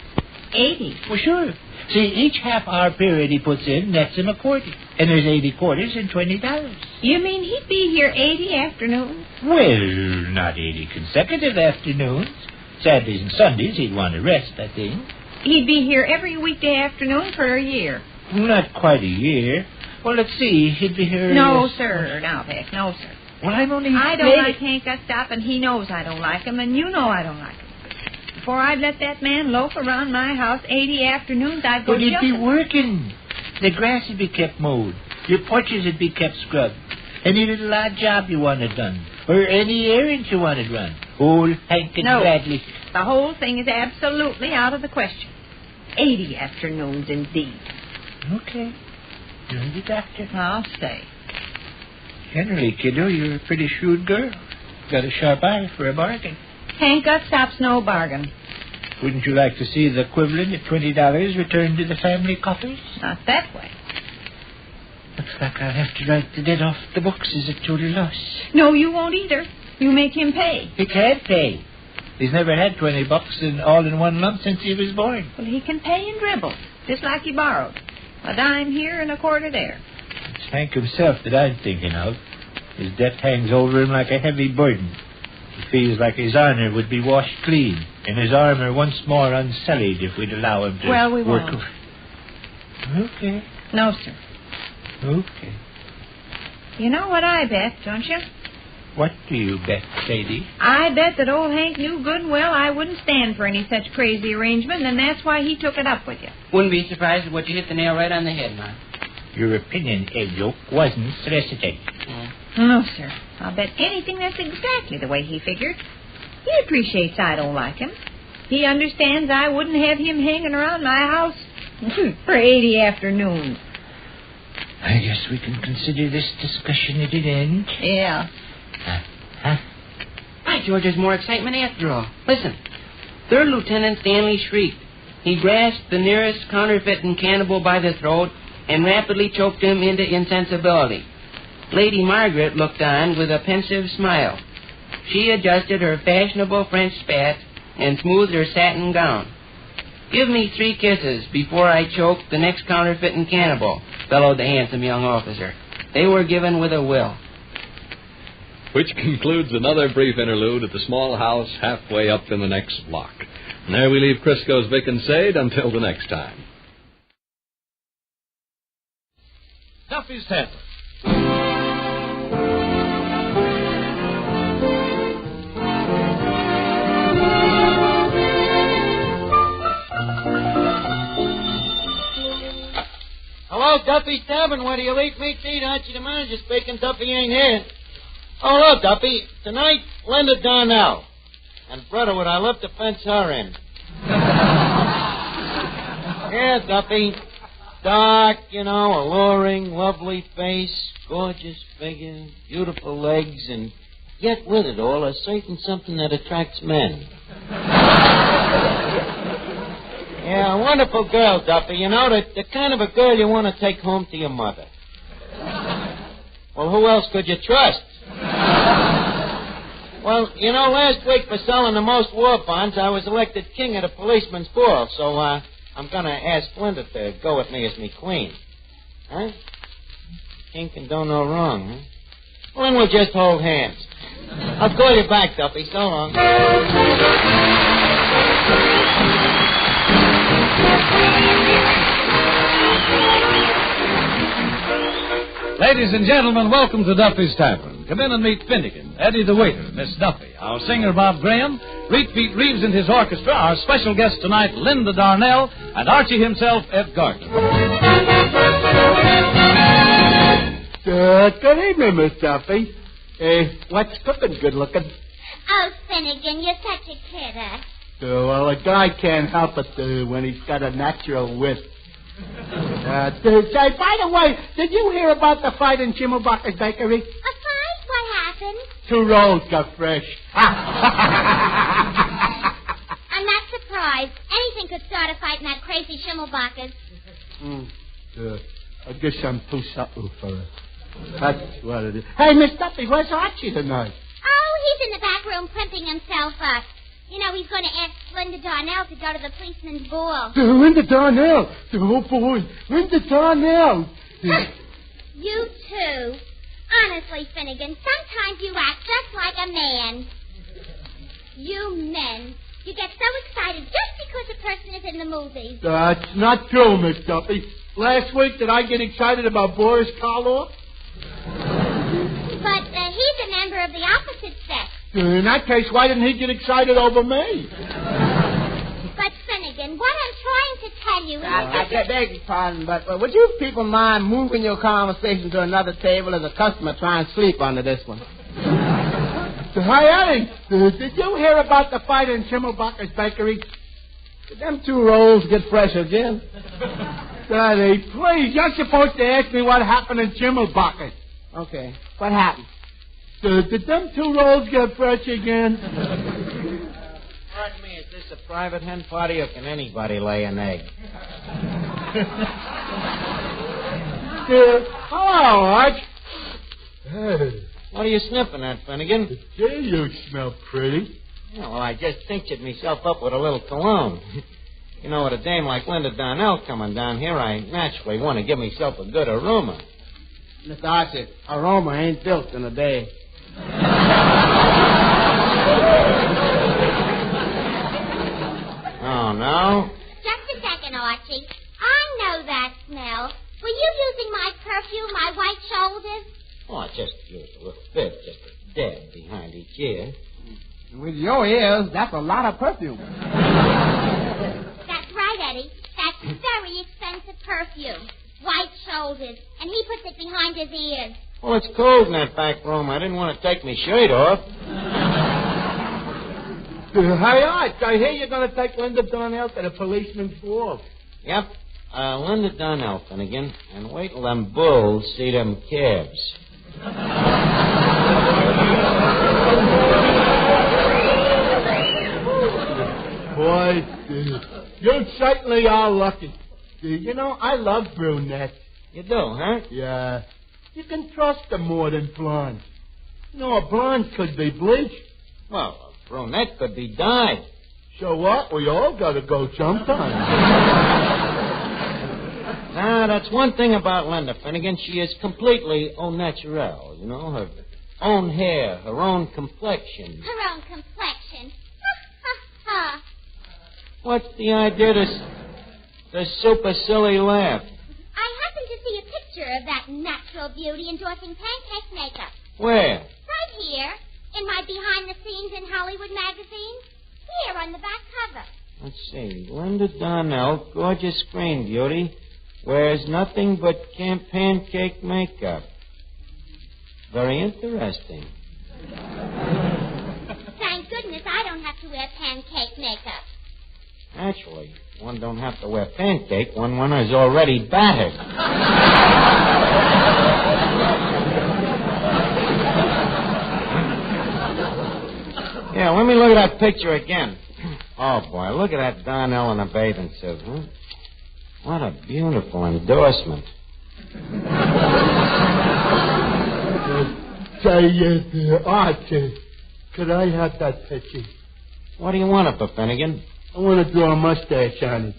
80? Well, sure. See, each half-hour period he puts in nets him a quarter. And there's 80 quarters and $20. You mean he'd be here 80 afternoons? Well, not 80 consecutive afternoons. Saturdays and Sundays he'd want to rest, I think. He'd be here every weekday afternoon for a year. Not quite a year. Well, let's see. He'd be here... No, sir. Now, Vic. No, sir. Well, I'm only... I don't like Hank Gustop, and he knows I don't like him, and you know I don't like him. Before I'd let that man loaf around my house 80 afternoons, I'd go But he'd be jumping. working. The grass would be kept mowed. Your porches would be kept scrubbed. Any little odd job you wanted done. Or any errand you wanted run. Old Hank and No. Bradley. The whole thing is absolutely out of the question. 80 afternoons, indeed. Okay. You're the doctor. I'll stay. Generally, kiddo, you're a pretty shrewd girl. Got a sharp eye for a bargain. Hank Gustop's no bargain. Wouldn't you like to see the equivalent of $20 returned to the family coffers? Not that way. Looks like I'll have to write the debt off the books as a total loss. No, you won't either. You make him pay. He can't pay. He's never had $20 in all in one lump since he was born. Well, he can pay in dribbles, just like he borrowed. A dime here and a quarter there. It's Hank himself that I'm thinking of. His debt hangs over him like a heavy burden. He feels like his honor would be washed clean, and his armor once more unsullied if we'd allow him to Well, we work. won't. Okay. No, sir. Okay. You know what I bet, don't you? What do you bet, Sadie? I bet that old Hank knew good and well I wouldn't stand for any such crazy arrangement, and that's why he took it up with you. Wouldn't be surprised if what you hit the nail right on the head, Ma. Your opinion, Elio, wasn't solicited. No, sir. I'll bet anything that's exactly the way he figured. He appreciates I don't like him. He understands I wouldn't have him hanging around my house for 80 afternoons. I guess we can consider this discussion at an end. Yeah. Huh? By George, there's more excitement after all. Listen. Third Lieutenant Stanley shrieked. He grasped the nearest counterfeiting cannibal by the throat and rapidly choked him into insensibility. Lady Margaret looked on with a pensive smile. She adjusted her fashionable French spats and smoothed her satin gown. Give me 3 kisses before I choke the next counterfeiting cannibal, bellowed the handsome young officer. They were given with a will. Which concludes another brief interlude at the small house halfway up in the next block. And there we leave Crisco's Vic and Sade until the next time. Duffy's Tavern. Hello, Duffy's Tavern. Where do you eat meat to eat? Archie the manager speaking. Duffy ain't here. Oh, look, Duffy. Tonight, Linda Darnell. And, brother, would I love to fence her in. Yeah, Duffy. Dark, alluring, lovely face, gorgeous figure, beautiful legs, and yet with it all, a certain something that attracts men. Yeah, a wonderful girl, Duffy. The kind of a girl you want to take home to your mother. Well, who else could you trust? Well, last week for selling the most war bonds, I was elected king of the policeman's ball, so, I'm going to ask Linda to go with me as me queen. Huh? King can do no wrong, huh? Well, then we'll just hold hands. I'll call you back, Duffy. So long. Ladies and gentlemen, welcome to Duffy's Tavern. Come in and meet Finnegan, Eddie the waiter, Miss Duffy, our singer Bob Graham, Reed Pete Reeves and his orchestra, our special guest tonight, Linda Darnell, and Archie himself, Ed Gardner. Good evening, Miss Duffy. What's cooking, good looking? Oh, Finnegan, you're such a kidder. Well, a guy can't help it when he's got a natural wit. Say, by the way, did you hear about the fight in Schimmelbacher's bakery? A fight? What happened? 2 rolls got fresh. I'm not surprised. Anything could start a fight in that crazy Schimmelbacher's. I guess I'm too subtle for it. That's what it is. Hey, Miss Duffy, where's Archie tonight? Oh, he's in the back room primping himself up. He's going to ask Linda Darnell to go to the policeman's ball. Linda Darnell. Oh, boy. Linda Darnell. You too. Honestly, Finnegan, sometimes you act just like a man. You men. You get so excited just because a person is in the movies. That's not true, Miss Duffy. Last week, did I get excited about Boris Karloff? But he's a member of the opposite sex. In that case, why didn't he get excited over me? But, Finnegan, what I'm trying to tell you is I beg your pardon, but would you people mind moving your conversation to another table as a customer trying to sleep under this one? Hi, Eddie. Did you hear about the fight in Schimmelbacher's bakery? Did them two rolls get fresh again? Daddy, please, you're supposed to ask me what happened in Schimmelbacher. Okay, what happened? Did them two rolls get fresh again? Pardon me, is this a private hen party or can anybody lay an egg? Hello, Arch. Hey. What are you sniffing at, Finnegan? Gee, you smell pretty. Yeah, well, I just tinctured myself up with a little cologne. You know, with a dame like Linda Darnell coming down here, I naturally want to give myself a good aroma. Mr. Archie, aroma ain't built in a day. Oh, no? Just a second, Archie. I know that smell. Were you using my perfume, my white shoulders? Oh, I just used a little bit, just a dab behind each ear. With your ears, that's a lot of perfume. That's right, Eddie. That's very expensive perfume. White shoulders. And he puts it behind his ears. Well, it's cold in that back room. I didn't want to take my shirt off. Hey, Arch, I hear you're going to take Linda Darnell to the policeman's ball. Yep. Linda Darnell, Finnegan. And wait till them bulls see them calves. Boy, you certainly are lucky. You know, I love brunettes. You do, huh? Yeah. You can trust them more than blondes. No, a blonde could be bleached. Well, a brunette could be dyed. So what? We all got to go sometime. Now, that's one thing about Linda, Finnegan. She is completely au naturel. You know, her own hair, her own complexion. Her own complexion. Ha. What's the idea of this super silly laugh? I happened to see a picture of that natural beauty endorsing pancake makeup. Where? Right here, in my behind the scenes in Hollywood magazine. Here on the back cover. Let's see. Linda Darnell, gorgeous screen beauty, wears nothing but pancake makeup. Very interesting. Thank goodness I don't have to wear pancake makeup. Actually, one don't have to wear pancake when one is already battered. Yeah, let me look at that picture again. Oh, boy, look at that Darnell in a bathing suit, huh? What a beautiful endorsement. Say, Archie, could I have that picture? What do you want of it, Finnegan? I want to draw a mustache on it.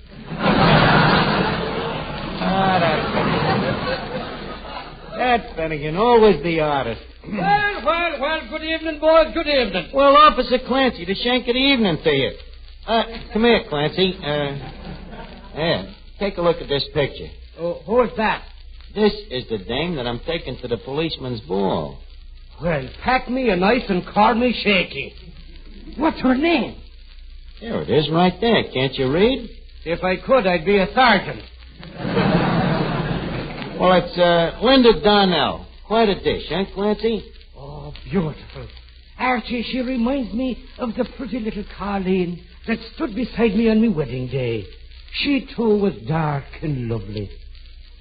That's Finnegan, always the artist. Well, good evening, boys, good evening. Well, Officer Clancy, the shank of the evening to you. Come here, Clancy. Yeah, take a look at this picture. Who is that? This is the dame that I'm taking to the policeman's ball. Well, pack me a nice and call me shaky. What's her name? There it is right there. Can't you read? If I could, I'd be a sergeant. Well, it's Linda Darnell. Quite a dish, huh, Clancy? Oh, beautiful. Archie, she reminds me of the pretty little Colleen that stood beside me on my wedding day. She, too, was dark and lovely.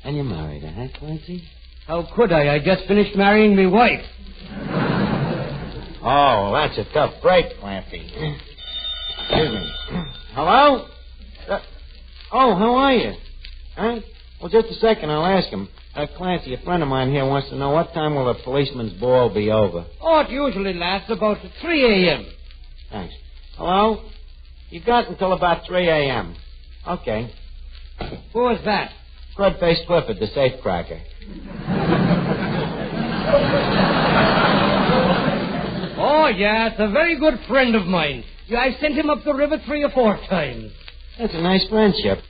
And you married her, huh, Clancy? How could I? I just finished marrying my wife. Oh, that's a tough break, Clancy. Excuse me. Hello? Oh, how are you? Huh? Well, just a second, I'll ask him. Clancy, a friend of mine here wants to know what time will the policeman's ball be over? Oh, it usually lasts about 3 a.m. Thanks. Hello? You got until about 3 a.m. Okay. Who was that? Crud-faced Clifford, the safecracker. Oh, yeah, it's a very good friend of mine. Yeah, I sent him up the river 3 or 4 times. That's a nice friendship.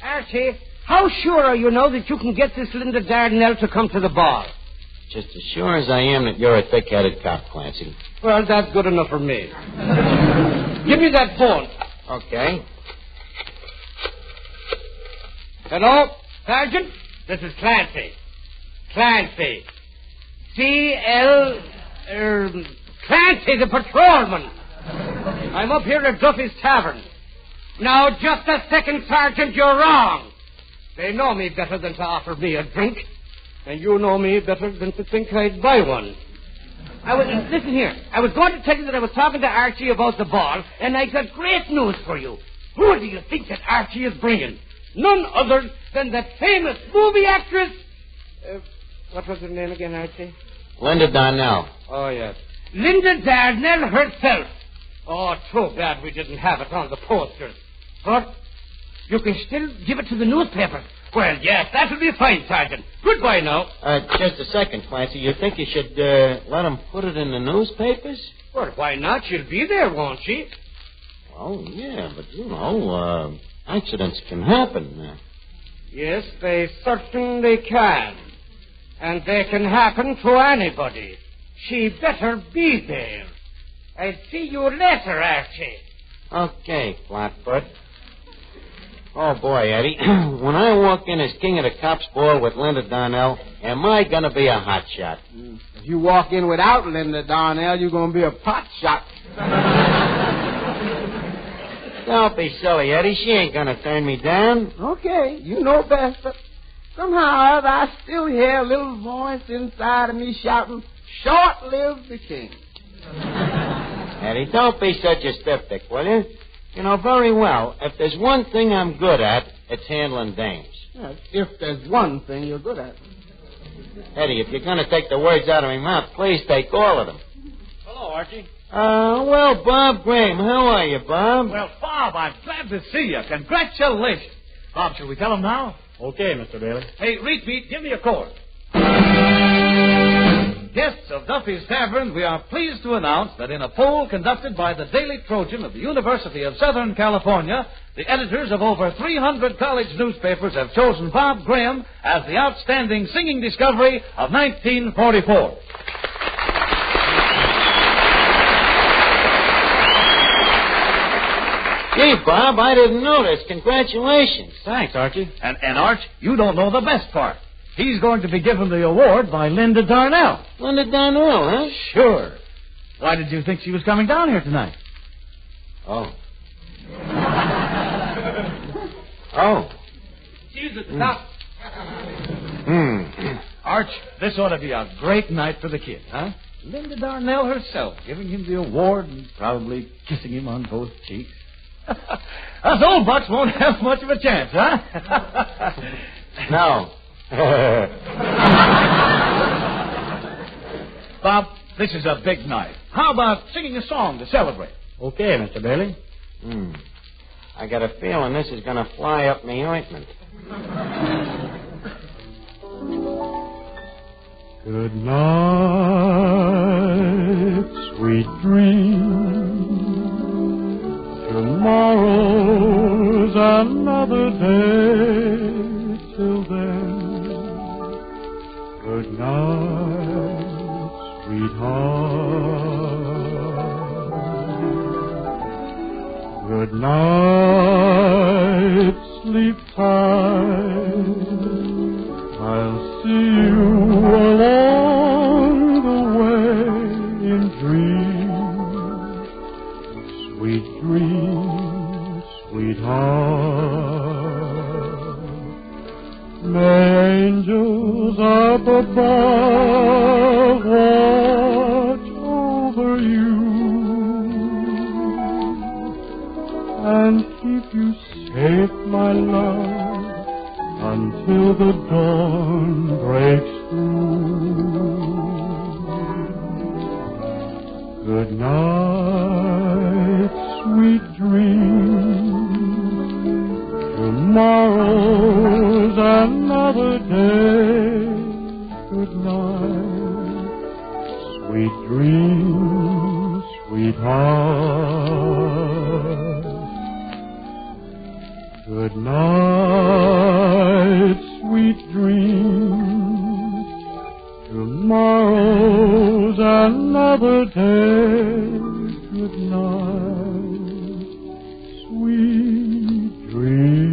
Archie, how sure are you now that you can get this Linda Darnell to come to the ball? Just as sure as I am that you're a thick-headed cop, Clancy. Well, that's good enough for me. Give me that phone. Okay. Hello, Sergeant? This is Clancy. Clancy. Clancy, the patrolman. I'm up here at Duffy's Tavern. Now, just a second, Sergeant, you're wrong. They know me better than to offer me a drink. And you know me better than to think I'd buy one. Listen here. I was going to tell you that I was talking to Archie about the ball, and I got great news for you. Who do you think that Archie is bringing? None other than that famous movie actress... what was her name again, Archie? Linda Darnell. Oh, yes. Linda Darnell herself. Oh, too bad we didn't have it on the posters. But you can still give it to the newspapers. Well, yes, that'll be fine, Sergeant. Goodbye now. Just a second, Clancy. You think you should let them put it in the newspapers? Well, why not? She'll be there, won't she? Oh, yeah, but, accidents can happen. Yes, they certainly can. And they can happen to anybody. She better be there. I'll see you later, Archie. Okay, Flatfoot. Oh, boy, Eddie. When I walk in as king of the cops ball with Linda Darnell, am I going to be a hot shot? If you walk in without Linda Darnell, you're going to be a pot shot. Don't be silly, Eddie. She ain't going to turn me down. Okay, you know best, but somehow or other I still hear a little voice inside of me shouting, "Short live the king." Eddie, don't be such a stiff-dick, will you? You know very well, if there's one thing I'm good at, it's handling dames. Yes, if there's one thing you're good at. Eddie, if you're going to take the words out of my mouth, please take all of them. Hello, Archie. Well, Bob Graham. How are you, Bob? Well, Bob, I'm glad to see you. Congratulations. Bob, shall we tell him now? Okay, Mr. Bailey. Hey, repeat, give me a chord. Guests of Duffy's Tavern, we are pleased to announce that in a poll conducted by the Daily Trojan of the University of Southern California, the editors of over 300 college newspapers have chosen Bob Graham as the outstanding singing discovery of 1944. Gee, Bob, I didn't notice. Congratulations. Thanks, Archie. And Arch, you don't know the best part. He's going to be given the award by Linda Darnell. Linda Darnell, huh? Sure. Why did you think she was coming down here tonight? Oh. Oh. Jesus, stop. Arch, this ought to be a great night for the kid, huh? Linda Darnell herself giving him the award and probably kissing him on both cheeks. Us old bucks won't have much of a chance, huh? No. Bob, this is a big night. How about singing a song to celebrate? Okay, Mr. Bailey. I got a feeling this is going to fly up me ointment. Good night, sweet dream. Tomorrow's another day. Till then, good night, sweetheart. Good night, sleep tight. I'll see you along the way in dreams. Sweet dreams, sweetheart. May angels up above watch over you and keep you safe, my love, until the dawn breaks through. Good night, sweet dreams. day. Good night. Sweet dreams, sweetheart. Good night, sweet dreams. Tomorrow's another day. Good night, sweet dreams.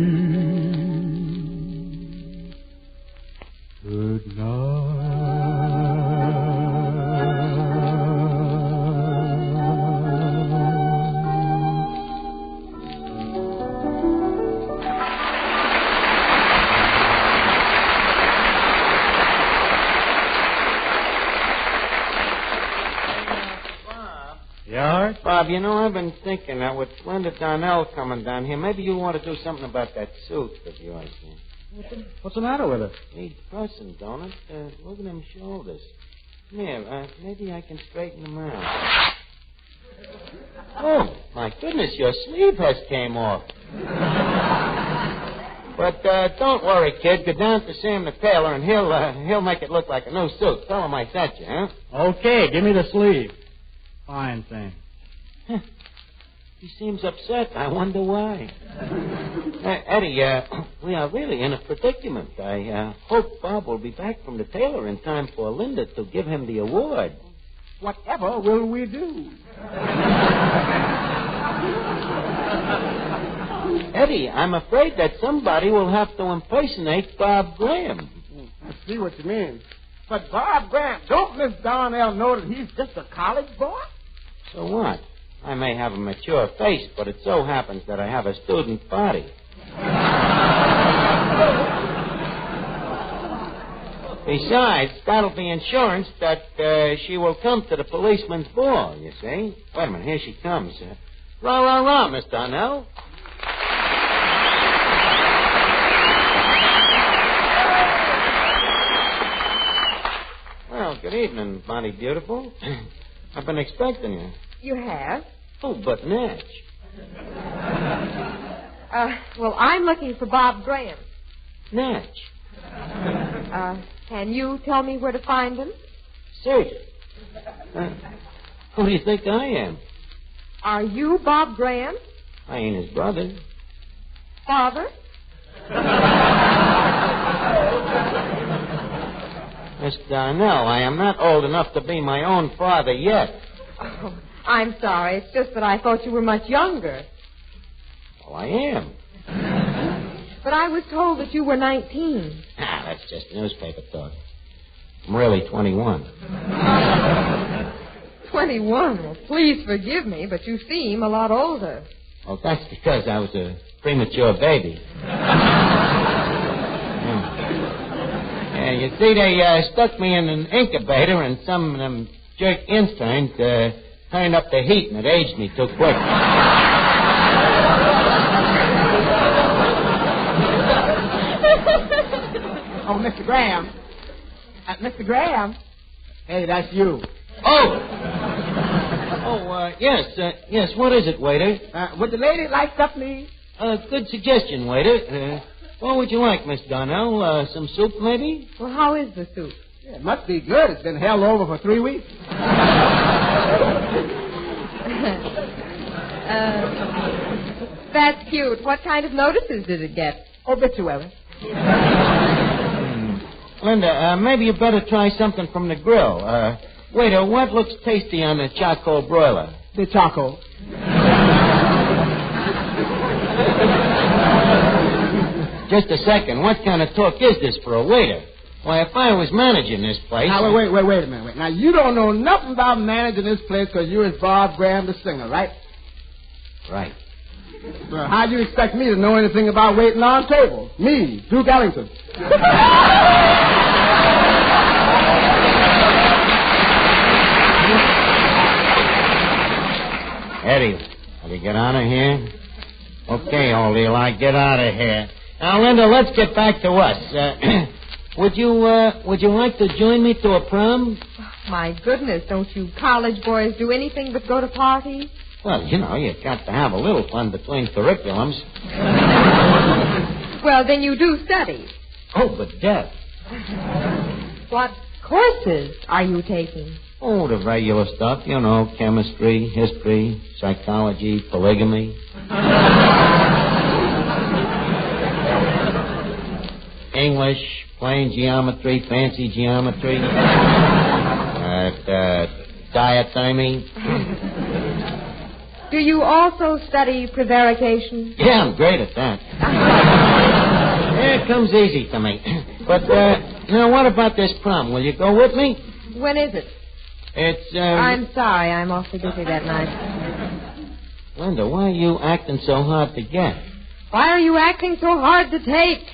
Good Bob, you know, I've been thinking that with Linda Darnell coming down here, maybe you want to do something about that suit of yours. What's the matter with it? Needs pressing, don't it? Look at them shoulders. Come here, maybe I can straighten them out. Oh, my goodness, your sleeve has came off. But don't worry, kid. Go down to Sam the tailor, and he'll make it look like a new suit. Tell him I sent you, huh? Okay, give me the sleeve. Fine thing. He seems upset. I wonder why. Eddie, we are really in a predicament. I hope Bob will be back from the tailor in time for Linda to give him the award. Whatever will we do? Eddie, I'm afraid that somebody will have to impersonate Bob Graham. I see what you mean. But Bob Graham, don't Miss Darnell know that he's just a college boy? So what? I may have a mature face, but it so happens that I have a student body. Besides, that'll be insurance that she will come to the policeman's ball, you see. Wait a minute, here she comes. Rah, rah, rah, Miss Darnell. Well, good evening, Bonnie Beautiful. I've been expecting you. You have? Oh, but Natch. Well, I'm looking for Bob Graham. Natch. Can you tell me where to find him? Search. Who do you think I am? Are you Bob Graham? I ain't his brother. Father? Miss Darnell, I am not old enough to be my own father yet. Oh, I'm sorry. It's just that I thought you were much younger. Well, I am. But I was told that you were 19. That's just newspaper talk. I'm really 21. 21? Well, please forgive me, but you seem a lot older. Well, that's because I was a premature baby. You see, they stuck me in an incubator, and some of them jerk interns turned up the heat, and it aged me too quick. Oh, Mr. Graham. Mr. Graham. Hey, that's you. Oh, yes, what is it, waiter? Would the lady like something to eat? Good suggestion, waiter. What would you like, Miss Darnell? Some soup, maybe? Well, how is the soup? Yeah, it must be good. It's been held over for 3 weeks. That's cute. What kind of notices did it get? Obituary. Linda, maybe you better try something from the grill. Waiter, what looks tasty on the charcoal broiler? The charcoal. Just a second. What kind of talk is this for a waiter? Why, if I was managing this place... Now, wait a minute. Wait. Now, you don't know nothing about managing this place because you're as Bob Graham, the singer, right? Right. Well, how do you expect me to know anything about waiting on tables? Me, Duke Ellington. Eddie, will you get out of here? Okay, old Eli, get out of here. Now, Linda, let's get back to us. Would you like to join me to a prom? My goodness, don't you college boys do anything but go to parties? Well, you know, you've got to have a little fun between curriculums. Well, then you do study. Oh, but Death. What courses are you taking? Oh, the regular stuff, you know, chemistry, history, psychology, polygamy. English, plain geometry, fancy geometry. Diathermy. Do you also study prevarication? Yeah, I'm great at that. It comes easy to me. But, now, what about this prom? Will you go with me? When is it? It's, I'm sorry, I'm awfully busy that night. Linda, why are you acting so hard to get? Why are you acting so hard to take?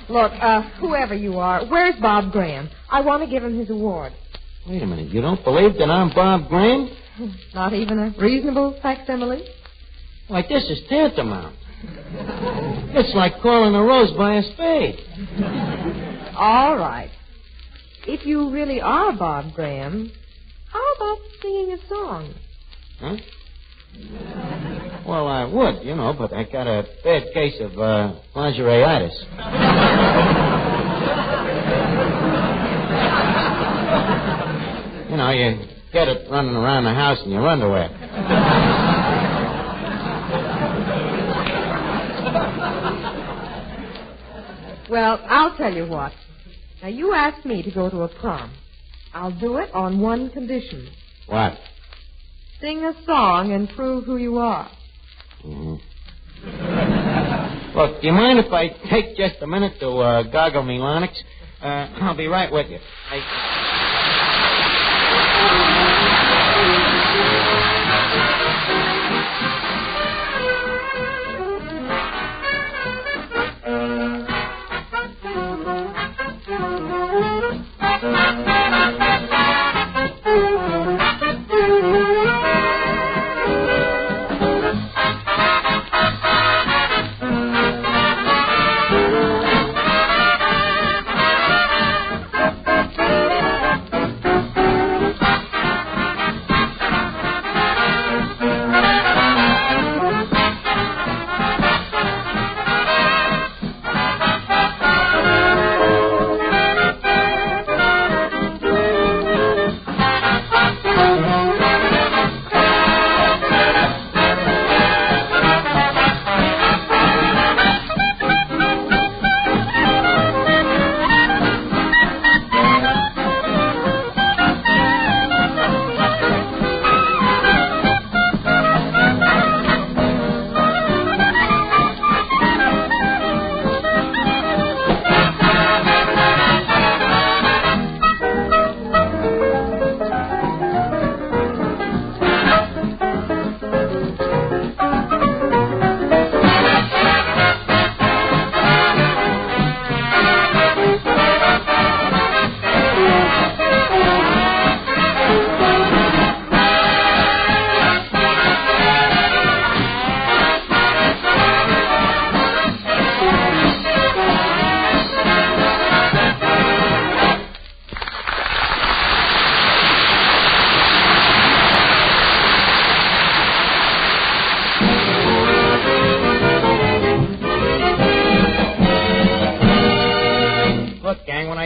Look, whoever you are, where's Bob Graham? I want to give him his award. Wait a minute, you don't believe that I'm Bob Graham? Not even a reasonable facsimile? Why, this is tantamount. It's like calling a rose by a spade. All right. If you really are Bob Graham, how about singing a song? Huh? Well, I would, you know, but I got a bad case of lingerie-itis. You know, you get it running around the house in your underwear. Well, I'll tell you what. Now, you asked me to go to a prom. I'll do it on one condition. What? Sing a song and prove who you are. Mm-hmm. Look, do you mind if I take just a minute to goggle me larynx? I'll be right with you.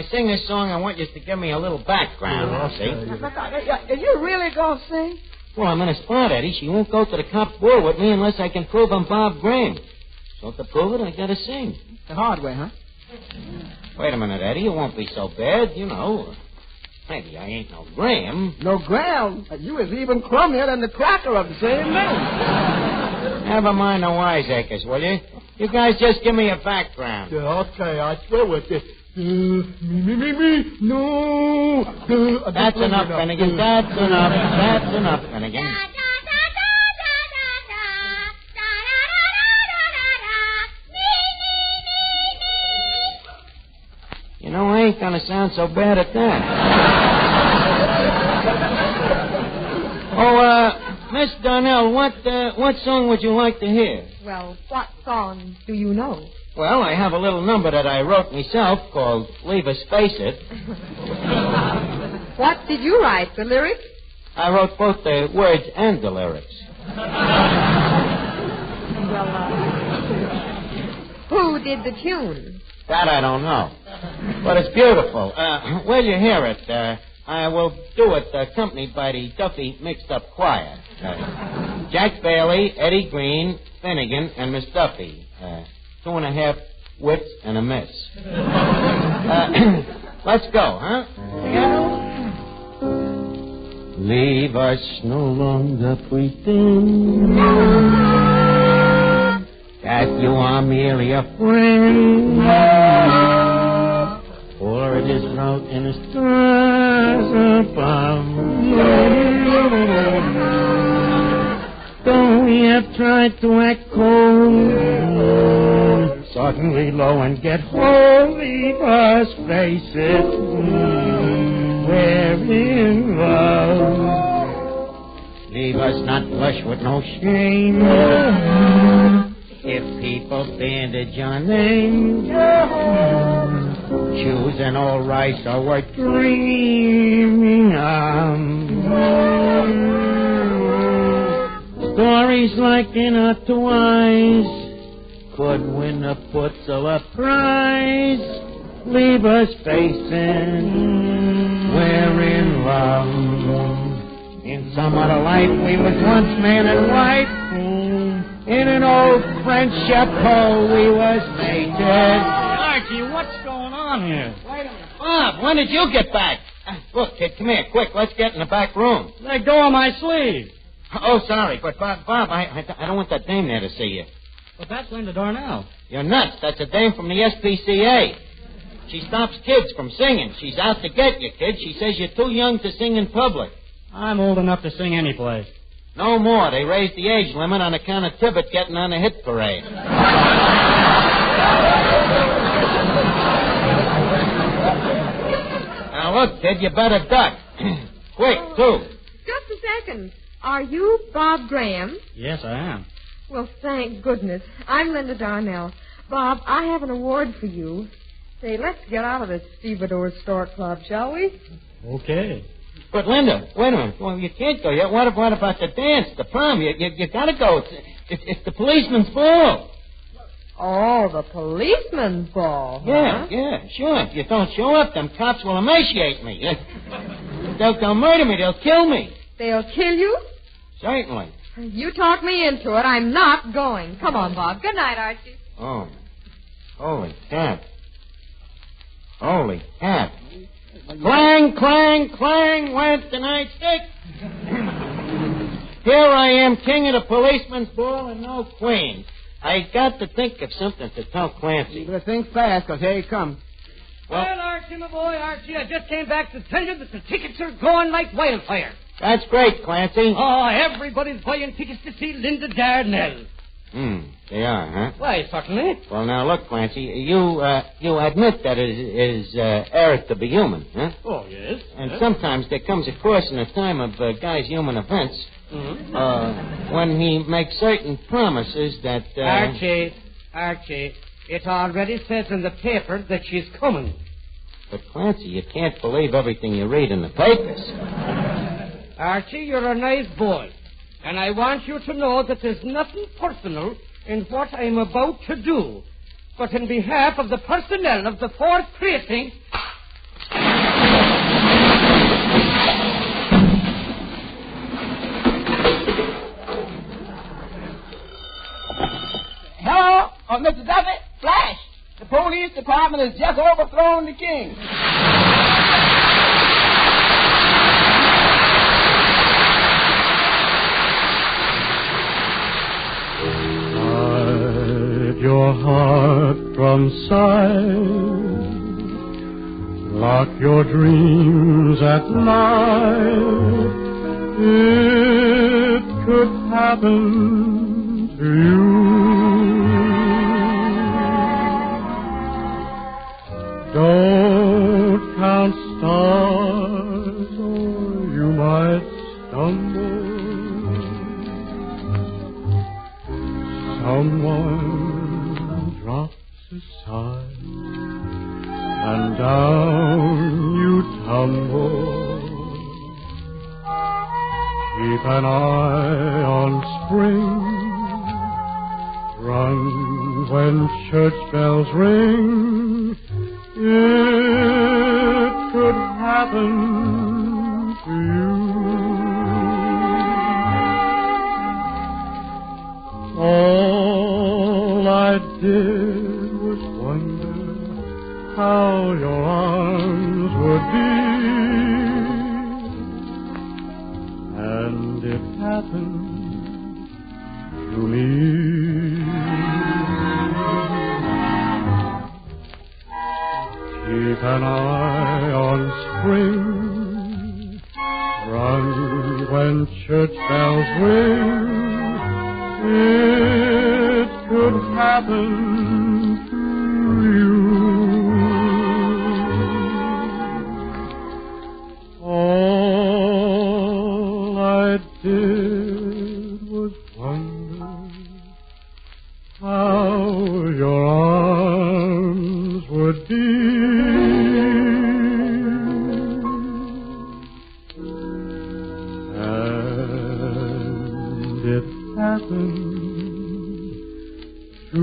Sing this song, I want you to give me a little background, see? Are you really going to sing? Well, I'm in a spot, Eddie. She won't go to the cop ball with me unless I can prove I'm Bob Graham. So to prove it, I gotta sing. The hard way, huh? Wait a minute, Eddie. It won't be so bad, you know. Maybe I ain't no Graham. No Graham? You is even crummier than the cracker of the same name. Never mind the wiseacres, will you? You guys just give me a background. Okay, I swear with you. No. That's enough, Finnegan. That's enough. That's enough, Finnegan. You know, I ain't gonna sound so bad at that. Miss Darnell, what song would you like to hear? Well, what song do you know? Well, I have a little number that I wrote myself called Leave Us Face It. What did you write, the lyrics? I wrote both the words and the lyrics. Well, who did the tune? That I don't know. But it's beautiful. Will you hear it? I will do it accompanied by the Duffy mixed-up choir. Jack Bailey, Eddie Green, Finnegan, and Miss Duffy. 2.5 wits and a miss. Let's go, huh? Leave us no longer pretend that you are merely a friend, or it is wrote in a stars above. Though we have tried to act cold, suddenly low and get hold, leave us face it, we're in love. Leave us not blush with no shame if people bandage our name. Choose an old rice or we're dreaming of. Stories like in our two eyes could win a Pulitzer Prize. Leave us facing, we're in love. In some other life we was once man and wife. In an old French chapeau we was mated. Archie, what's going on here? Wait a minute. Bob, when did you get back? Look, kid, come here, quick. Let's get in the back room. Let go of my sleeve. Oh, sorry, but Bob, I don't want that dame there to see you. But that's Linda Darnell. You're nuts. That's a dame from the SPCA. She stops kids from singing. She's out to get you, kid. She says you're too young to sing in public. I'm old enough to sing any place. No more. They raised the age limit on account of Tibbet getting on the hit parade. Now, look, kid, you better duck. Quick, too. Just a second. Are you Bob Graham? Yes, I am. Well, thank goodness. I'm Linda Darnell. Bob, I have an award for you. Say, let's get out of this stevedore store club, shall we? Okay. But, Linda, wait a minute. Well, you can't go yet. What about the dance, the prom? You gotta go. It's the policeman's ball. Oh, the policeman's ball. Yeah, sure. If you don't show up, them cops will emaciate me. They'll murder me. They'll kill me. They'll kill you? Certainly. You talked me into it. I'm not going. Come on, Bob. Good night, Archie. Oh, holy cat. Holy cat. Clang, clang, clang went the nightstick. Here I am, king of the policeman's ball and no queen. I got to think of something to tell Clancy. You better think fast, because here he comes. Well, Archie, my boy, Archie, I just came back to tell you that the tickets are going like wildfire. That's great, Clancy. Oh, everybody's buying tickets to see Linda Darnell. They are, huh? Why, certainly. Well, now, look, Clancy, you admit that it is error to be human, huh? Oh, yes. And sometimes there comes a course in a time of guy's human events when he makes certain promises that... Archie, it already says in the paper that she's coming. But, Clancy, you can't believe everything you read in the papers. Archie, you're a nice boy. And I want you to know that there's nothing personal in what I'm about to do. But in behalf of the personnel of the 4th Precinct... Hello? Mr. Duffy? Flash! The police department has just overthrown the king. Your heart from sight, lock your dreams at night. It could happen to you. Don't count stars or you might stumble. Someone drops a sigh, and down you tumble. Keep an eye on spring. Run when church bells ring. it could happen to you. All I did was wonder how your arms would be, and it happened to me. Keep an eye on spring, run when church bells ring. It could happen to you. All I did was wonder how your arms would be. And it happened to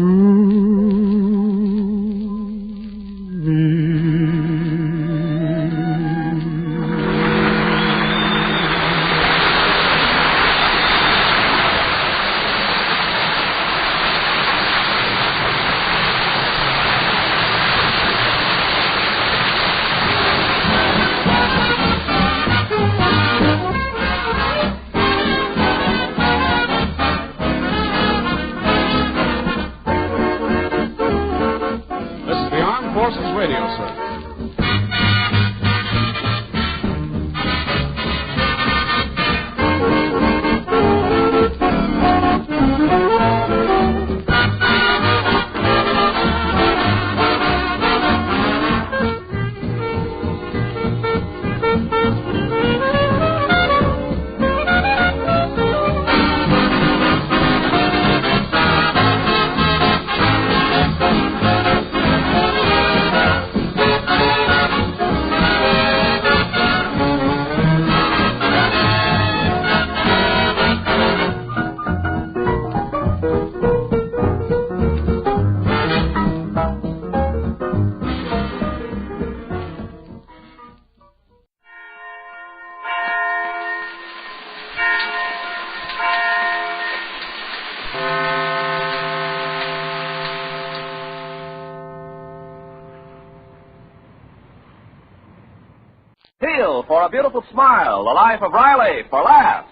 Teal for a beautiful smile, the life of Riley for laughs.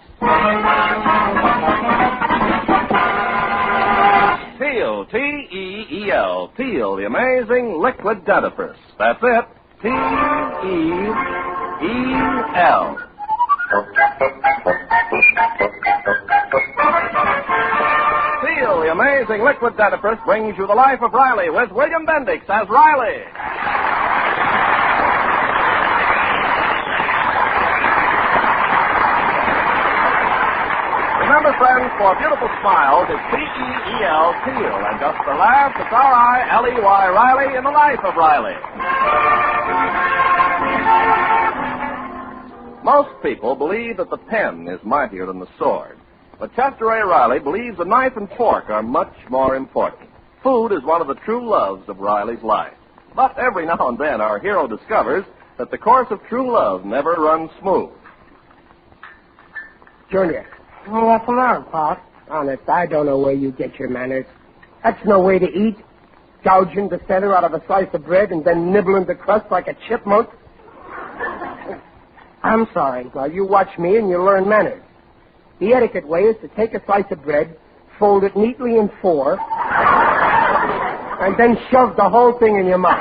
Teal, T-E-E-L, Teal, the amazing liquid dentifrice. That's it, T-E-E-L. Teal, the amazing liquid dentifrice brings you the life of Riley with William Bendix as Riley. Remember, friends, for beautiful smiles, it's T-E-E-L, Teal, and just for laughs, it's R-I-L-E-Y, Riley in the life of Riley. Most people believe that the pen is mightier than the sword, but Chester A. Riley believes the knife and fork are much more important. Food is one of the true loves of Riley's life. But every now and then, our hero discovers that the course of true love never runs smooth. Junior. Oh, what's the matter, Pop? Honest, I don't know where you get your manners. That's no way to eat. Gouging the center out of a slice of bread and then nibbling the crust like a chipmunk. I'm sorry. Now, you watch me and you learn manners. The etiquette way is to take a slice of bread, fold it neatly in four, and then shove the whole thing in your mouth.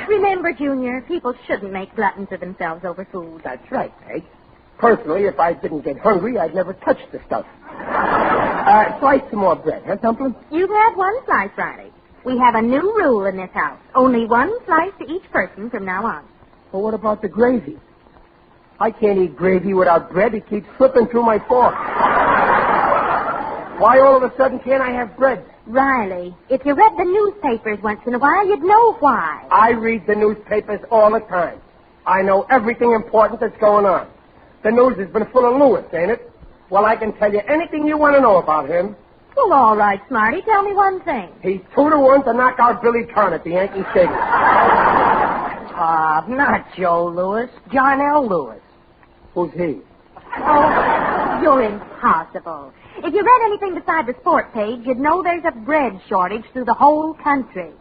Remember, Junior, people shouldn't make gluttons of themselves over food. That's right, Peg. Personally, if I didn't get hungry, I'd never touch the stuff. Slice some more bread, huh, Dumpling? You've had one slice, Riley. We have a new rule in this house. Only one slice to each person from now on. Well, what about the gravy? I can't eat gravy without bread. It keeps slipping through my fork. Why all of a sudden can't I have bread? Riley, if you read the newspapers once in a while, you'd know why. I read the newspapers all the time. I know everything important that's going on. The news has been full of Lewis, ain't it? Well, I can tell you anything you want to know about him. Well, all right, Smarty. Tell me one thing. He's 2-1 to knock out Billy Conn at the Yankee Stadium. Not Joe Louis. Darnell Lewis. Who's he? Oh, you're impossible. If you read anything beside the sport page, you'd know there's a bread shortage through the whole country.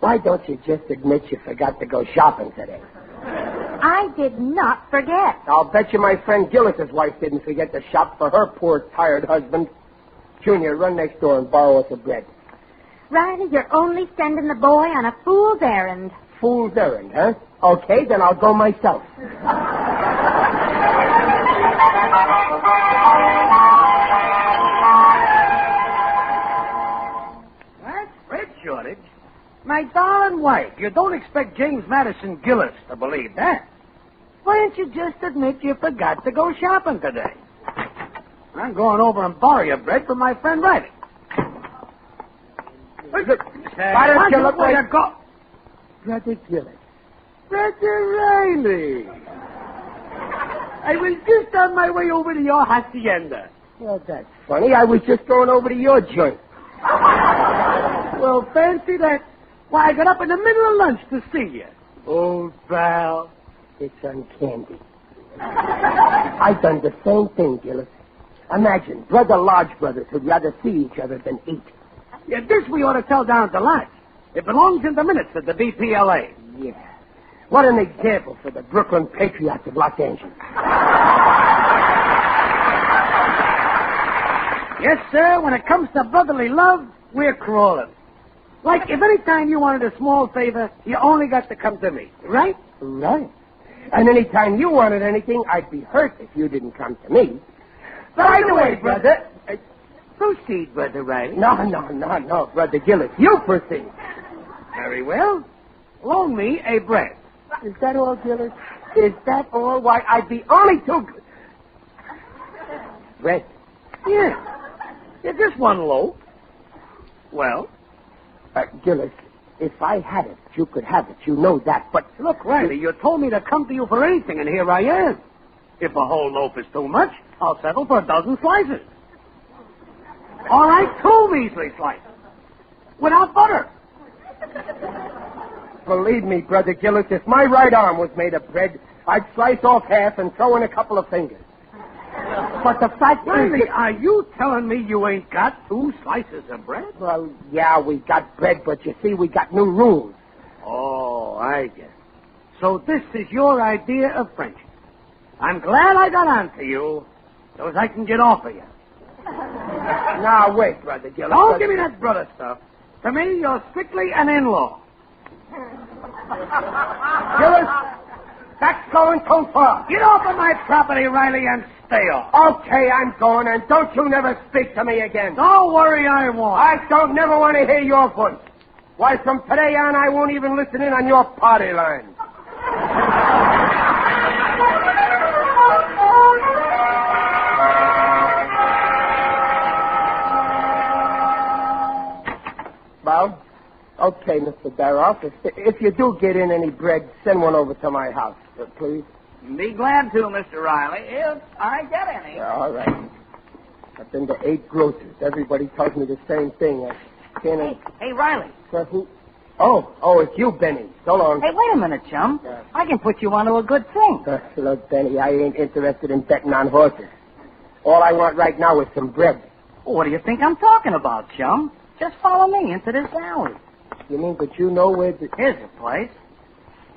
Why don't you just admit you forgot to go shopping today? I did not forget. I'll bet you my friend Gillis's wife didn't forget to shop for her poor, tired husband. Junior, run next door and borrow us a bread. Riley, you're only sending the boy on a fool's errand. Fool's errand, huh? Okay, then I'll go myself. What? Bread shortage? My darling wife, you don't expect James Madison Gillis to believe that. Why don't you just admit you forgot to go shopping today? I'm going over and borrow your bread from my friend Riley. Brother Gillis, where you go? Brother Gillis. Brother Riley. I was just on my way over to your hacienda. Well, that's funny. I was just going over to your joint. Well, fancy that. Why, I got up in the middle of lunch to see you. Old pal. It's uncanny. I've done the same thing, Gillis. Imagine, brother Lodge brothers who'd rather see each other than eat. Yeah, this we ought to tell down at the lodge. It belongs in the minutes of the BPLA. Yeah. What an example for the Brooklyn Patriots of Los Angeles. Yes, sir, when it comes to brotherly love, we're crawling. Like, if any time you wanted a small favor, you only got to come to me, right? Right. And any time you wanted anything, I'd be hurt if you didn't come to me. By the way, brother... proceed, Brother Riley. No, Brother Gillis. You proceed. Very well. Loan me a bread. Is that all, Gillis? Is that all? Why, I'd be only too good. Bread? Yeah. Yeah, just one loaf. Well? Gillis, if I had it, you could have it. You know that, but... Look, Riley, you told me to come to you for anything, and here I am. If a whole loaf is too much, I'll settle for a dozen slices. All right, 2 measly slices. Without butter. Believe me, Brother Gillis, if my right arm was made of bread, I'd slice off half and throw in a couple of fingers. But the fact Riley, is... are you telling me you ain't got 2 slices of bread? Well, yeah, we got bread, but you see, we got new rules. Oh, I guess. So this is your idea of friendship. I'm glad I got on to you, so as I can get off of you. Now, wait, Brother Gillis. Don't give me that brother stuff. To me, you're strictly an in-law. Gillis, that's going too far. Get off of my property, Riley, and stay off. Okay, I'm going, and don't you never speak to me again. Don't worry, I won't. I don't never want to hear your voice. Why, from today on, I won't even listen in on your party line. Well, okay, Mr. Daroff. If you do get in any bread, send one over to my house, please. Be glad to, Mr. Riley, if I get any. Yeah, all right. I've been to 8 grocers. Everybody tells me the same thing. I can't... Hey, Riley. Who? Oh, it's you, Benny. So long. Hey, wait a minute, chum. I can put you onto a good thing. Look, Benny, I ain't interested in betting on horses. All I want right now is some bread. Well, what do you think I'm talking about, chum? Just follow me into this alley. You mean that you know where the... Here's the place.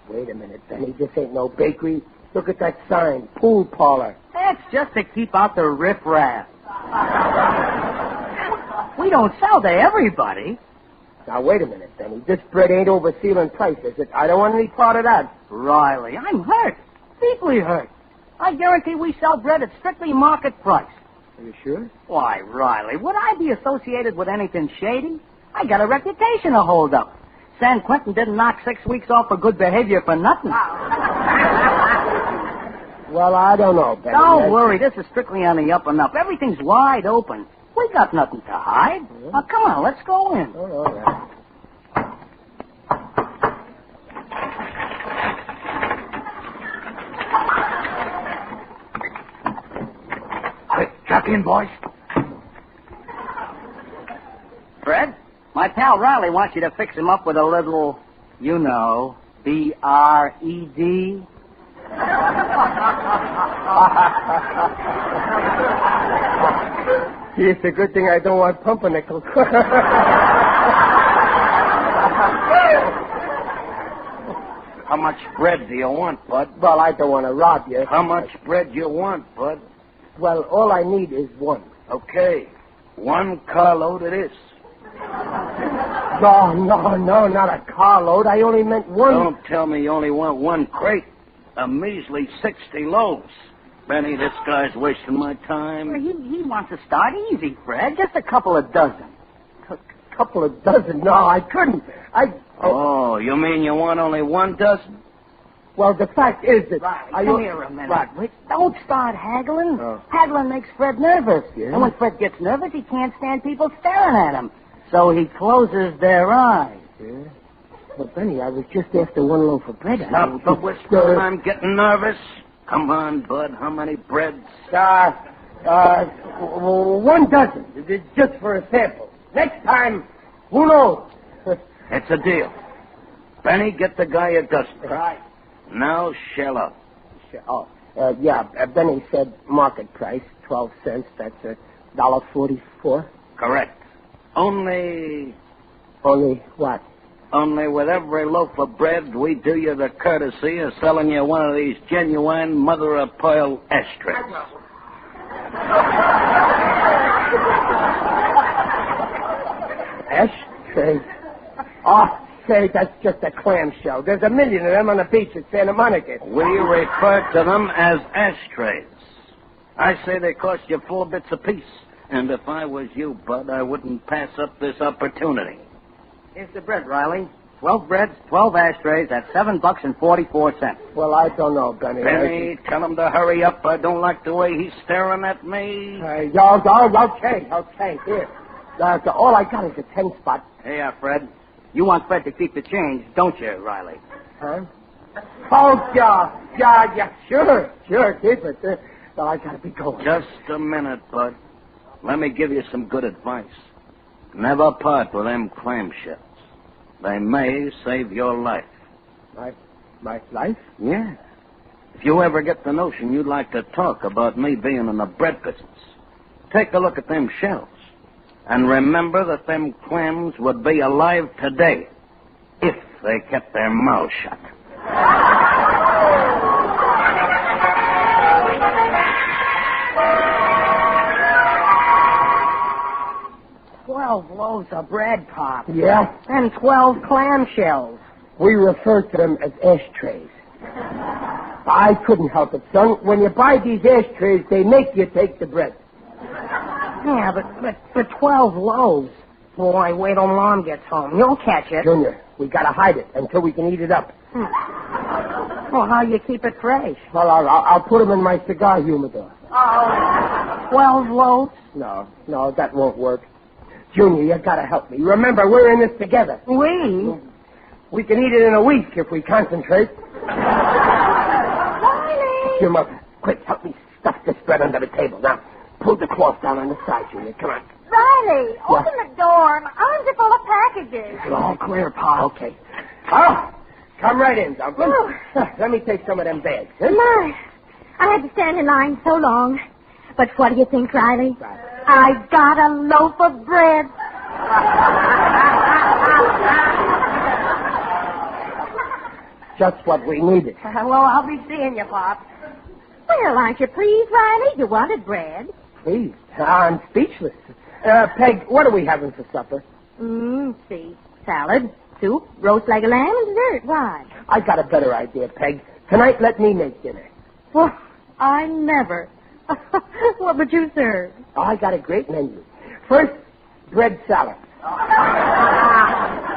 Wait a minute, Benny. This ain't no bakery. Look at that sign. Pool parlor. That's just to keep out the riffraff. We don't sell to everybody. Now, wait a minute, Benny. This bread ain't over ceiling price, is it? I don't want any part of that. Riley, I'm hurt. Deeply hurt. I guarantee we sell bread at strictly market price. Are you sure? Why, Riley, would I be associated with anything shady? I got a reputation to hold up. San Quentin didn't knock 6 weeks off for good behavior for nothing. Well, I don't know, Benny. Don't worry. This is strictly on the up and up. Everything's wide open. We got nothing to hide. Now, come on, let's go in. Oh, all right. Quick, drop in, boys. My pal Riley wants you to fix him up with a little, you know, B-R-E-D. It's a good thing I don't want pumpernickel. How much bread do you want, Bud? Well, I don't want to rob you. How much bread you want, Bud? Well, all I need is one. Okay. 1 carload it is. No, not a carload. I only meant one. Don't tell me you only want 1 crate. A measly 60 loaves. Benny, this guy's wasting my time. Well, he wants to start easy, Fred. Just a couple of dozen. A couple of dozen? No, I couldn't. Oh, you mean you want only 1 dozen? Well, the fact is that... Come here a minute. Right. Don't start haggling. Oh. Haggling makes Fred nervous. Yeah? And when Fred gets nervous, he can't stand people staring at him. So he closes their eyes. Yeah? But, Benny, I was just after 1 loaf of bread. Stop the whispering. I'm getting nervous. Come on, Bud. How many breads? 1 dozen. It's just for a sample. Next time, who knows? It's a deal. Benny, get the guy a dozen. Right. Now shell up. Benny said market price, 12 cents. That's $1.44. Correct. Only what? Only with every loaf of bread, we do you the courtesy of selling you one of these genuine mother-of-pearl ashtrays. Ashtrays? Oh, say, that's just a clamshell. There's a million of them on the beach at Santa Monica. We refer to them as ashtrays. I say they cost you 4 bits apiece. And if I was you, Bud, I wouldn't pass up this opportunity. Here's the bread, Riley. 12 breads, 12 ashtrays, that's $7.44. Well, I don't know, Benny. Benny, tell him to hurry up. I don't like the way he's staring at me. Okay, here. All I got is a 10 spot. Hey, Fred. You want Fred to keep the change, don't you, Riley? Huh? Oh, yeah, sure, keep it. Well, I gotta be going. Just a minute, Bud. Let me give you some good advice. Never part with them clamshells. They may save your life. My life? Yeah. If you ever get the notion you'd like to talk about me being in the bread business, take a look at them shells. And remember that them clams would be alive today if they kept their mouths shut. 12 loaves of bread, Pop. Yeah? And 12 clamshells. We refer to them as ashtrays. I couldn't help it, son. When you buy these ashtrays, they make you take the bread. Yeah, but 12 loaves. Boy, wait till Mom gets home. You'll catch it. Junior, we gotta hide it until we can eat it up. Well, how you keep it fresh? Well, I'll put them in my cigar humidor. 12 loaves? No, that won't work. Junior, you gotta help me. Remember, we're in this together. We can eat it in a week if we concentrate. Riley! Your mother, quick, help me stuff this bread under the table. Now, pull the cloth down on the side, Junior. Come on. Riley, open the door. My arms are full of packages. It's all clear, Pa. Okay. Oh, come right in, Dumpling. Let me take some of them bags. Huh? My, I had to stand in line so long. But what do you think, Riley? I got a loaf of bread. Just what we needed. Well, I'll be seeing you, Pop. Well, aren't you pleased, Riley? You wanted bread. Pleased? I'm speechless. Peg, what are we having for supper? See. Salad, soup, roast like a lamb, and dessert. Why? I got a better idea, Peg. Tonight, let me make dinner. Well, I never. What would you serve? Oh, I got a great menu. First, bread salad.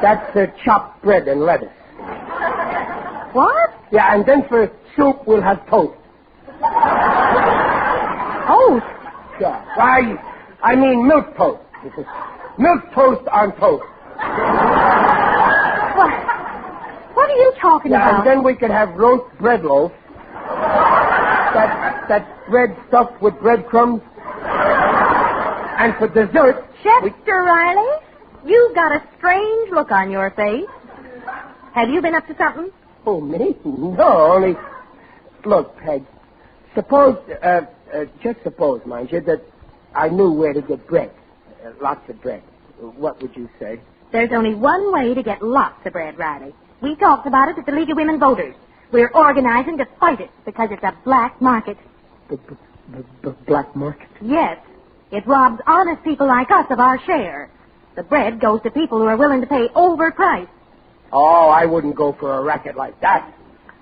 That's chopped bread and lettuce. What? Yeah, and then for soup, we'll have toast. Toast? Yeah. I mean milk toast. Milk toast on toast. What are you talking about? And then we could have roast bread loaf. That's bread stuffed with breadcrumbs. And for dessert... Chester, Riley? You've got a strange look on your face. Have you been up to something? Oh, me? No, only... Look, Peg, suppose, just suppose, mind you, that I knew where to get bread. Lots of bread. What would you say? There's only one way to get lots of bread, Riley. We talked about it at the League of Women Voters. We're organizing to fight it because it's a black market. The black market? Yes. It robs honest people like us of our share. The bread goes to people who are willing to pay overpriced. Oh, I wouldn't go for a racket like that.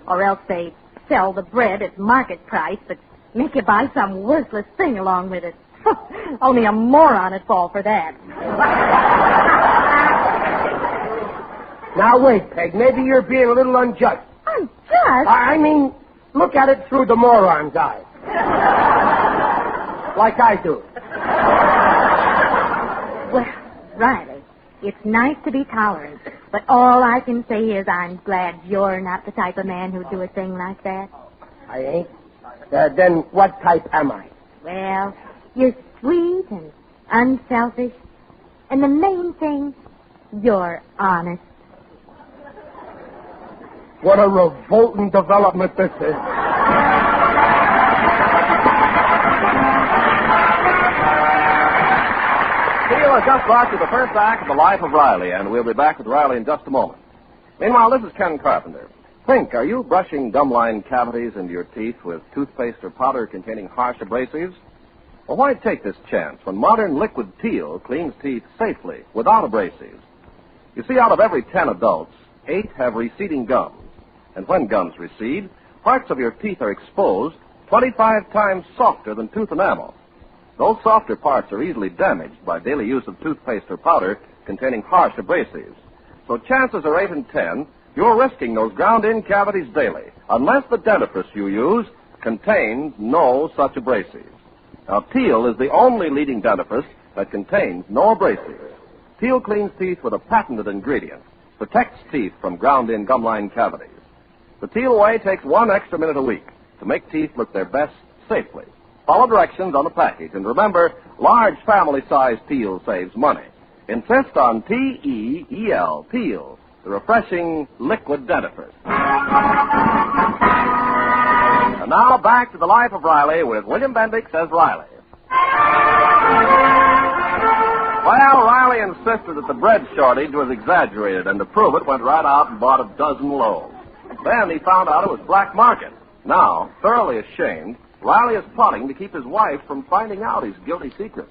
Or else they sell the bread at market price, but make you buy some worthless thing along with it. Only a moron would fall for that. Now, wait, Peg. Maybe you're being a little unjust. Unjust? I mean, look at it through the moron's eyes. Like I do. Well, Riley, it's nice to be tolerant, but all I can say is I'm glad you're not the type of man who'd do a thing like that. I ain't? Then what type am I? Well, you're sweet and unselfish, and the main thing, you're honest. What a revolting development this is. Steele has just brought you the first act of The Life of Riley, and we'll be back with Riley in just a moment. Meanwhile, this is Ken Carpenter. Think, are you brushing gum line cavities into your teeth with toothpaste or powder containing harsh abrasives? Well, why take this chance when modern liquid Teal cleans teeth safely without abrasives? You see, out of every 10 adults, 8 have receding gums. And when gums recede, parts of your teeth are exposed 25 times softer than tooth enamel. Those softer parts are easily damaged by daily use of toothpaste or powder containing harsh abrasives. So chances are 8 in 10 you're risking those ground-in cavities daily, unless the dentifrice you use contains no such abrasives. Now, Teal is the only leading dentifrice that contains no abrasives. Teal cleans teeth with a patented ingredient, protects teeth from ground-in gum line cavities. The Teal way takes 1 extra minute a week to make teeth look their best safely. Follow directions on the package, and remember, large family-sized Teal saves money. Insist on T-E-E-L, Teal, the refreshing liquid dentifrice. And now back to The Life of Riley with William Bendix as Riley. Well, Riley insisted that the bread shortage was exaggerated, and to prove it, went right out and bought a dozen loaves. Then he found out it was black market. Now, thoroughly ashamed, Riley is plotting to keep his wife from finding out his guilty secret.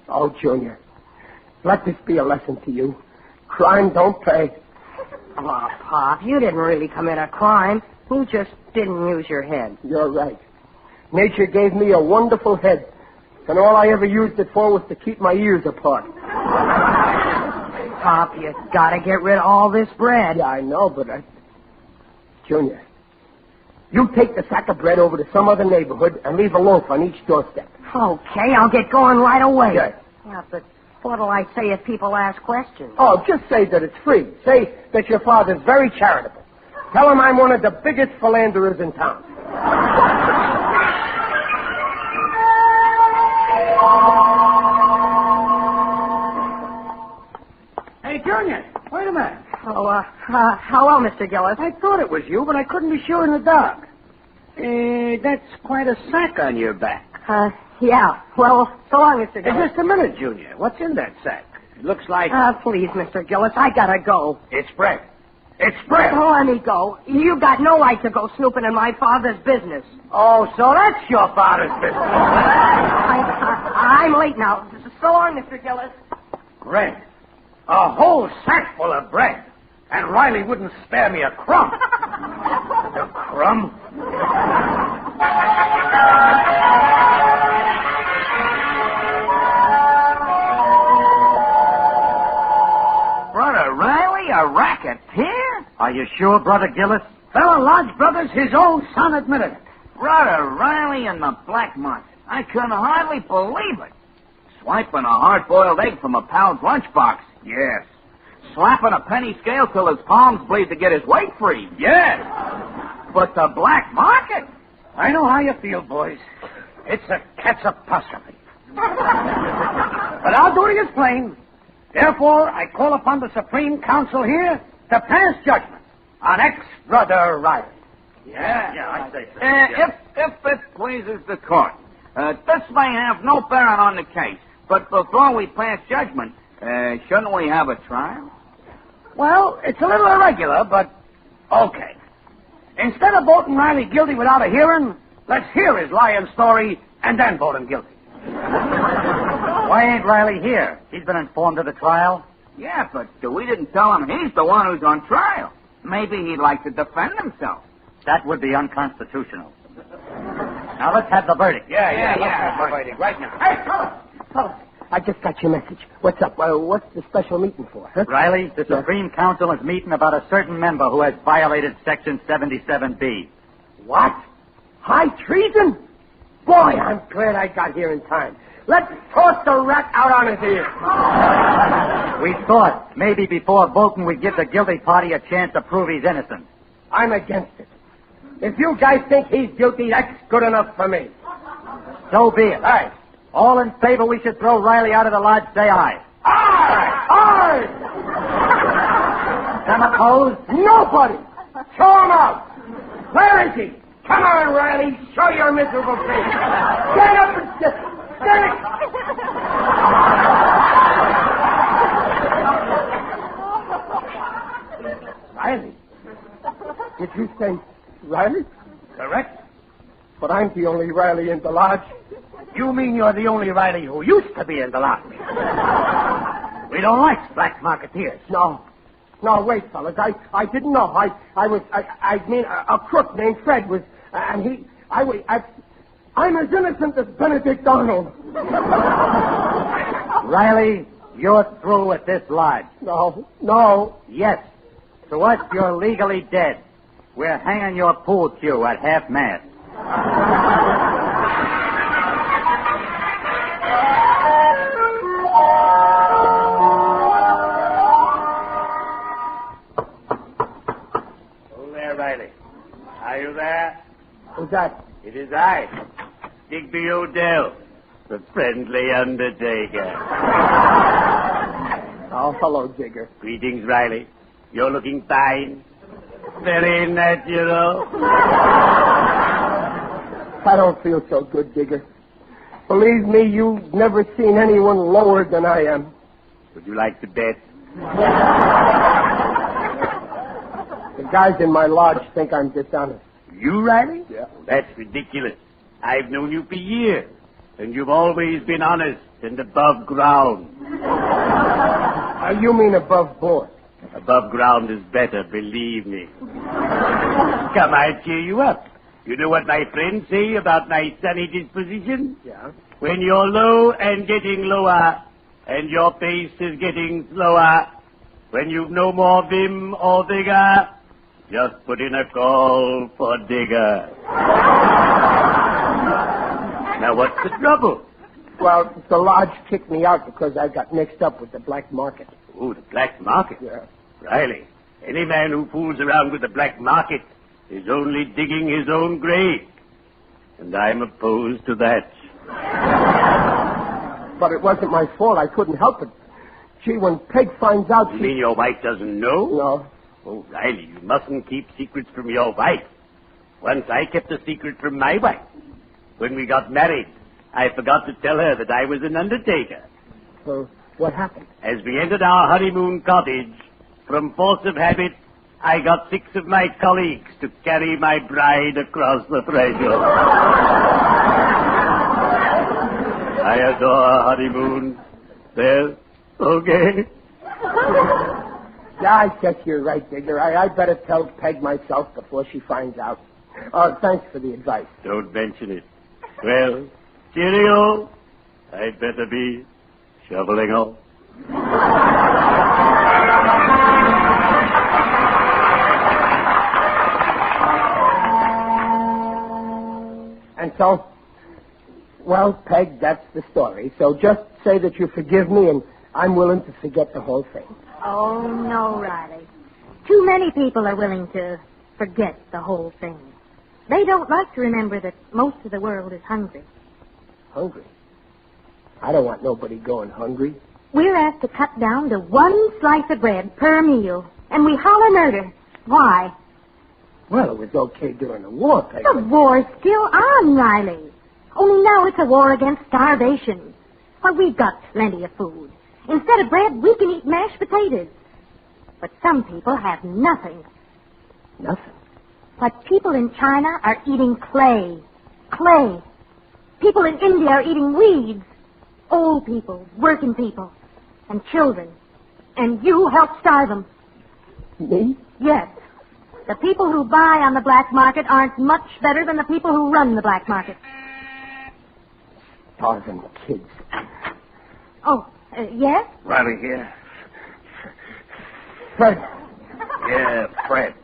Oh, Junior, let this be a lesson to you. Crime don't pay. Oh, Pop, you didn't really commit a crime. You just didn't use your head. You're right. Nature gave me a wonderful head, and all I ever used it for was to keep my ears apart. Pop, you gotta get rid of all this bread. Yeah, I know, but Junior, you take the sack of bread over to some other neighborhood and leave a loaf on each doorstep. Okay, I'll get going right away. Yes. Yeah, but what'll I say if people ask questions? Oh, just say that it's free. Say that your father's very charitable. Tell him I'm one of the biggest philanderers in town. Hey, Junior, wait a minute. Oh, hello, Mr. Gillis. I thought it was you, but I couldn't be sure in the dark. That's quite a sack on your back. Yeah. Well, so long, Mr. Gillis. Just a minute, Junior. What's in that sack? It looks like... Please, Mr. Gillis, I gotta go. It's bread. It's bread. Oh, let me go. You've got no right to go snooping in my father's business. Oh, so that's your father's business. I'm late now. So long, Mr. Gillis. Bread. A whole sack full of bread. And Riley wouldn't spare me a crumb. A crumb? Brother Riley, a racketeer? Are you sure, Brother Gillis? Fellow Lodge Brothers, his own son admitted it. Brother Riley in the black market. I couldn't hardly believe it. Swiping a hard-boiled egg from a pal's lunchbox. Yes. Slapping a penny scale till his palms bleed to get his weight free. Yes. But the black market? I know how you feel, boys. It's a cat's apostrophe. But I'll do it as plain. Therefore, I call upon the Supreme Council here to pass judgment on ex-brother Riley. I say so. If it pleases the court, this may have no bearing on the case, but before we pass judgment, shouldn't we have a trial? Well, it's a little irregular, but okay. Instead of voting Riley guilty without a hearing, let's hear his lying story and then vote him guilty. Why ain't Riley here? He's been informed of the trial. Yeah, but we didn't tell him he's the one who's on trial. Maybe he'd like to defend himself. That would be unconstitutional. Now let's have the verdict. Yeah. Let's have the verdict right now. Hey, fellas, I just got your message. What's up? What's the special meeting for? Huh? Riley, the Supreme Council is meeting about a certain member who has violated Section 77B. What? High treason? Boy, I'm glad I got here in time. Let's toss the rat out on his ear. We thought maybe before voting we'd give the guilty party a chance to prove he's innocent. I'm against it. If you guys think he's guilty, that's good enough for me. So be it. All right. All in favor we should throw Riley out of the lodge, say aye. Aye! Some opposed? Nobody! Throw him out! Where is he? Come on, Riley. Show your miserable face. Stand up and sit. Stand up. Riley? Did you say Riley? Correct. But I'm the only Riley in the lodge. You mean you're the only Riley who used to be in the lodge? We don't like black marketeers. No, wait, fellas. I didn't know. I mean, a crook named Fred was, and I'm as innocent as Benedict Arnold. Riley, you're through with this lodge. No. Yes. To us, you're legally dead. We're hanging your pool cue at half-mast. Riley. Are you there? Who's that? It is I, Digby Odell, the friendly undertaker. Oh, hello, Digger. Greetings, Riley. You're looking fine. Very natural. I don't feel so good, Digger. Believe me, you've never seen anyone lower than I am. Would you like to bet? The guys in my lodge think I'm dishonest. You, Riley? Yeah. That's ridiculous. I've known you for years, and you've always been honest and above ground. You mean above board? Above ground is better, believe me. Come, I'll cheer you up. You know what my friends say about my sunny disposition? Yeah. When you're low and getting lower, and your pace is getting slower, when you've no more vim or vigor, just put in a call for Digger. Now, what's the trouble? Well, the lodge kicked me out because I got mixed up with the black market. Oh, the black market? Yeah. Riley, any man who fools around with the black market is only digging his own grave. And I'm opposed to that. But it wasn't my fault. I couldn't help it. Gee, when Peg finds out You mean your wife doesn't know? No. Oh, Riley, you mustn't keep secrets from your wife. Once I kept a secret from my wife. When we got married, I forgot to tell her that I was an undertaker. So, what happened? As we entered our honeymoon cottage, from force of habit, I got 6 of my colleagues to carry my bride across the threshold. I adore our honeymoon. Well, okay. Yeah, I guess you're right, Digger. I better tell Peg myself before she finds out. Thanks for the advice. Don't mention it. Well, cheerio. I'd better be shoveling off. And so, well, Peg, that's the story. So just say that you forgive me, and I'm willing to forget the whole thing. Oh, no, Riley. Too many people are willing to forget the whole thing. They don't like to remember that most of the world is hungry. Hungry? I don't want nobody going hungry. We're asked to cut down to 1 slice of bread per meal, and we holler murder. Why? Well, it was okay during the war, Peggy. The war's still on, Riley. Only now it's a war against starvation. But we've got plenty of food. Instead of bread, we can eat mashed potatoes. But some people have nothing. Nothing? But people in China are eating clay. Clay. People in India are eating weeds. Old people, working people, and children. And you help starve them. Me? Yes. The people who buy on the black market aren't much better than the people who run the black market. Starving kids. Oh, yes? Riley here. Fred. Yeah, Fred.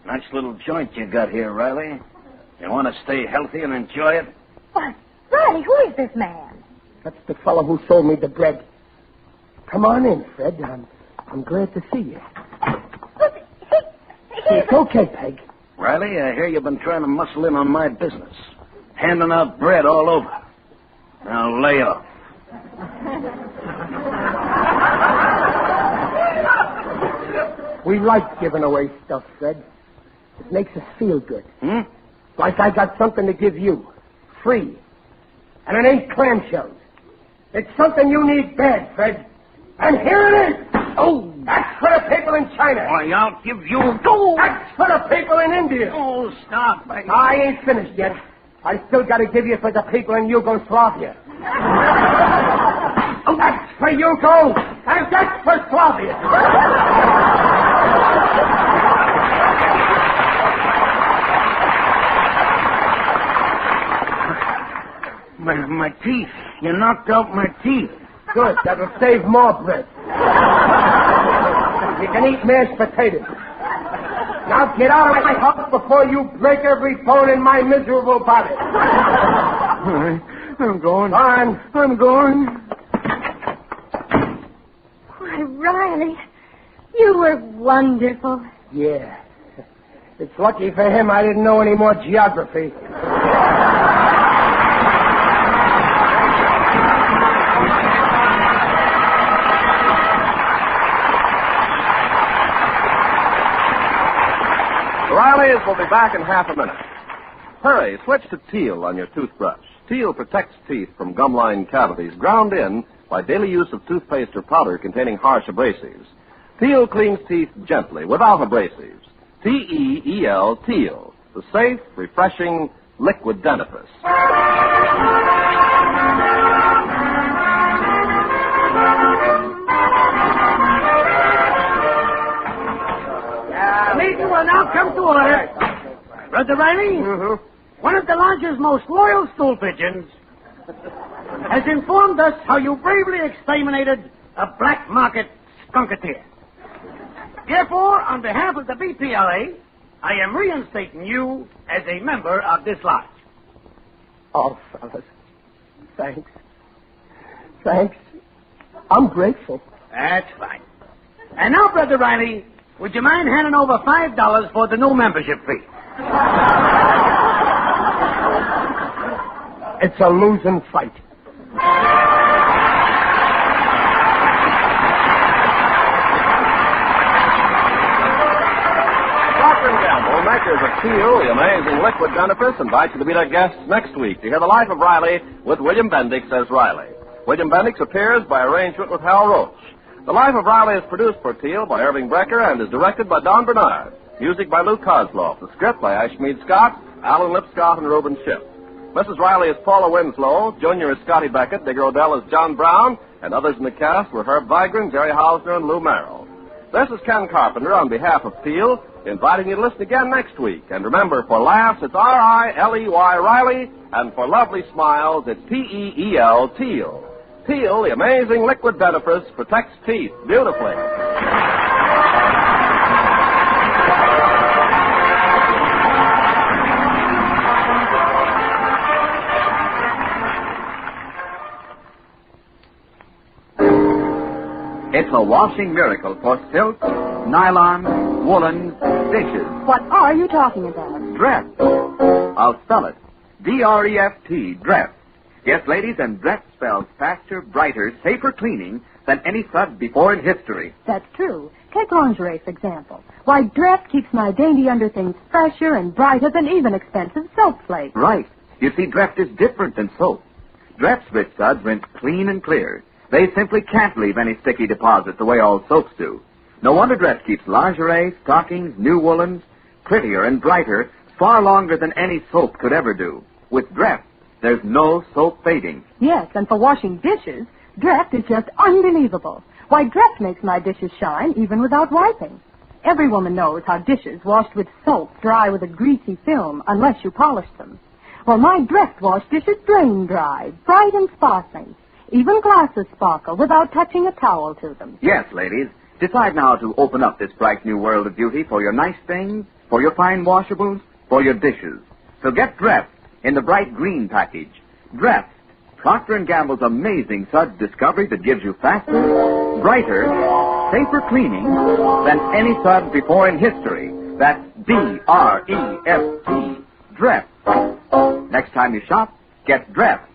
Nice little joint you got here, Riley. You want to stay healthy and enjoy it? Why, Riley, who is this man? That's the fellow who sold me the bread. Come on in, Fred. I'm glad to see you. But It's okay, Peg. Riley, I hear you've been trying to muscle in on my business. Handing out bread all over. Now lay off. We like giving away stuff, Fred. It makes us feel good. Like I got something to give you. Free. And it ain't clamshells. It's something you need bad, Fred. And here it is. Oh, that's for the people in China. Why, I'll give you... Go! That's for the people in India. Oh, stop. I ain't finished yet. I still got to give you for the people in Yugoslavia. Oh, that's for Yugo. And that's for Slavia. My teeth. You knocked out my teeth. Good. That'll save more bread. You can eat mashed potatoes. Now get out of my house before you break every bone in my miserable body. I'm going. I'm going. Why, Riley, you were wonderful. Yeah. It's lucky for him I didn't know any more geography. Riley's will be back in half a minute. Hurry, switch to Teal on your toothbrush. Teal protects teeth from gum-lined cavities ground in by daily use of toothpaste or powder containing harsh abrasives. Teal cleans teeth gently, without abrasives. T-E-E-L, Teal, the safe, refreshing liquid dentifrice. Meeting will now come to order. Brother Riley, one of the lodge's most loyal stool pigeons has informed us how you bravely exterminated a black market skunketeer. Therefore, on behalf of the BPLA, I am reinstating you as a member of this lodge. Oh, fellas. Thanks. Thanks. I'm grateful. That's fine. And now, Brother Riley, would you mind handing over $5 for the new membership fee? It's a losing fight. Procter & Gamble, makers of Teal, the amazing liquid dentifrice, invite you to be their guests next week to hear the life of Riley with William Bendix as Riley. William Bendix appears by arrangement with Hal Roach. The Life of Riley is produced for Teal by Irving Brecker and is directed by Don Bernard. Music by Lou Kozloff. The script by Ashmead Scott, Alan Lipscott, and Reuben Schiff. Mrs. Riley is Paula Winslow. Junior is Scotty Beckett. Digger Odell is John Brown. And others in the cast were Herb Vigran, Jerry Hausner, and Lou Merrill. This is Ken Carpenter on behalf of Teal, inviting you to listen again next week. And remember, for laughs, it's R-I-L-E-Y, Riley. And for lovely smiles, it's T-E-E-L, Teal. Teal, the amazing liquid dentifrice, protects teeth beautifully. It's a washing miracle for silk, nylon, woolen, dishes. What are you talking about? Dress. I'll spell it. D-R-E-F-T, dress. Yes, ladies, and dress spells faster, brighter, safer cleaning than any sud before in history. That's true. Take lingerie, for example. Why, Dreft keeps my dainty underthings fresher and brighter than even expensive soap flakes. Right. You see, Dreft is different than soap. Dreft's rich suds rinse clean and clear. They simply can't leave any sticky deposit the way all soaps do. No wonder Dreft keeps lingerie, stockings, new woolens, prettier and brighter far longer than any soap could ever do. With Dreft, there's no soap fading. Yes, and for washing dishes, Dreft is just unbelievable. Why, Dreft makes my dishes shine even without wiping. Every woman knows how dishes washed with soap dry with a greasy film unless you polish them. Well, my Dreft wash dishes drain dry, bright and sparkling. Even glasses sparkle without touching a towel to them. Yes, ladies. Decide now to open up this bright new world of beauty for your nice things, for your fine washables, for your dishes. So get Dreft in the bright green package. Dreft, Procter & Gamble's amazing suds discovery that gives you faster, brighter, safer cleaning than any suds before in history. That's D-R-E-F-T, Dreft. Next time you shop, get Dreft.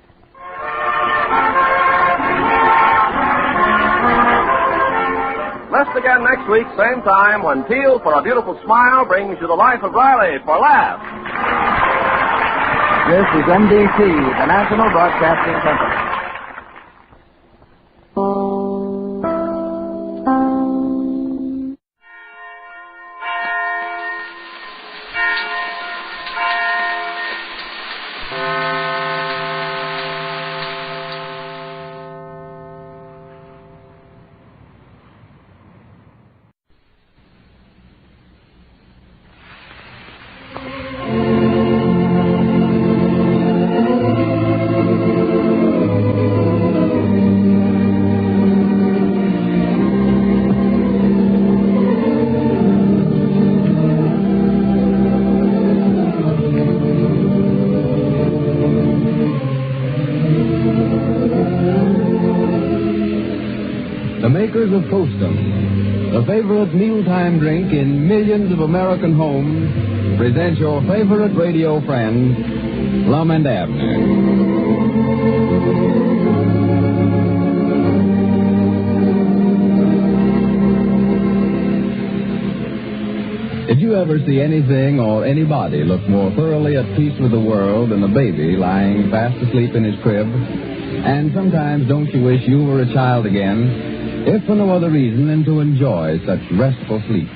Listen again next week, same time, when Peel for a Beautiful Smile brings you The Life of Riley for laughs. This is NBC, the National Broadcasting Company. Makers of Postum, the favorite mealtime drink in millions of American homes, present your favorite radio friends, Lum and Abner. Did you ever see anything or anybody look more thoroughly at peace with the world than a baby lying fast asleep in his crib? And sometimes don't you wish you were a child again? If for no other reason than to enjoy such restful sleep.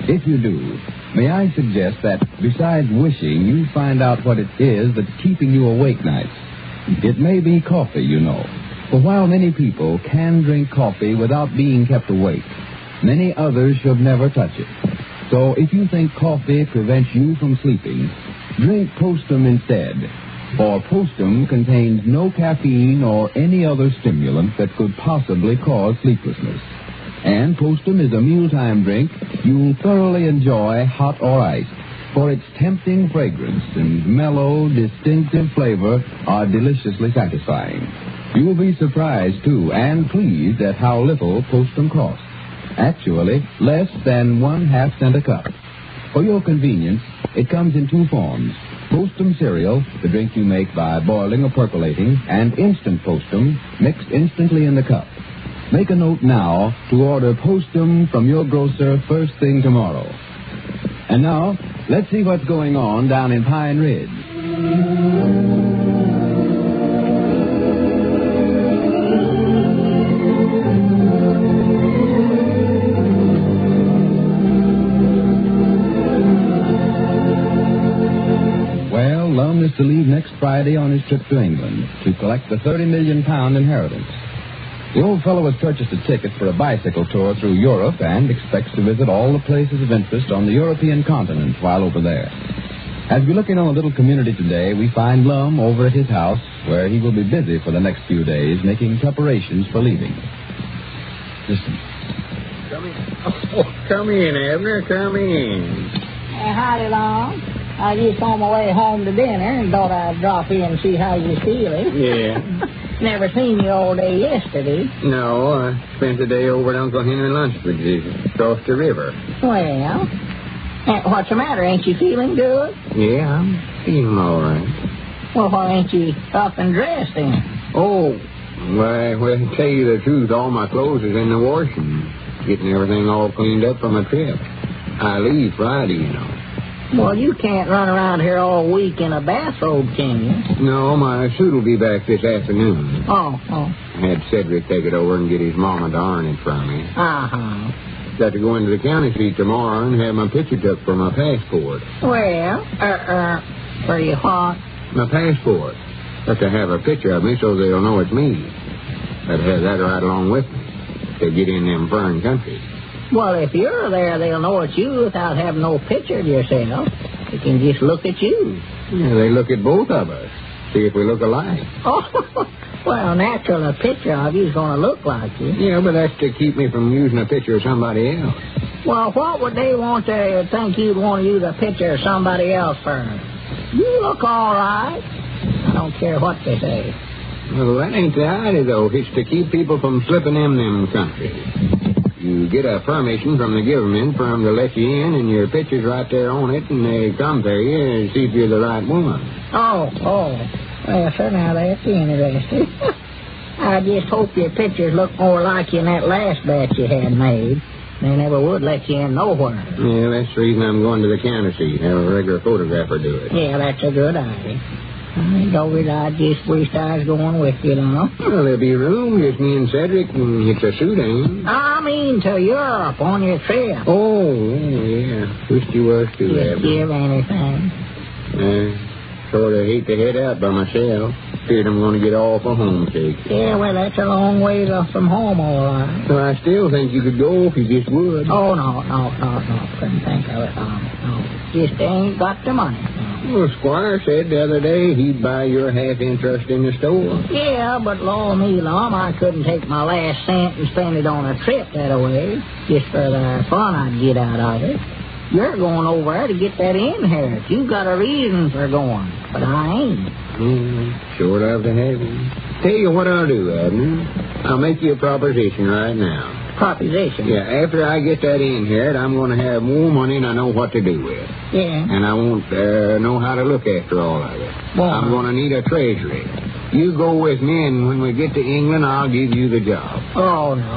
If you do, may I suggest that besides wishing, you find out what it is that's keeping you awake nights. It may be coffee, you know. For while many people can drink coffee without being kept awake, many others should never touch it. So if you think coffee prevents you from sleeping, drink Postum instead. For Postum contains no caffeine or any other stimulant that could possibly cause sleeplessness. And Postum is a mealtime drink you'll thoroughly enjoy, hot or iced, for its tempting fragrance and mellow, distinctive flavor are deliciously satisfying. You will be surprised, too, and pleased at how little Postum costs. Actually, less than 1/2 cent a cup. For your convenience, it comes in two forms. Postum cereal, the drink you make by boiling or percolating, and instant Postum, mixed instantly in the cup. Make a note now to order Postum from your grocer first thing tomorrow. And now, let's see what's going on down in Pine Ridge. Lum is to leave next Friday on his trip to England to collect the £30 million inheritance. The old fellow has purchased a ticket for a bicycle tour through Europe and expects to visit all the places of interest on the European continent while over there. As we look in on a little community today, we find Lum over at his house, where he will be busy for the next few days making preparations for leaving. Listen. Come in. Oh, come in, Abner. Come in. Hey, howdy, Lum. I was just on my way home to dinner and thought I'd drop in and see how you're feeling. Yeah. Never seen you all day yesterday. No, I spent the day over at Uncle Henry Lunsford's across the river. Well, what's the matter? Ain't you feeling good? Yeah, I'm feeling all right. Well, why ain't you up and dressed then? Oh, Why, well, to tell you the truth, all my clothes is in the washing. Getting everything all cleaned up for my trip. I leave Friday, you know. Well, you can't run around here all week in a bathrobe, can you? No, my suit will be back this afternoon. Oh. I had Cedric take it over and get his mama to iron it from me. Uh-huh. Got to go into the county seat tomorrow and have my picture took for my passport. Well, for your what? My passport. Got to have a picture of me so they'll know it's me. Got to have that right along with me to get in them foreign countries. Well, if you're there, they'll know it's you without having no picture of yourself. They can just look at you. Yeah, they look at both of us. See if we look alike. Oh, well, natural, a picture of you's going to look like you. Yeah, but that's to keep me from using a picture of somebody else. Well, what would they want to think you'd want to use a picture of somebody else for? You look all right. I don't care what they say. Well, that ain't the idea, though. It's to keep people from slipping in them countries. You get a permission from the government for them to let you in, and your picture's right there on it, and they compare you and see if you're the right one. Oh. Well, sir, now that's interesting. I just hope your pictures look more like you in that last batch you had made. They never would let you in nowhere. Yeah, that's the reason I'm going to the county seat. Have a regular photographer do it. Yeah, that's a good idea. I just wished I was going with you, know. Well, there'll be room, just me and Cedric, and it's a suit, ain't it? I mean to Europe on your trip. Oh, yeah. Wished you was too, Just give anything. Sort of hate to head out by myself. Feared I'm going to get awful homesick. Yeah, well, that's a long way from home, all right. Well, I still think you could go if you just would. Oh, no. Couldn't think of it. No. Just ain't got the money. Well, Squire said the other day he'd buy your half interest in the store. Yeah, but law me, Lum, I couldn't take my last cent and spend it on a trip that way, just for the fun I'd get out of it. You're going over there to get that inherit. You got a reason for going, but I ain't. Sure love to have you. Tell you what I'll do, Abner. I'll make you a proposition right now. Proposition? Yeah, after I get that inherit, I'm going to have more money than I know what to do with. Yeah. And I won't know how to look after all of it. Well, I'm going to need a treasury. You go with me, and when we get to England, I'll give you the job. Oh, no.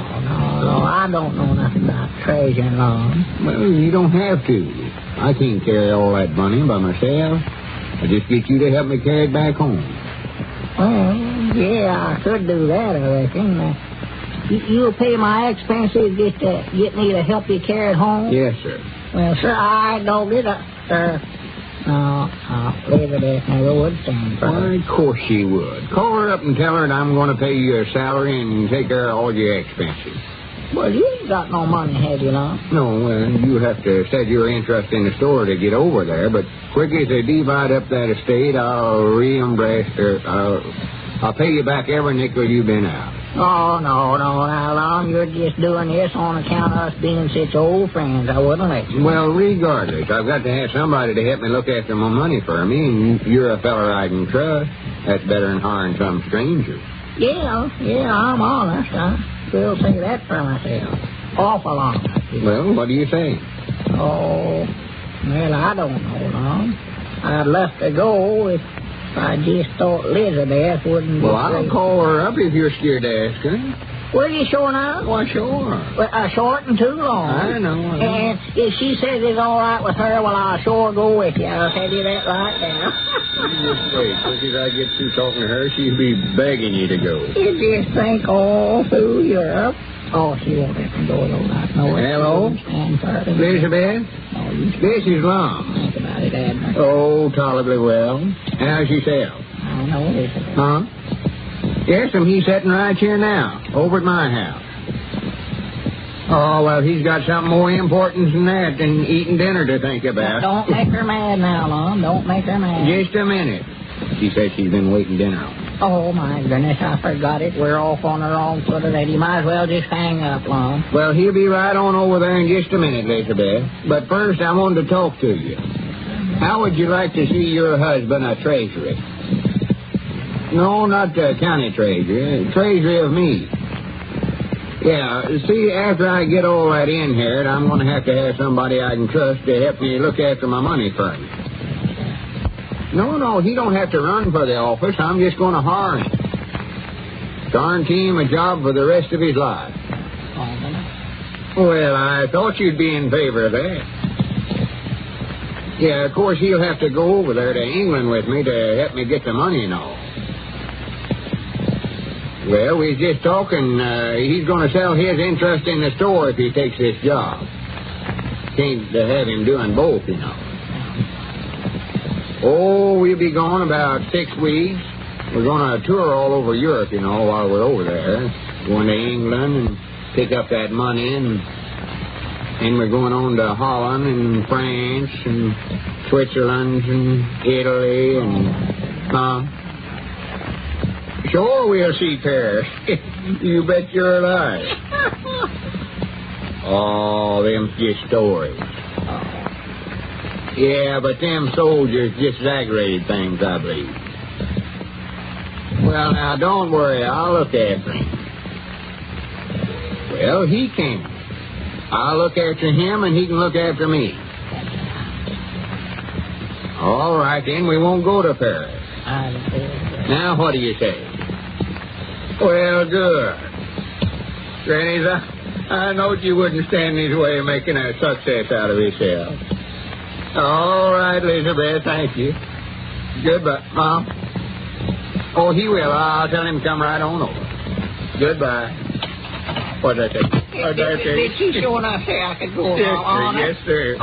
I don't know nothing about treasury, Lum. Well, you don't have to. I can't carry all that money by myself. I just get you to help me carry it back home. Well, yeah, I could do that, I reckon. You'll pay my expenses just to get me to help you carry it home? Yes, sir. Well, sir, I don't get it, sir. No, leave it there. Never would stand for Why, of course she would. Call her up and tell her that I'm going to pay you a salary and take care of all your expenses. Well, you ain't got no money, have you, now? No, well, you have to set your interest in the store to get over there, but quick as they divide up that estate, I'll reimburse her. I'll pay you back every nickel you've been out. Oh, no, now, Lum, you're just doing this on account of us being such old friends. I wouldn't let you. Well, regardless, I've got to have somebody to help me look after my money for me, and you're a feller I can trust. That's better than hiring some stranger. Yeah, I'm honest. I will say that for myself. Awful honest. Well, what do you say? Oh, well, I don't know, Lum. I'd left to go if I just thought Elizabeth wouldn't be Well, I'll call her up if you're scared to ask her. Well, you sure now? Why, sure. Well, short and too long. I know. And if she says it's all right with her, well, I'll sure go with you. I'll tell you that right now. You just wait. As soon as I get through talking to her, she'll be begging you to go. You just think all through Europe. Oh, she won't let me go though. Hello? Elizabeth? This is Lum. Think about it, Abner. Oh, tolerably well. How's yourself? I know Elizabeth. Huh? Yes, he's sitting right here now, over at my house. Oh, well, he's got something more important than that than eating dinner to think about. Don't make her mad now, Lum. Don't make her mad. Just a minute. She says she's been waiting dinner on. Oh, my goodness, I forgot it. We're off on the wrong foot already. You might as well just hang up, Lum. Well, he'll be right on over there in just a minute, Elizabeth. But first, I wanted to talk to you. How would you like to see your husband a treasury? No, not the county treasury. Treasury of me. Yeah, see, after I get all that in here, I'm going to have somebody I can trust to help me look after my money for me. No, he don't have to run for the office. I'm just going to hire him. Guarantee him a job for the rest of his life. Well, I thought you'd be in favor of that. Yeah, of course, he'll have to go over there to England with me to help me get the money and all. Well, we was just talking. He's going to sell his interest in the store if he takes this job. Can't have him doing both, you know. Oh, we'll be gone about 6 weeks. We're going to tour all over Europe, you know, while we're over there. Going to England and pick up that money, and we're going on to Holland and France and Switzerland and Italy and... Sure, we'll see Paris. You bet your life. Oh, them just stories. Yeah, but them soldiers just exaggerated things, I believe. Well, now, don't worry. I'll look after him. Well, he can. I'll look after him, and he can look after me. All right, then. We won't go to Paris. Now, what do you say? Well, good. Grannies, I knowed you wouldn't stand in his way of making a success out of yourself. All right, Elizabeth, thank you. Goodbye, Mom. Oh, he will. I'll tell him to come right on over. Goodbye. What'd I say? Did she sure enough say I could go on? Yes, sir.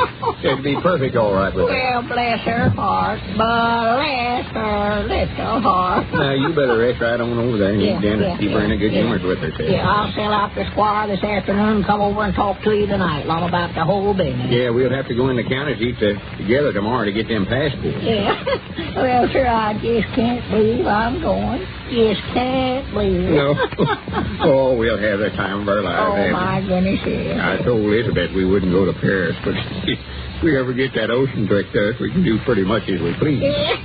It'd be perfect all right with her. Well, bless her heart, bless her little heart. Now, you better rest right on over there and eat dinner. Keep her in a good humor with her, too. Yeah, I'll sell out the squire this afternoon and come over and talk to you tonight, Lum, about the whole business. Yeah, we'll have to go in the county seat together tomorrow to get them passports. Yeah. Well, sir, I just can't believe I'm going. Just can't believe it. No. Oh, we'll have the time of our lives. Oh, my goodness, yeah. I told Elizabeth we wouldn't go to Paris, but if we ever get that ocean tricked us, we can do pretty much as we please. Yeah.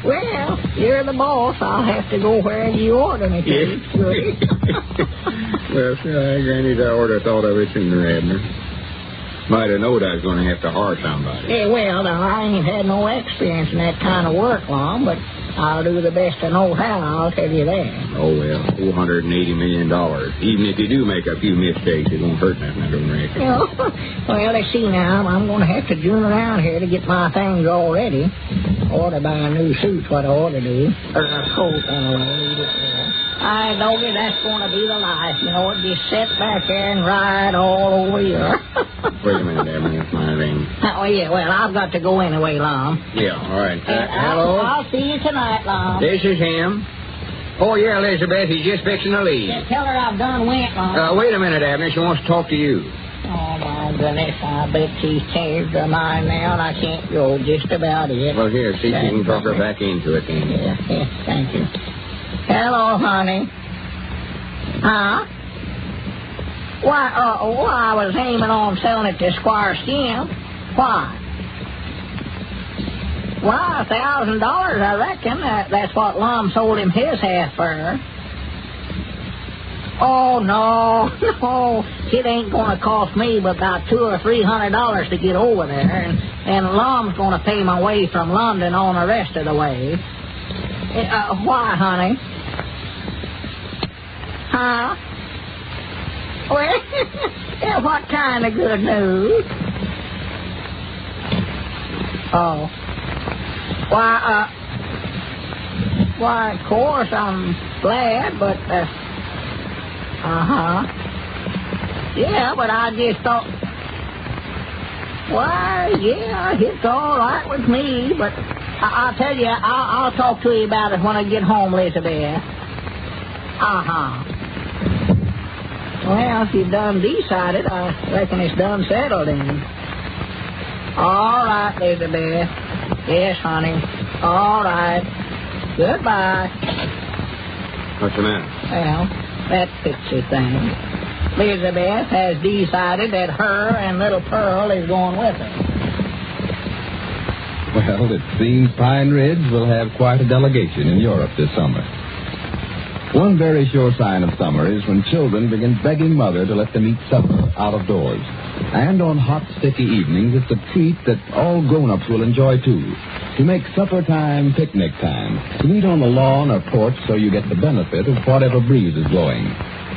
Well, you're the boss. I'll have to go wherever you order me to. Yeah. Well, Granny, I ought to have thought of it sooner, Abner. Might have known I was going to have to hire somebody. Yeah, well, I ain't had no experience in that kind of work, Lum, but I'll do the best I know how, I'll tell you that. Oh, well, $480 million. Even if you do make a few mistakes, it won't hurt nothing, I don't reckon. No. Well, let's see now. I'm going to have to joon around here to get my things all ready. Ought to buy a new suit, what I ought to do. Or a coat, anyway. I know you, that's going to be the life, you know. Just sit back there and ride all over Europe. Wait a minute, Abner. That's my ring. Oh, yeah, well, I've got to go anyway, Lum. Yeah, all right. Hello? I'll see you tonight, Lum. This is him. Oh, yeah, Elizabeth, he's just fixing to leave. Yeah, tell her I've done went, Lum. Wait a minute, Abner. She wants to talk to you. Oh, my goodness, I bet she's changed her mind now, and I can't go just about it. Well, here, see if you can talk her back into it then. Yeah, thank you. Hello, honey. Huh? Why, I was aiming on selling it to Squire Skim. Why? Why, $1,000, I reckon. That's what Lum sold him his half for. Oh, no. It ain't going to cost me but about $200 or $300 to get over there, and Lum's going to pay my way from London on the rest of the way. Why, honey? Huh? Well, yeah, what kind of good news? Oh. Why, of course, I'm glad, but, yeah, but I just thought, why, yeah, it's all right with me, but I'll tell you, I'll talk to you about it when I get home, Elizabeth. Well, if you've done decided, I reckon it's done settled in. All right, Elizabeth. Yes, honey. All right. Goodbye. What's the matter? Well, that fixes things. Elizabeth has decided that her and little Pearl is going with her. Well, it seems Pine Ridge will have quite a delegation in Europe this summer. One very sure sign of summer is when children begin begging Mother to let them eat supper out of doors. And on hot, sticky evenings, it's a treat that all grown-ups will enjoy, too. to make supper time picnic time, to eat on the lawn or porch so you get the benefit of whatever breeze is blowing.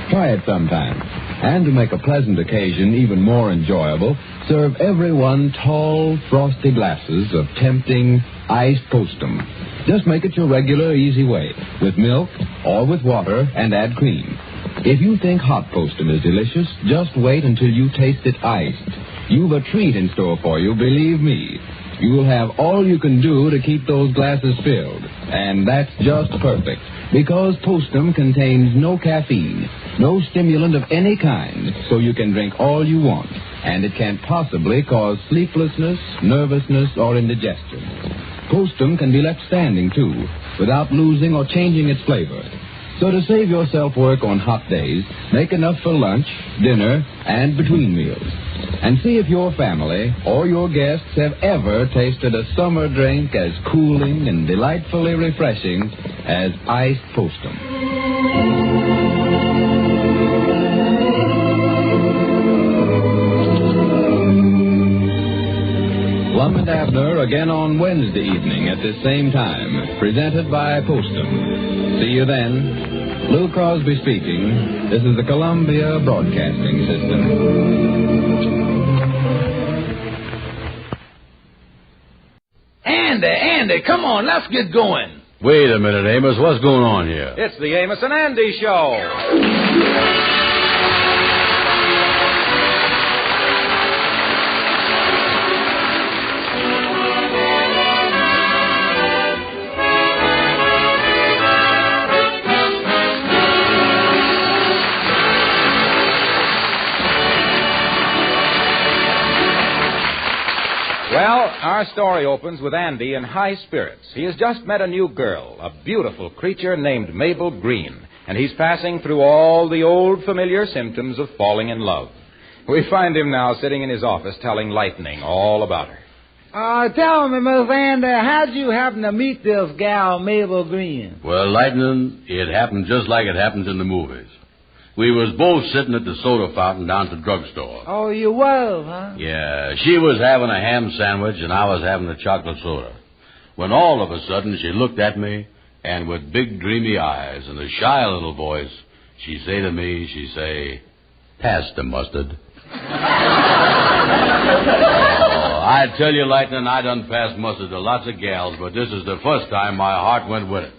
Try it sometime. And to make a pleasant occasion even more enjoyable, serve everyone tall, frosty glasses of tempting iced postum. Just make it your regular, easy way, with milk or with water, and add cream. If you think hot postum is delicious, just wait until you taste it iced. You've a treat in store for you, believe me. You'll have all you can do to keep those glasses filled. And that's just perfect, because postum contains no caffeine, no stimulant of any kind, so you can drink all you want. And it can't possibly cause sleeplessness, nervousness, or indigestion. Postum can be left standing, too, without losing or changing its flavor. So to save yourself work on hot days, make enough for lunch, dinner, and between meals. And see if your family or your guests have ever tasted a summer drink as cooling and delightfully refreshing as iced postum. Lum and Abner again on Wednesday evening at this same time, presented by Postum. See you then. Lou Crosby speaking. This is the Columbia Broadcasting System. Andy, come on, let's get going. Wait a minute, Amos. What's going on here? It's the Amos and Andy Show. Well, our story opens with Andy in high spirits. He has just met a new girl, a beautiful creature named Mabel Green, and he's passing through all the old familiar symptoms of falling in love. We find him now sitting in his office telling Lightning all about her. Tell me, Miss Andy, how'd you happen to meet this gal, Mabel Green? Well, Lightning, it happened just like it happens in the movies. We was both sitting at the soda fountain down at the drugstore. Oh, you was, huh? Yeah, she was having a ham sandwich and I was having a chocolate soda. When all of a sudden she looked at me, and with big dreamy eyes and a shy little voice, she say to me, she say, "Pass the mustard." I tell you, Lightning, I done passed mustard to lots of gals, but this is the first time my heart went with it.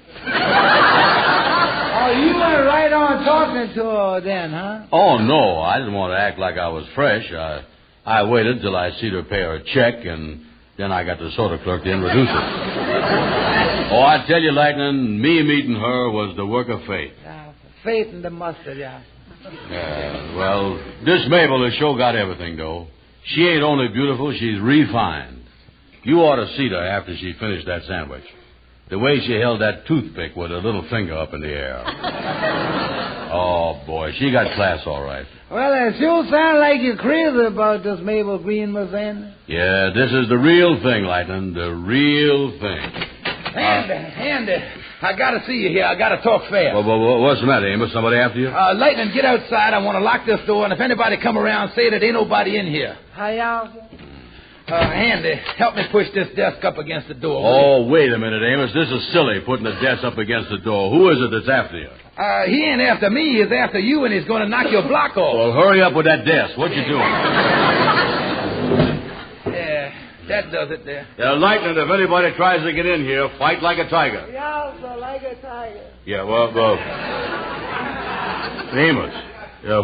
Oh, you went right on talking to her then, huh? Oh, no, I didn't want to act like I was fresh. I waited till I seen her pay her check, and then I got the soda clerk to introduce her. Oh, I tell you, Lightning, me meeting her was the work of fate. Faith in the mustard, yeah. Yeah, well, this Mabel has sure got everything, though. She ain't only beautiful, she's refined. You ought to see her after she finished that sandwich. The way she held that toothpick with her little finger up in the air. Oh, boy, she got class all right. Well, it sure sounds like you're crazy about this Mabel Green, Miss Andy. Yeah, this is the real thing, Lightning, the real thing. Andy, I gotta see you here. I gotta talk fast. What's the matter, Amos? Somebody after you? Lightning, get outside. I want to lock this door, and if anybody come around, say that ain't nobody in here. Hi, Andy, help me push this desk up against the door. Oh, wait a minute, Amos. This is silly, putting the desk up against the door. Who is it that's after you? He ain't after me. He's after you, and he's going to knock your block off. Well, hurry up with that desk. What you doing? Yeah, that does it there. Lightning, if anybody tries to get in here, fight like a tiger. Yeah, so like a tiger. Yeah, well, Amos,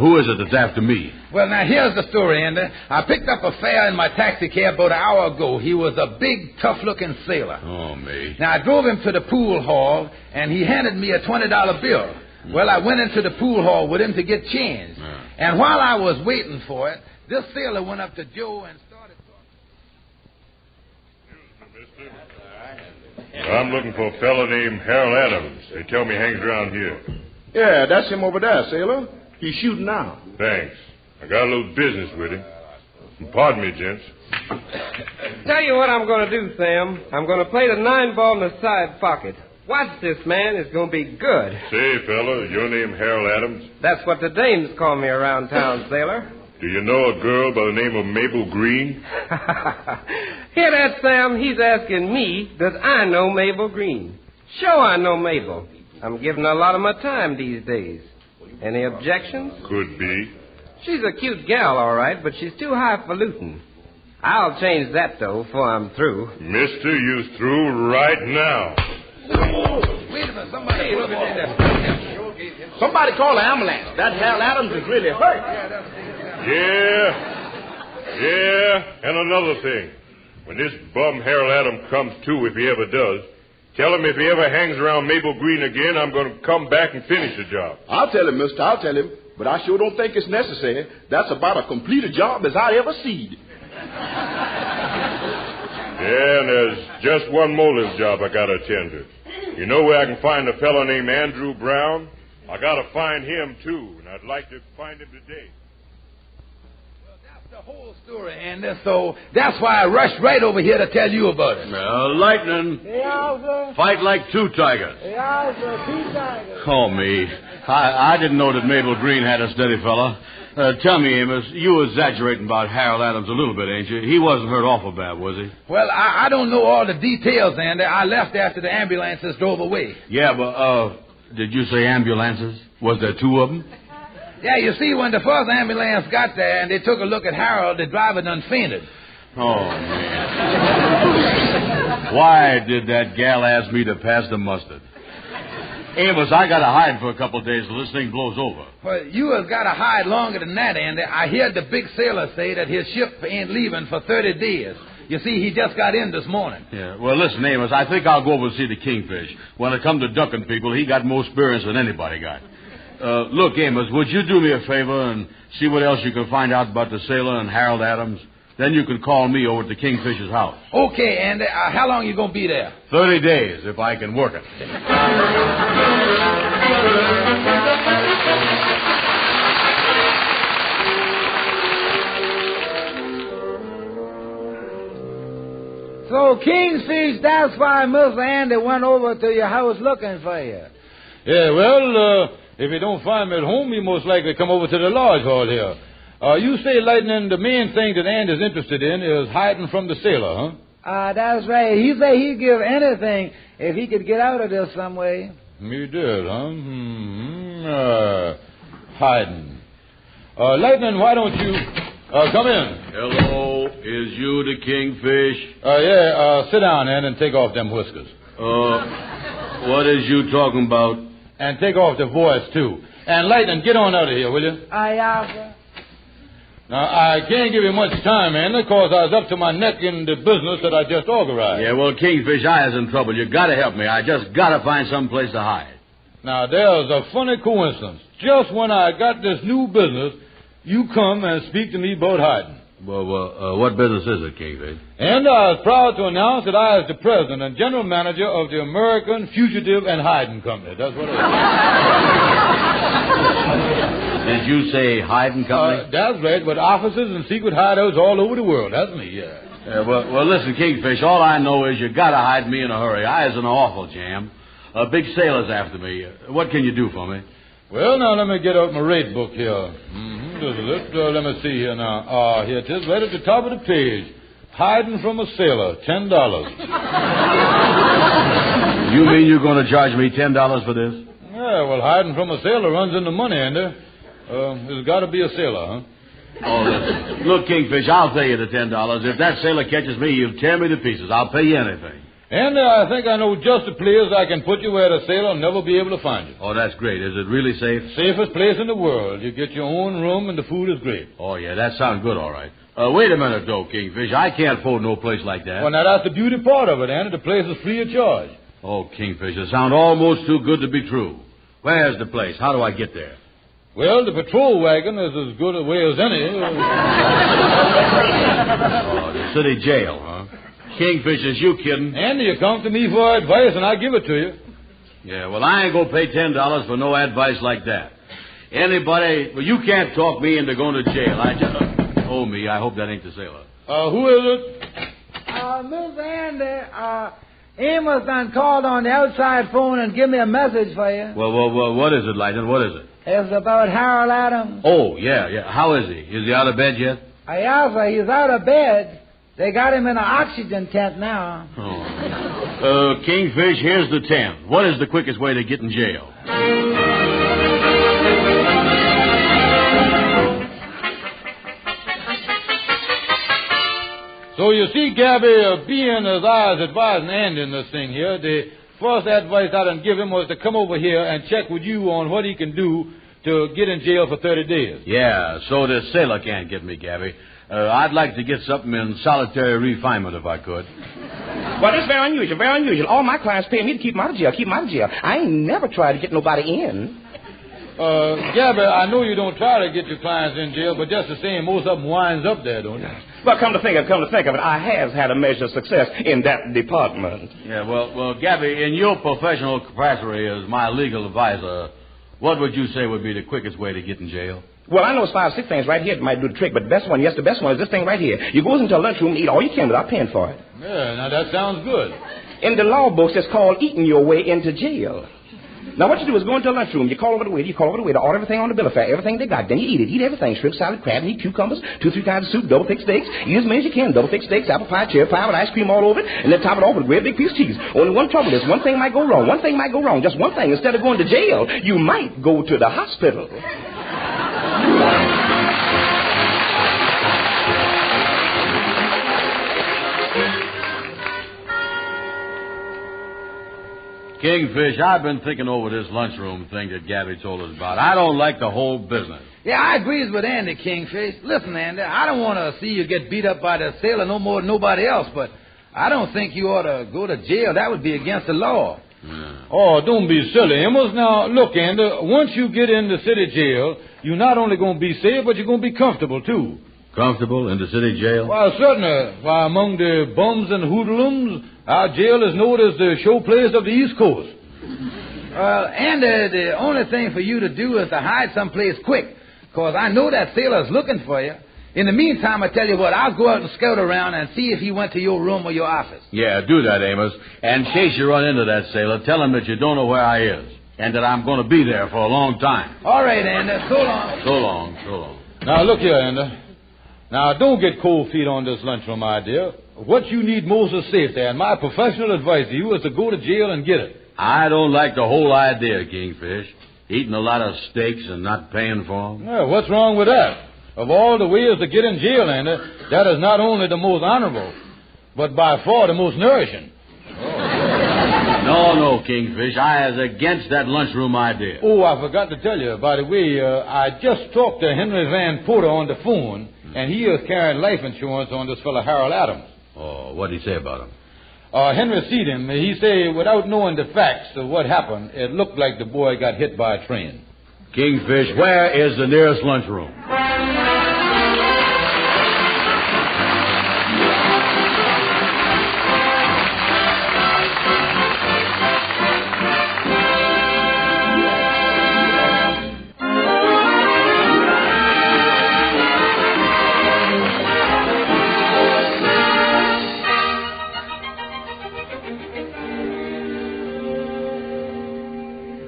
who is it that's after me? Well, now, here's the story, Andy. I picked up a fare in my taxi cab about an hour ago. He was a big, tough-looking sailor. Oh, me. Now, I drove him to the pool hall, and he handed me a $20 bill. Well, I went into the pool hall with him to get change. And while I was waiting for it, this sailor went up to Joe and started talking. I'm looking for a fellow named Harold Adams. They tell me he hangs around here. Yeah, that's him over there, sailor. He's shooting now. Thanks. I got a little business with him. Pardon me, gents. Tell you what I'm going to do, Sam. I'm going to play the 9-ball in the side pocket. Watch this, man. It's going to be good. Say, fella, your name Harold Adams? That's what the dames call me around town, sailor. Do you know a girl by the name of Mabel Green? Hear that, Sam? He's asking me, does I know Mabel Green? Sure I know Mabel. I'm giving her a lot of my time these days. Any objections? Could be. She's a cute gal, all right, but she's too highfalutin. I'll change that, though, before I'm through. Mister, you through right now. Wait a minute, somebody put me in there. Somebody call an ambulance. That Harold Adams is really hurt. Yeah, and another thing. When this bum Harold Adams comes to, if he ever does, tell him if he ever hangs around Mabel Green again, I'm going to come back and finish the job. I'll tell him, mister. I'll tell him. But I sure don't think it's necessary. That's about as complete a job as I ever seen. Yeah, and there's just one more little job I got to attend to. You know where I can find a fellow named Andrew Brown? I got to find him, too, and I'd like to find him today. The whole story, Andy, so that's why I rushed right over here to tell you about it. Lightning. Yeah, sir. Fight like two tigers. Yeah, sir. Two tigers. Oh, me. I didn't know that Mabel Green had a steady fella. Tell me, Amos, you were exaggerating about Harold Adams a little bit, ain't you? He wasn't hurt awful bad, was he? Well, I don't know all the details, Andy. I left after the ambulances drove away. Yeah, but, did you say ambulances? Was there two of them? Yeah, you see, when the first ambulance got there and they took a look at Harold, the driver done fainted. Oh, man. Why did that gal ask me to pass the mustard? Amos, I got to hide for a couple of days till this thing blows over. Well, you have got to hide longer than that, Andy. I heard the big sailor say that his ship ain't leaving for 30 days. You see, he just got in this morning. Yeah, well, listen, Amos, I think I'll go over and see the Kingfish. When it comes to ducking people, he got more experience than anybody got. Look, Amos, would you do me a favor and see what else you can find out about the sailor and Harold Adams? Then you can call me over at the Kingfish's house. Okay, Andy. How long you going to be there? 30 days, if I can work it. So, Kingfish, that's why Mr. Andy went over to your house looking for you. Yeah, well, if you don't find me at home, you most likely come over to the lodge hall here. You say, Lightning, the main thing that Andy's interested in is hiding from the sailor, huh? That's right. He said he'd give anything if he could get out of this some way. He did, huh? Hiding. Lightning, why don't you come in? Hello, is you the Kingfish? Yeah, sit down, Ann, and take off them whiskers. What is you talking about? And take off the voice, too. And Lightning, get on out of here, will you? Yeah, sir. Now, I can't give you much time, Andy, because I was up to my neck in the business that I just organized. Yeah, well, Kingfish, I is in trouble. You got to help me. I just got to find some place to hide. Now, there's a funny coincidence. Just when I got this new business, you come and speak to me about hiding. Well, what business is it, Kingfish? And I was proud to announce that I is the president and general manager of the American Fugitive and Hiding Company. That's what it is. Did you say hiding company? That's right, with offices and secret hideouts all over the world. That's me, yeah. Well, listen, Kingfish, all I know is you got to hide me in a hurry. I is in an awful jam. A big sailor's after me. What can you do for me? Well, now, let me get out my rate book here. Let me see here now. Here it is, right at the top of the page. Hiding from a sailor, $10. You mean you're going to charge me $10 for this? Yeah, well, hiding from a sailor runs into money, Andy. There's got to be a sailor, huh? Oh, listen. Look, Kingfish, I'll pay you the $10. If that sailor catches me, he'll tear me to pieces. I'll pay you anything. And I think I know just the place I can put you where the sailor will never be able to find you. Oh, that's great. Is it really safe? Safest place in the world. You get your own room and the food is great. Oh, yeah, that sounds good, all right. Wait a minute, though, Kingfish. I can't afford no place like that. Well, now, that's the beauty part of it, Andy. The place is free of charge. Oh, Kingfish, it sounds almost too good to be true. Where's the place? How do I get there? Well, the patrol wagon is as good a way as any. Oh, the city jail, huh? Kingfish, is you kidding? Andy, you come to me for advice, and I give it to you. Yeah, well, I ain't going to pay $10 for no advice like that. Anybody... Well, you can't talk me into going to jail. I just... Oh, me, I hope that ain't the sailor. Who is it? Miss Andy, Amos done called on the outside phone and give me a message for you. Well, what is it, Lightning? What is it? It's about Harold Adams. Oh, yeah. How is he? Is he out of bed yet? Yeah, sir, he's out of bed, They got him in an oxygen tent now. Kingfish, here's the tent. What is the quickest way to get in jail? So you see, Gabby, being as I was advising Andy in this thing here, the first advice I done give him was to come over here and check with you on what he can do to get in jail for 30 days. Yeah, so the sailor can't get me, Gabby. I'd like to get something in solitary refinement if I could. Well, that's very unusual, very unusual. All my clients pay me to keep them out of jail, I ain't never tried to get nobody in. Gabby, I know you don't try to get your clients in jail, but just the same, most of them winds up there, don't you? Well, come to think of it, I have had a measure of success in that department. Yeah, well, Gabby, in your professional capacity as my legal advisor, what would you say would be the quickest way to get in jail? Well, I know it's 5 or 6 things right here that might do the trick, but the best one is this thing right here. You go into a lunchroom and eat all you can without paying for it. Yeah, now that sounds good. In the law books, it's called eating your way into jail. Now, what you do is go into a lunchroom, you call over the waiter to order everything on the bill of fare, everything they got. Then you eat it. Eat everything. Shrimp, salad, crab, meat, cucumbers, 2-3 kinds of soup, double-thick steaks. Eat as many as you can. Double-thick steaks, apple pie, cherry pie with ice cream all over it, and then top it off with a great big piece of cheese. Only one trouble is one thing might go wrong. Just one thing. Instead of going to jail, you might go to the hospital. Kingfish, I've been thinking over this lunchroom thing that Gabby told us about. I don't like the whole business. Yeah, I agrees with Andy, Kingfish. Listen, Andy, I don't want to see you get beat up by the sailor no more than nobody else, but I don't think you ought to go to jail. That would be against the law. Yeah. Oh, don't be silly, Amos. Now, look, Andy, once you get in the city jail, you're not only going to be safe, but you're going to be comfortable, too. Comfortable in the city jail? Why, certainly. Why, among the bums and hoodlums, our jail is known as the showplace of the East Coast. Well, Andy, the only thing for you to do is to hide someplace quick, because I know that sailor's looking for you. In the meantime, I tell you what, I'll go out and scout around and see if he went to your room or your office. Yeah, do that, Amos. And in case you run into that sailor, tell him that you don't know where I is, and that I'm going to be there for a long time. All right, Andy. So long. So long. Now, look here, Andy. Now, don't get cold feet on this lunchroom idea. What you need most is safety, and my professional advice to you is to go to jail and get it. I don't like the whole idea, Kingfish. Eating a lot of steaks and not paying for them. Yeah, what's wrong with that? Of all the ways to get in jail, Andy, that is not only the most honorable, but by far the most nourishing. No, Kingfish. I is against that lunchroom idea. Oh, I forgot to tell you. By the way, I just talked to Henry Van Porter on the phone, and he is carrying life insurance on this fellow Harold Adams. Oh, what'd he say about him? Henry seen him. He say, without knowing the facts of what happened, it looked like the boy got hit by a train. Kingfish, where is the nearest lunchroom?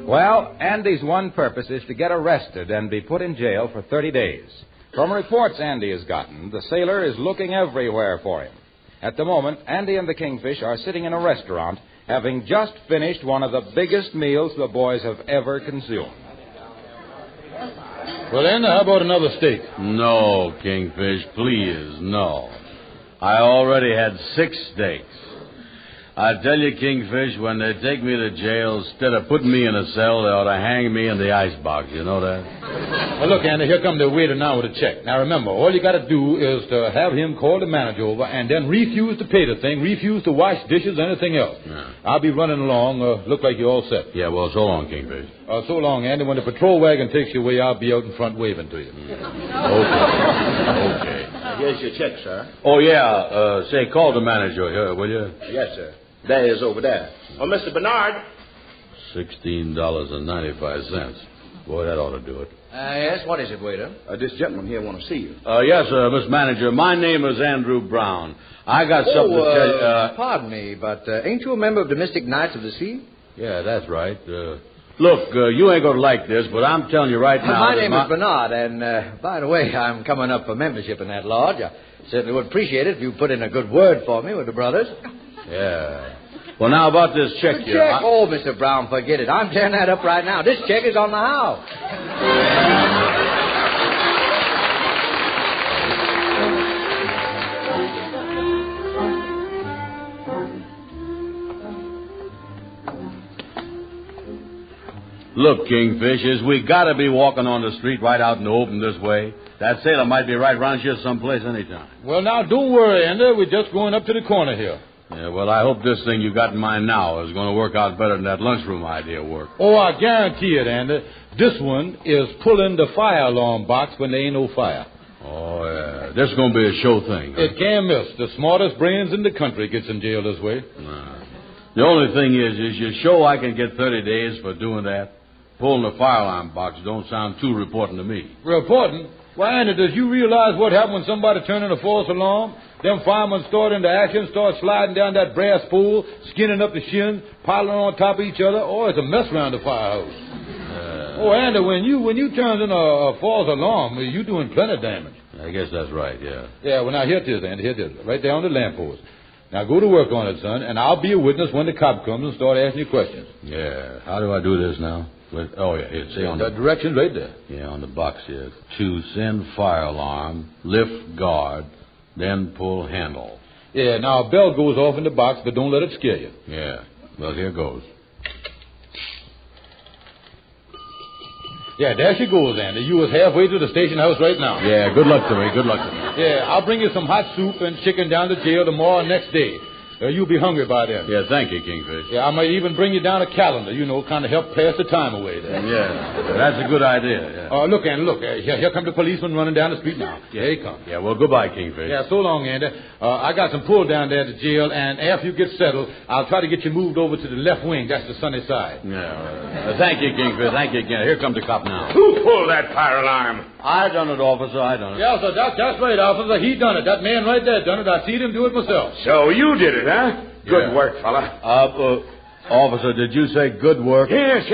Well, Andy's one purpose is to get arrested and be put in jail for 30 days. From reports Andy has gotten, the sailor is looking everywhere for him. At the moment, Andy and the Kingfish are sitting in a restaurant, having just finished one of the biggest meals the boys have ever consumed. Well, then, how about another steak? No, Kingfish, please, no. I already had 6 steaks. I tell you, Kingfish, when they take me to jail, instead of putting me in a cell, they ought to hang me in the icebox. You know that? Well, look, Andy, here come the waiter now with a check. Now, remember, all you got to do is to have him call the manager over and then refuse to pay the thing, refuse to wash dishes, anything else. Yeah. I'll be running along. Look like you're all set. Yeah, well, so long, Kingfish. So long, Andy. When the patrol wagon takes you away, I'll be out in front waving to you. Okay. Here's your check, sir. Oh, yeah. Say, call the manager here, will you? Yes, sir. There is over there. Oh, Mr. Bernard. $16.95. Boy, that ought to do it. Yes, what is it, waiter? This gentleman here wants to see you. Yes, Miss Manager. My name is Andrew Brown. I got something to tell you. Pardon me, but ain't you a member of Domestic Knights of the Sea? Yeah, that's right. Look, you ain't going to like this, but I'm telling you right now. My name is Bernard, and by the way, I'm coming up for membership in that lodge. Certainly would appreciate it if you put in a good word for me with the brothers. Yeah. Well, now about this check The here. check? Oh, Mr. Brown, forget it. I'm tearing that up right now. This check is on the house. Look, Kingfishers, we gotta be walking on the street right out in the open this way. That sailor might be right round here someplace anytime. Well, now, don't worry, Andy. We're just going up to the corner here. Yeah, well, I hope this thing you got in mind now is going to work out better than that lunchroom idea worked. Oh, I guarantee it, Andy. This one is pulling the fire alarm box when there ain't no fire. Oh, yeah. This is going to be a show thing. Huh? It can't miss. The smartest brains in the country gets in jail this way. The only thing is you show I can get 30 days for doing that? Pulling the fire alarm box don't sound too reporting to me. Reporting? Why, Andy, does you realize what happened when somebody turned in a false alarm? Them firemen start into action, start sliding down that brass pole, skinning up the shins, piling on top of each other. Oh, it's a mess around the firehouse. Oh, Andy, when you turn in a false alarm, you doing plenty of damage. I guess that's right, yeah. Yeah, well, now, here it is, Andy, here it is, right there on the lamppost. Now, go to work on it, son, and I'll be a witness when the cop comes and start asking you questions. Yeah. How do I do this now? Oh, yeah, here, see on the directions right there. Yeah, on the box here. To send fire alarm, lift guard, then pull handle. Yeah, now a bell goes off in the box, but don't let it scare you. Yeah, well, here goes. Yeah, there she goes, Andy. You was halfway to the station house right now. Yeah, good luck to me, good luck to me. Yeah, I'll bring you some hot soup and chicken down to jail tomorrow and next day. You'll be hungry by then. Yeah, thank you, Kingfish. Yeah, I might even bring you down a calendar, kind of help pass the time away there. Yeah, that's a good idea, yeah. Look, Andy, look. Here come the policeman running down the street now. Yeah, here he comes. Yeah, well, goodbye, Kingfish. Yeah, so long, Andy. I got some pull down there to jail, and after you get settled, I'll try to get you moved over to the left wing. That's the sunny side. Yeah. Thank you, Kingfish. Thank you again. Here comes the cop now. Who pulled that fire alarm? I done it, officer. I done it. Yeah, sir, that's right, officer. He done it. That man right there done it. I seen him do it myself. So you did it, huh? Good work, fella. Officer, did you say good work? Yes.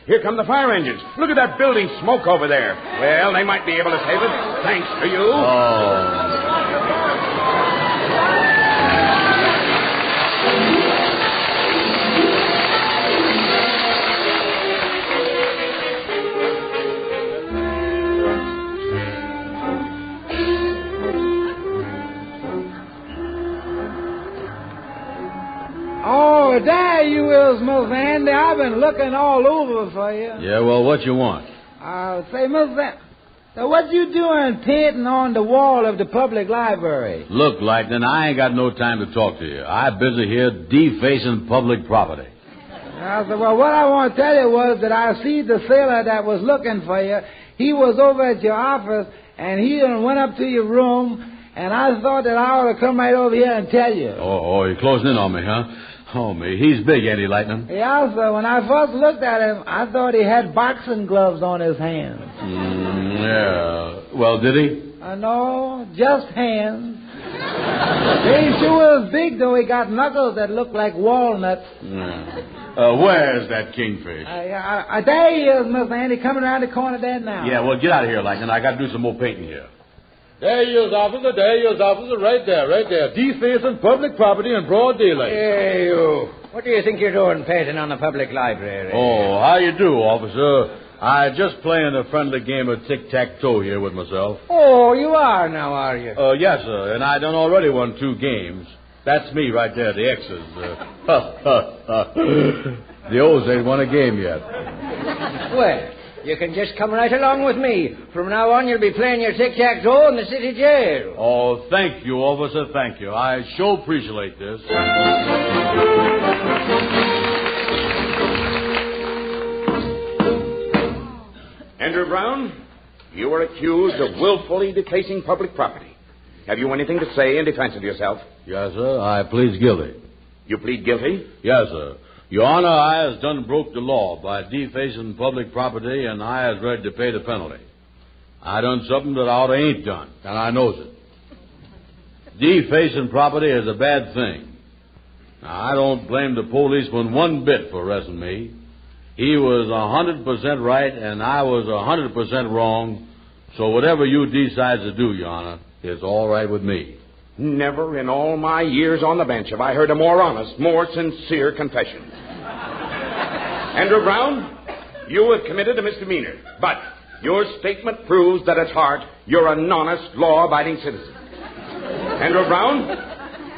Here come the fire engines. Look at that building smoke over there. Well, they might be able to save it, thanks to you. Oh. Oh, there you is, Miss Andy. I've been looking all over for you. Yeah, well, what you want? Say, Miss Andy, so what you doing painting on the wall of the public library? Look, Lightning, I ain't got no time to talk to you. I'm busy here defacing public property. I said, well, what I want to tell you was that I see the sailor that was looking for you. He was over at your office, and he went up to your room, and I thought that I ought to come right over here and tell you. Oh, you're closing in on me, huh? Oh, me. He's big, ain't he, Lightning? Yeah, sir. When I first looked at him, I thought he had boxing gloves on his hands. Yeah. Well, did he? No, just hands. They sure is big, though. He got knuckles that look like walnuts. Yeah. Where's that kingfish? There he is, Mr. Andy, coming around the corner there now. Yeah, well, get out of here, Lightning. I got to do some more painting here. There he is, officer. There he is, officer. Right there. Defacing public property in broad daylight. Hey, you. What do you think you're doing painting on the public library? Oh, how you do, officer? I just playing a friendly game of tic-tac-toe here with myself. Oh, you are now, are you? Yes, sir. And I done already won 2 games. That's me right there, the X's. The O's ain't won a game yet. Well, you can just come right along with me. From now on, you'll be playing your tic-tac-toe in the city jail. Oh, thank you, officer, thank you. I sure appreciate this. Andrew Brown, you are accused of willfully defacing public property. Have you anything to say in defense of yourself? Yes, sir. I plead guilty. You plead guilty? Yes, sir. Your Honor, I has done broke the law by defacing public property, and I has ready to pay the penalty. I done something that I oughta ain't done, and I knows it. Defacing property is a bad thing. Now, I don't blame the policeman one bit for arresting me. He was 100% right, and I was 100% wrong. So whatever you decide to do, Your Honor, is all right with me. Never in all my years on the bench have I heard a more honest, more sincere confession. Andrew Brown, you have committed a misdemeanor, but your statement proves that at heart you're an honest, law-abiding citizen. Andrew Brown,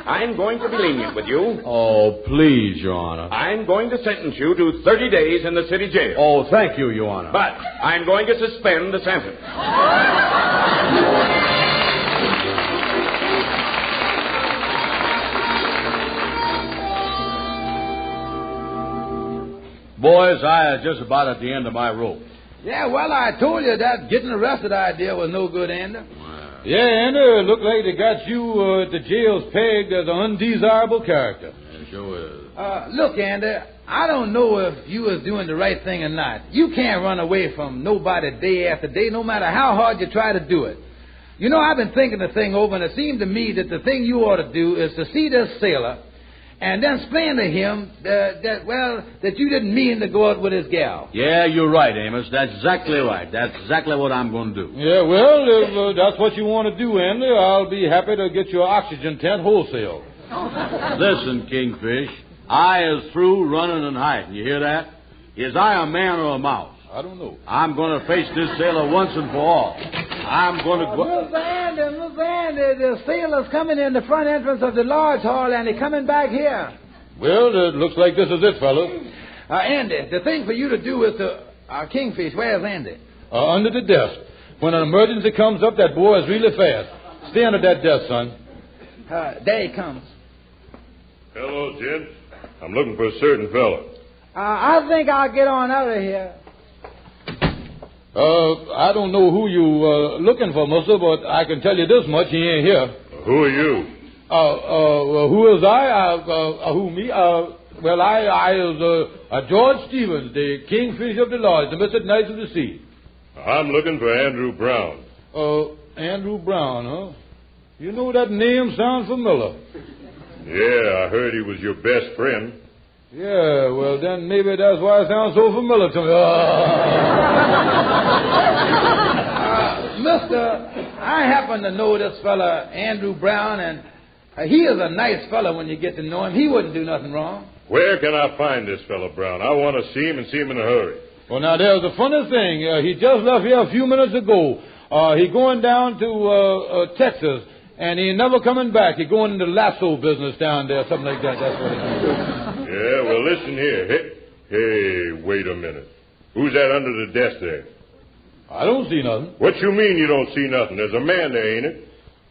I'm going to be lenient with you. Oh, please, Your Honor. I'm going to sentence you to 30 days in the city jail. Oh, thank you, Your Honor. But I'm going to suspend the sentence. Boys, I am just about at the end of my rope. Yeah, well, I told you that getting arrested idea was no good, Andy. Yeah, Andy, it looked like they got you at the jail's pegged as an undesirable character. Yeah, sure is. Look, Andy, I don't know if you was doing the right thing or not. You can't run away from nobody day after day, no matter how hard you try to do it. You know, I've been thinking the thing over, and it seemed to me that the thing you ought to do is to see this sailor and then explain to him that you didn't mean to go out with his gal. Yeah, you're right, Amos. That's exactly right. That's exactly what I'm going to do. Yeah, well, if that's what you want to do, Andy, I'll be happy to get your oxygen tent wholesale. Listen, Kingfish, I is through running and hiding. You hear that? Is I a man or a mouse? I don't know. I'm going to face this sailor once and for all. I'm going to go... Miss Andy, the sailor's coming in the front entrance of the lodge hall, and he's coming back here. Well, it looks like this is it, fellas. Andy, the thing for you to do is to... Kingfish, where's Andy? Under the desk. When an emergency comes up, that boy is really fast. Stay under that desk, son. There he comes. Hello, gents. I'm looking for a certain fellow. I think I'll get on out of here. I don't know who you looking for, mister, but I can tell you this much, he ain't here. Who are you? Who is I? Who, me? Well, I is George Stevens, the Kingfish of the Lodge, the Mr. Knights of the Sea. I'm looking for Andrew Brown. Andrew Brown, huh? You know that name sounds familiar. Yeah, I heard he was your best friend. Yeah, well, then maybe that's why it sounds so familiar to me. Mister, I happen to know this fella, Andrew Brown, and he is a nice fella when you get to know him. He wouldn't do nothing wrong. Where can I find this fellow Brown? I want to see him and see him in a hurry. Well, now, there's a funny thing. He just left here a few minutes ago. He going down to Texas, and he never coming back. He going into the lasso business down there, something like that. That's what he's doing. Yeah, well, listen here. Hey, wait a minute. Who's that under the desk there? I don't see nothing. What you mean you don't see nothing? There's a man there, ain't it?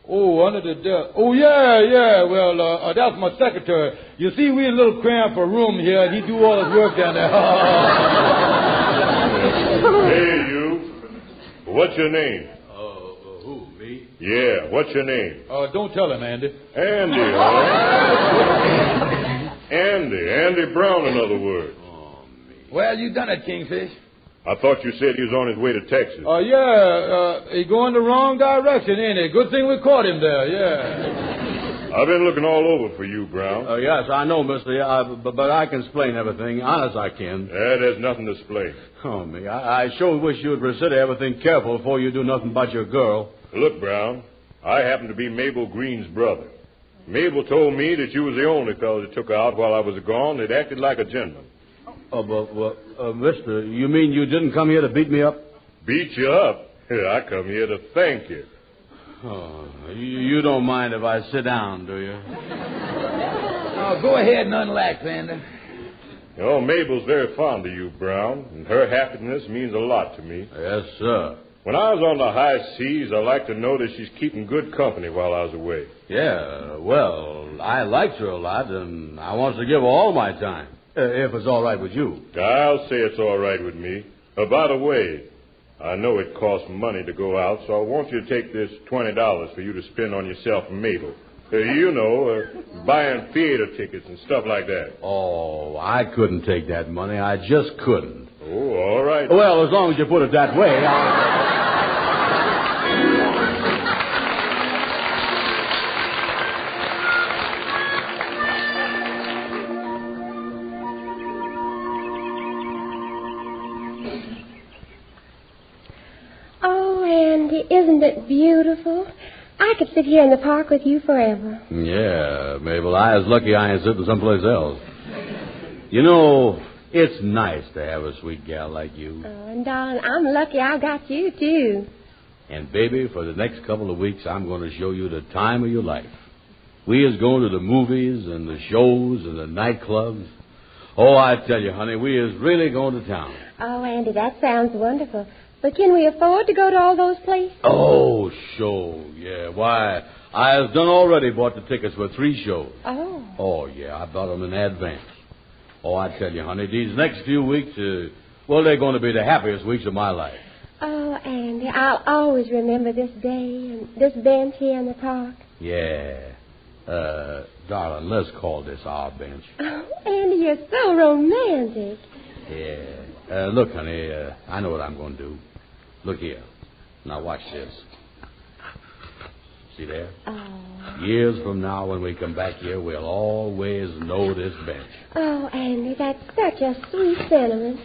Oh, under the desk. Oh, yeah. Well, that's my secretary. You see, we in a little cramped room here, and he do all his work down there. Hey, you. What's your name? Who, me? Yeah, what's your name? Don't tell him, Andy. Andy, all right. Andy Brown, in other words. Well, you done it, Kingfish. I thought you said he was on his way to Texas. He going the wrong direction, ain't he? Good thing we caught him there, yeah. I've been looking all over for you, Brown. Yes, I know, mister, but I can explain everything, honest I can. There's nothing to explain. Oh, me, I sure wish you would consider everything careful before you do nothing about your girl. Look, Brown, I happen to be Mabel Green's brother. Mabel told me that you was the only fellow that took her out while I was gone that acted like a gentleman. Mister, you mean you didn't come here to beat me up? Beat you up? I come here to thank you. Oh, you don't mind if I sit down, do you? Go ahead and unlax, Andy. You know, Mabel's very fond of you, Brown, and her happiness means a lot to me. Yes, sir. When I was on the high seas, I like to know that she's keeping good company while I was away. Yeah, well, I liked her a lot, and I want to give her all my time, if it's all right with you. I'll say it's all right with me. By the way, I know it costs money to go out, so I want you to take this $20 for you to spend on yourself and Mabel. Buying theater tickets and stuff like that. Oh, I couldn't take that money. I just couldn't. Oh, all right. Well, as long as you put it that way, Oh, Andy, isn't it beautiful? I I could sit here in the park with you forever. Yeah, Mabel, I is lucky I ain't sitting someplace else. You know, it's nice to have a sweet gal like you. Oh, and darling, I'm lucky I got you, too. And, baby, for the next couple of weeks, I'm going to show you the time of your life. We is going to the movies and the shows and the nightclubs. Oh, I tell you, honey, we is really going to town. Oh, Andy, that sounds wonderful. But can we afford to go to all those places? Oh, sure, yeah. Why, I has done already bought the tickets for 3 shows. Oh. Oh, yeah, I bought them in advance. Oh, I tell you, honey, these next few weeks, well, they're going to be the happiest weeks of my life. Oh, Andy, I'll always remember this day and this bench here in the park. Yeah. Darling, let's call this our bench. Oh, Andy, you're so romantic. Yeah. Look, honey, I know what I'm going to do. Look here. Now watch this. See there? Oh. Years from now, when we come back here, we'll always know this bench. Oh, Andy, that's such a sweet sentiment.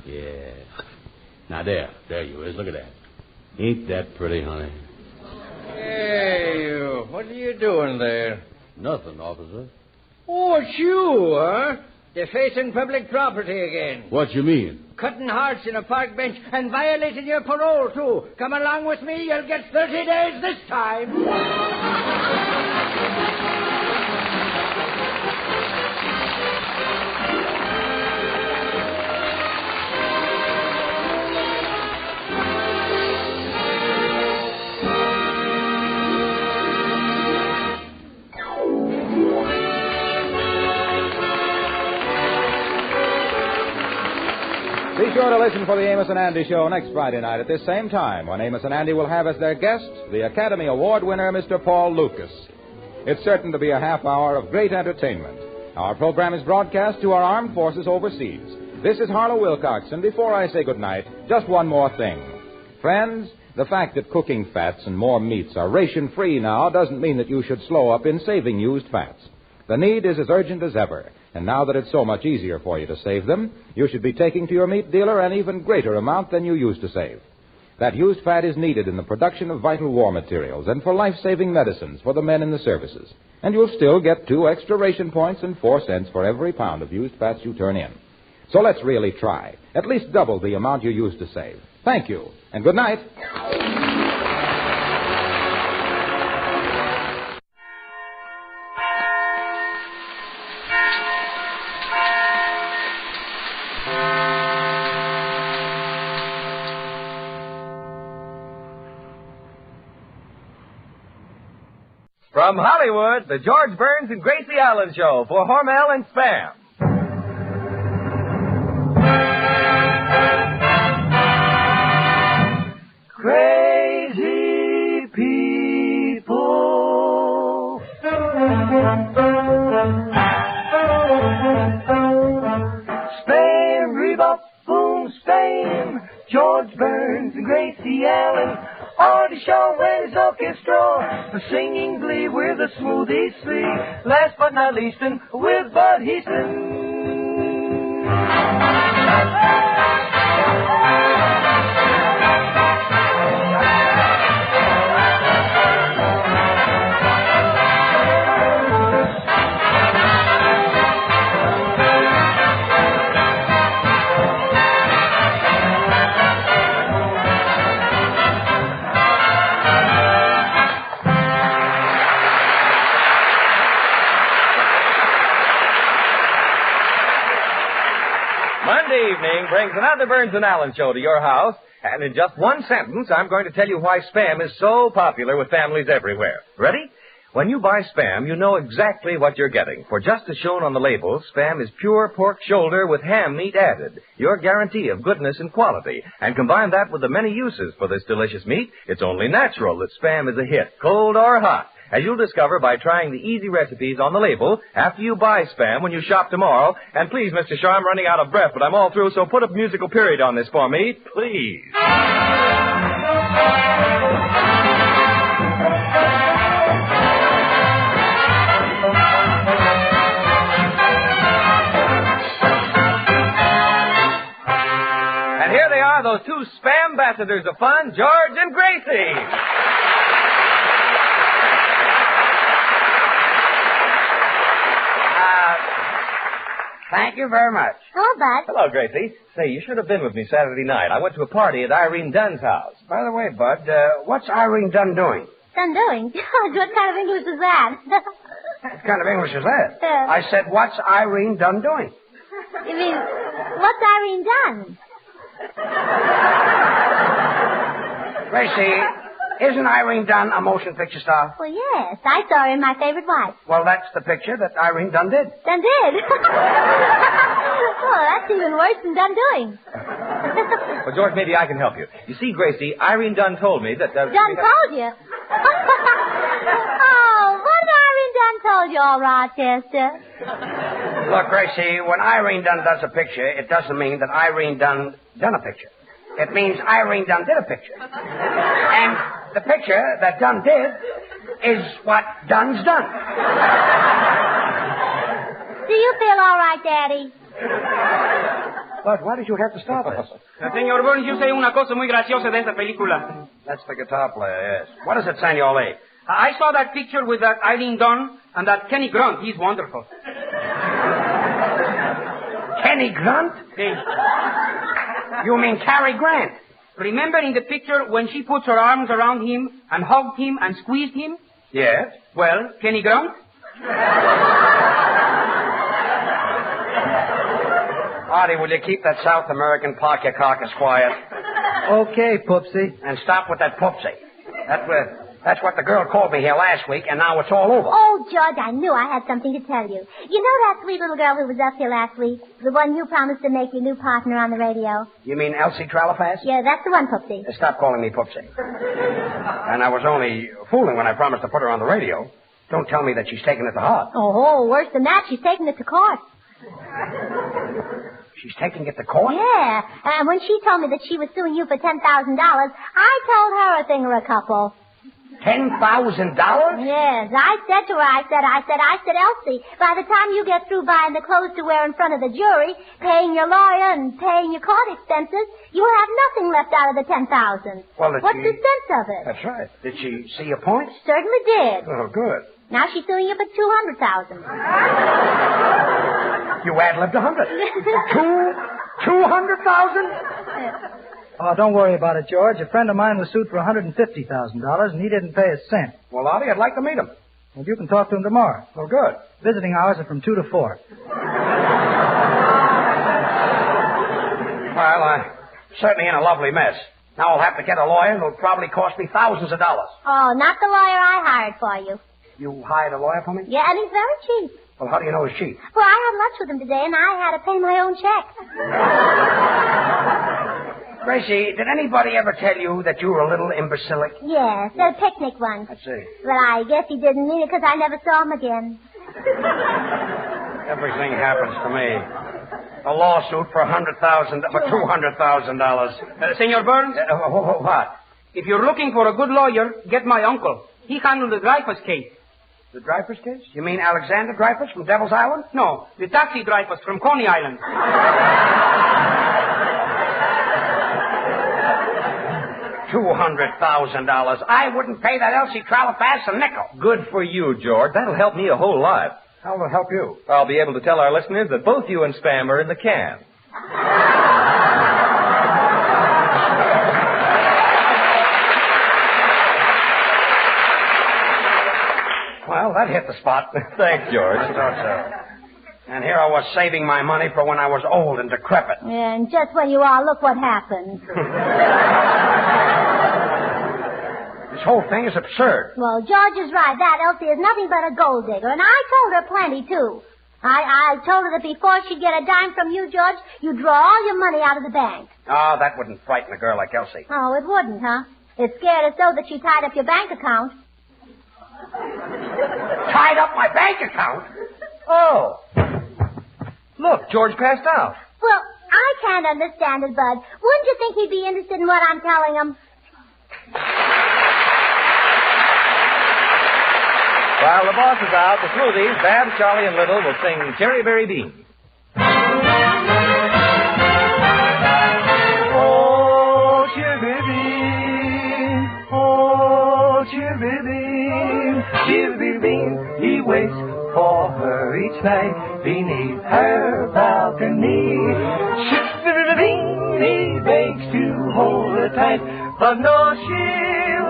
Yeah. Now there you is. Look at that. Ain't that pretty, honey? Hey, you. What are you doing there? Nothing, officer. Oh, it's you, huh? Defacing public property again. What you mean? Cutting hearts in a park bench and violating your parole, too. Come along with me. You'll get 30 days this time. Be sure to listen for the Amos and Andy Show next Friday night at this same time, when Amos and Andy will have as their guest the Academy Award winner, Mr. Paul Lucas. It's certain to be a half hour of great entertainment. Our program is broadcast to our armed forces overseas. This is Harlow Wilcox, and before I say goodnight, just one more thing. Friends, the fact that cooking fats and more meats are ration-free now doesn't mean that you should slow up in saving used fats. The need is as urgent as ever. And now that it's so much easier for you to save them, you should be taking to your meat dealer an even greater amount than you used to save. That used fat is needed in the production of vital war materials and for life-saving medicines for the men in the services. And you'll still get 2 extra ration points and 4 cents for every pound of used fats you turn in. So let's really try. At least double the amount you used to save. Thank you, and good night. From Hollywood, the George Burns and Gracie Allen Show for Hormel and Spam. Crazy people. Spam, rebop, boom, spam. George Burns and Gracie Allen. On the show with his orchestra, the singing glee with the smoothies free. Last but not least, and with Bud Heaston. Evening brings another Burns and Allen show to your house, and in just one sentence, I'm going to tell you why Spam is so popular with families everywhere. Ready? When you buy Spam, you know exactly what you're getting. For just as shown on the label, Spam is pure pork shoulder with ham meat added. Your guarantee of goodness and quality. And combine that with the many uses for this delicious meat, it's only natural that Spam is a hit, cold or hot. As you'll discover by trying the easy recipes on the label after you buy Spam when you shop tomorrow. And please, Mr. Shaw, I'm running out of breath, but I'm all through, so put a musical period on this for me, please. And here they are, those 2 Spam ambassadors of fun, George and Gracie. Thank you very much. Hello, Bud. Hello, Gracie. Say, you should have been with me Saturday night. I went to a party at Irene Dunn's house. By the way, Bud, what's Irene Dunn doing? Done doing? What kind of English is that? What kind of English is that? Yeah. I said, what's Irene Dunn doing? You mean, what's Irene done? Gracie, isn't Irene Dunn a motion picture star? Well, yes. I saw her in My Favorite Wife. Well, that's the picture that Irene Dunn did. Done did? Oh, that's even worse than done doing. Well, George, maybe I can help you. You see, Gracie, Irene Dunn told me that... Dunn told you? Oh, what Irene Dunn told you, all right, Chester? Look, Gracie, when Irene Dunn does a picture, it doesn't mean that Irene Dunn done a picture. It means Irene Dunn did a picture. And the picture that Dunn did is what Dunn's done. Do you feel all right, Daddy? But why did you have to stop us? Señor Burns, yo sé una cosa muy graciosa de esta película. That's the guitar player, yes. What is it, Senor Lee? I saw that picture with that Irene Dunn and that Kenny Grunt. He's wonderful. Kenny Grunt? You mean Cary Grant? Remember in the picture when she puts her arms around him and hugged him and squeezed him? Yes. Well, Kenny Grunt? Artie, will you keep that South American pocket carcass quiet? Okay, Poopsie. And stop with that Poopsie. That's what the girl called me here last week, and now it's all over. Oh, George, I knew I had something to tell you. You know that sweet little girl who was up here last week? The one you promised to make your new partner on the radio? You mean Elsie Trellafas? Yeah, that's the one, Poopsie. Stop calling me Poopsie. And I was only fooling when I promised to put her on the radio. Don't tell me that she's taking it to heart. Oh, worse than that, she's taking it to court. She's taking it to court? Yeah, and when she told me that she was suing you for $10,000, I told her a thing or a couple. $10,000? Yes, I said to her, I said, Elsie, by the time you get through buying the clothes to wear in front of the jury, paying your lawyer and paying your court expenses, you have nothing left out of the $10,000. Well, what's the sense of it? That's right. Did she see your point? Certainly did. Oh, good. Now she's suing you for $200,000. You ad-libbed 100. 200,000? Oh, don't worry about it, George. A friend of mine was sued for $150,000, and he didn't pay a cent. Well, Artie, I'd like to meet him. Well, you can talk to him tomorrow. Oh, good. Visiting hours are from 2 to 4. Well, I'm certainly in a lovely mess. Now I'll have to get a lawyer, and it'll probably cost me thousands of dollars. Oh, not the lawyer I hired for you. You hired a lawyer for me? Yeah, and he's very cheap. Well, how do you know he's cheap? Well, I had lunch with him today, and I had to pay my own check. Gracie, did anybody ever tell you that you were a little imbecilic? Yes, the picnic one. I see. Well, I guess he didn't mean it because I never saw him again. Everything happens to me. A lawsuit for $200,000. Senor Burns? What? If you're looking for a good lawyer, get my uncle. He handled the Dreyfus case. The Dreyfus case? You mean Alexander Dreyfus from Devil's Island? No, the taxi Dreyfus from Coney Island. $200,000. I wouldn't pay that Elsie Trellafas a nickel. Good for you, George. That'll help me a whole lot. How will it help you? I'll be able to tell our listeners that both you and Spam are in the can. Well, that hit the spot. Thanks, George. I thought so. And here I was saving my money for when I was old and decrepit. Yeah, and just when you are, look what happened. This whole thing is absurd. Well, George is right. That Elsie is nothing but a gold digger, and I told her plenty, too. I told her that before she'd get a dime from you, George, you'd draw all your money out of the bank. Oh, that wouldn't frighten a girl like Elsie. Oh, it wouldn't, huh? It scared her so that she tied up your bank account. Tied up my bank account? Oh. Look, George passed out. Well, I can't understand it, Bud. Wouldn't you think he'd be interested in what I'm telling him? While the boss is out, the Smoothies, Babs, Charlie, and Little will sing Cherry Berry Bean. Oh, cherry bean, oh, cherry bean, he waits for her each night beneath her balcony. Shiver-ding, he begs to hold her tight, but no, she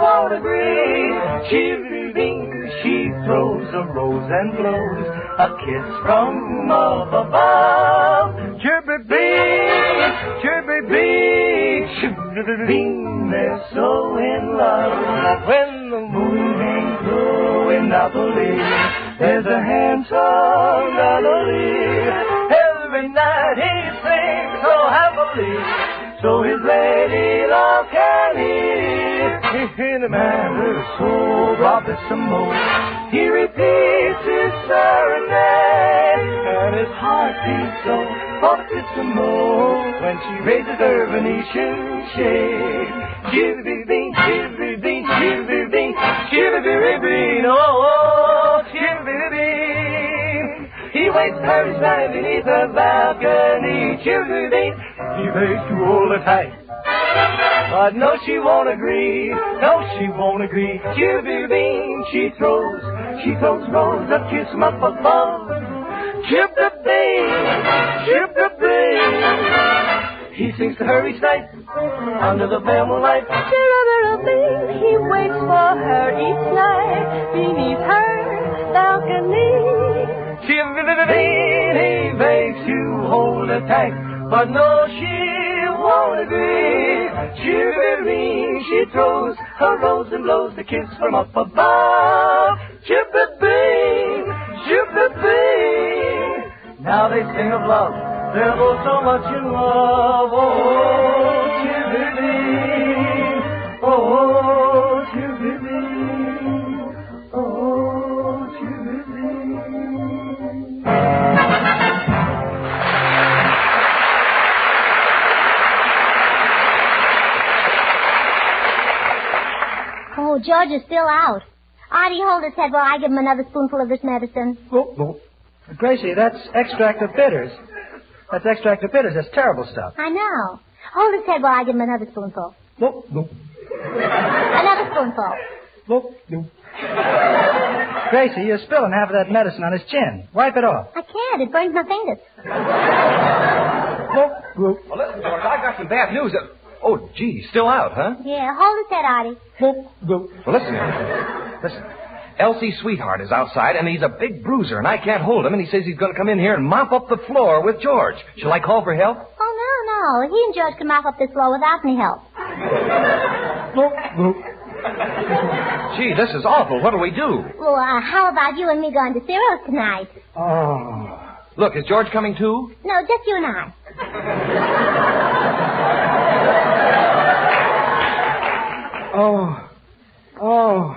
won't agree. Shiver-ding, she throws a rose and blows a kiss from up above. Chirpy-bing, chirpy-bing, shiver-ding, they're so in love. When the moon hangs low in Napoli, there's a handsome melody. Every night he sings so happily, so his lady love can hear. In a manner so bravissimo, he repeats his serenade, and his heart beats so fortissimo when she raises her Venetian shade. Shiver-ding, shiver-ding, shiver-ding, shiver-ding, oh, shiver-ding. He waits her each night beneath her balcony. Shiver-ding, he begs to hold her tight, but no, she won't agree. No, she won't agree. Shiver-ding, she throws rose a kiss from up above. Chip-the-bing, chip-the-bing. He sings to her each night under the bamboo light. Chip-the-bing, he waits for her each night beneath her balcony. Chip-the-bing, he begs to hold her tight, but no, she won't agree. Chip-the-bing, she throws her rose and blows the kiss from up above. Chip-the-bing, chip-the-bing. Now they sing of love, they're both so much in love. Oh, chip-the-bing, oh, chip-the-bing, oh, chip-the-bing. Oh, George is still out. Artie, hold his head while I give him another spoonful of this medicine. Oh. Gracie, that's extract of bitters. That's extract of bitters. That's terrible stuff. I know. Hold his head while I give him another spoonful. No. Another spoonful. No. Gracie, you're spilling half of that medicine on his chin. Wipe it off. I can't. It burns my fingers. Well, listen, George, I got some bad news. Oh, gee, still out, huh? Yeah, hold his head, Artie. Well, listen. Elsie's sweetheart is outside, and he's a big bruiser, and I can't hold him, and he says he's going to come in here and mop up the floor with George. Shall I call for help? Oh, no. He and George can mop up this floor without any help. Gee, this is awful. What'll we do? Well, how about you and me going to Cyril's tonight? Oh. Look, is George coming too? No, just you and I. Oh.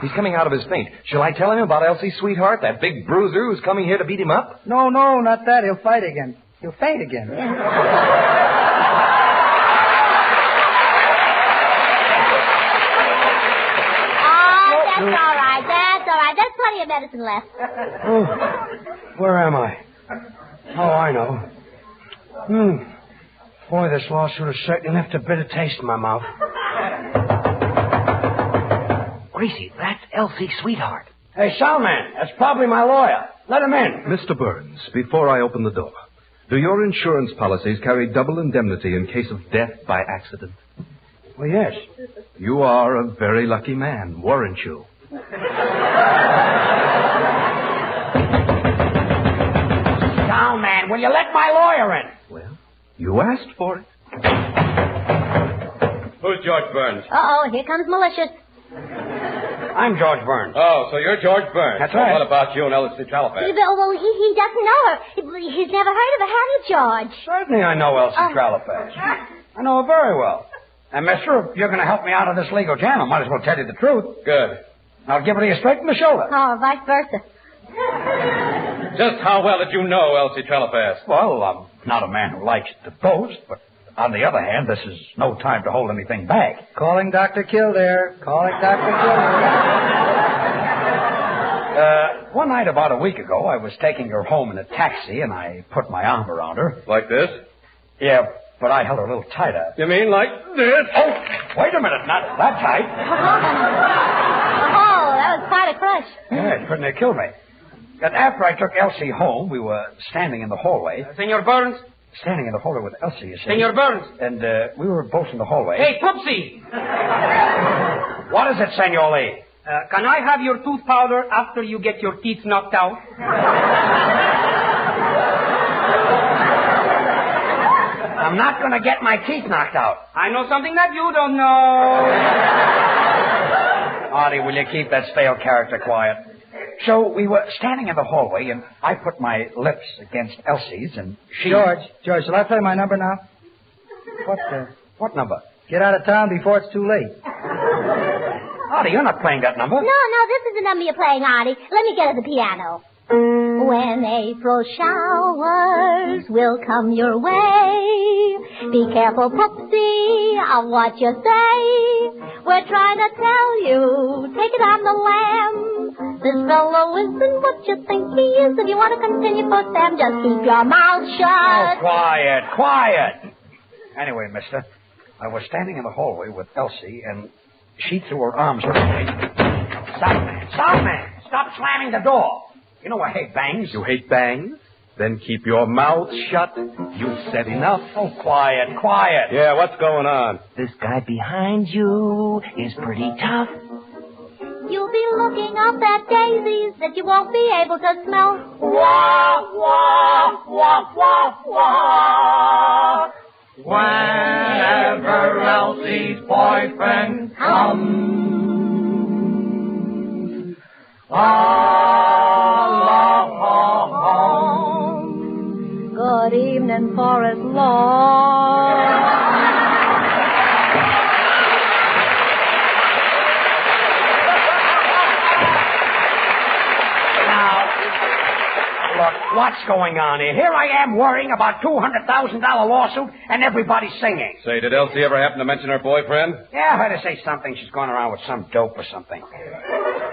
He's coming out of his faint. Shall I tell him about Elsie's sweetheart, that big bruiser who's coming here to beat him up? No, not that. He'll fight again. He'll faint again. Oh, that's all right. There's plenty of medicine left. Oh, where am I? Oh, I know. Boy, this lawsuit has certainly left a bitter taste in my mouth. Gracie, that's Elsie's sweetheart. Hey, Salman, that's probably my lawyer. Let him in. Mr. Burns, before I open the door, do your insurance policies carry double indemnity in case of death by accident? Well, yes. You are a very lucky man, weren't you? Salman, will you let my lawyer in? Well, you asked for it. Who's George Burns? Uh-oh, here comes malicious. I'm George Burns. Oh, so you're George Burns. That's right. What about you and Elsie Trellafas? Well, he doesn't know her. He's never heard of her, have you, George? Certainly I know Elsie Trellafas. I know her very well. And, mister, if you're going to help me out of this legal jam, I might as well tell you the truth. Good. I'll give it to you straight from the shoulder. Oh, vice versa. Just how well did you know Elsie Trellafas? Well, I'm not a man who likes to boast, but on the other hand, this is no time to hold anything back. Calling Dr. Kildare. One night about a week ago, I was taking her home in a taxi, and I put my arm around her. Like this? Yeah, but I held her a little tighter. You mean like this? Oh, wait a minute, not that tight. Oh, that was quite a crush. Yeah, it couldn't have killed me. that after I took Elsie home, we were standing in the hallway. Senor Burns? Standing in the hallway with Elsie, you see. Senor Burns? And we were both in the hallway. Hey, Poopsie! What is it, Senor Lee? Can I have your tooth powder after you get your teeth knocked out? I'm not going to get my teeth knocked out. I know something that you don't know. Artie, will you keep that stale character quiet? So we were standing in the hallway, and I put my lips against Elsie's, and she... George, shall I play my number now? What number? Get out of town before it's too late. Artie, you're not playing that number. No, this is the number you're playing, Artie. Let me get at the piano. When April showers will come your way, be careful, Poopsie, of what you say. We're trying to tell you, take it on the lamb. This fellow isn't what you think he is. If you want to continue for Sam, just keep your mouth shut. Oh, quiet. Anyway, mister, I was standing in the hallway with Elsie, and she threw her arms around me. Stop, man. Stop slamming the door. You know I hate bangs. You hate bangs? Then keep your mouth shut. You've said enough. Oh, quiet. Yeah, what's going on? This guy behind you is pretty tough. You'll be looking up at daisies that you won't be able to smell. Wah, wah, wah, wah, wah. Whenever Elsie's boyfriend comes along. Good evening, Forest Lawn. Look, what's going on here? Here I am worrying about $200,000 lawsuit, and everybody's singing. Say, did Elsie ever happen to mention her boyfriend? Yeah, I heard her say something. She's going around with some dope or something.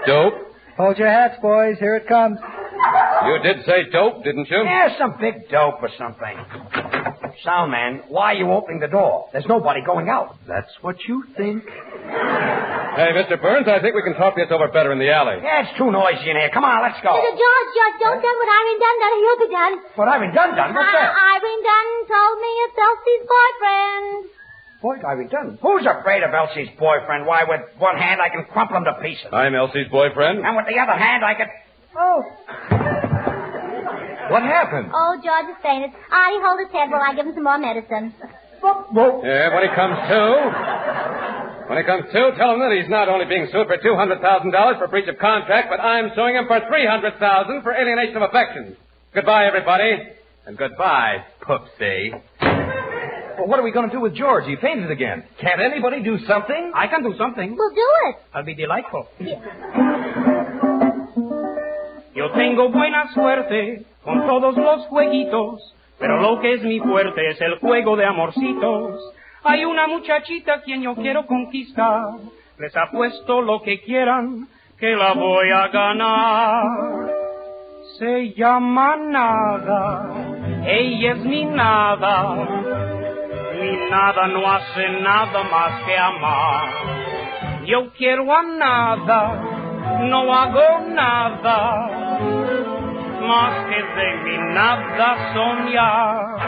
Dope? Hold your hats, boys. Here it comes. You did say dope, didn't you? Yeah, some big dope or something. Soundman, why are you opening the door? There's nobody going out. That's what you think. Hey, Mr. Burns, I think we can talk this over better in the alley. Yeah, it's too noisy in here. Come on, let's go. George, don't done what Irene done. He'll be done. What Irene done? What's that? Irene Dunn told me it's Elsie's boyfriend. What, Irene Dunn? Who's afraid of Elsie's boyfriend? Why, with one hand I can crumple him to pieces. I'm Elsie's boyfriend. And with the other hand I can... Oh. What happened? Oh, George has fainted. Artie, hold his head while I give him some more medicine. Yeah, when he comes to, tell him that he's not only being sued for $200,000 for breach of contract, but I'm suing him for $300,000 for alienation of affection. Goodbye, everybody. And goodbye, Poopsie. Well, what are we going to do with George? He fainted again. Can't anybody do something? I can do something. We'll do it. I'll be delightful. Yeah. Yo tengo buena suerte con todos los jueguitos, pero lo que es mi fuerte es el juego de amorcitos. Hay una muchachita a quien yo quiero conquistar. Les apuesto lo que quieran, que la voy a ganar. Se llama Nada, ella es mi nada. Mi nada no hace nada más que amar. Yo quiero a Nada, no hago nada más que de mi nada soñar.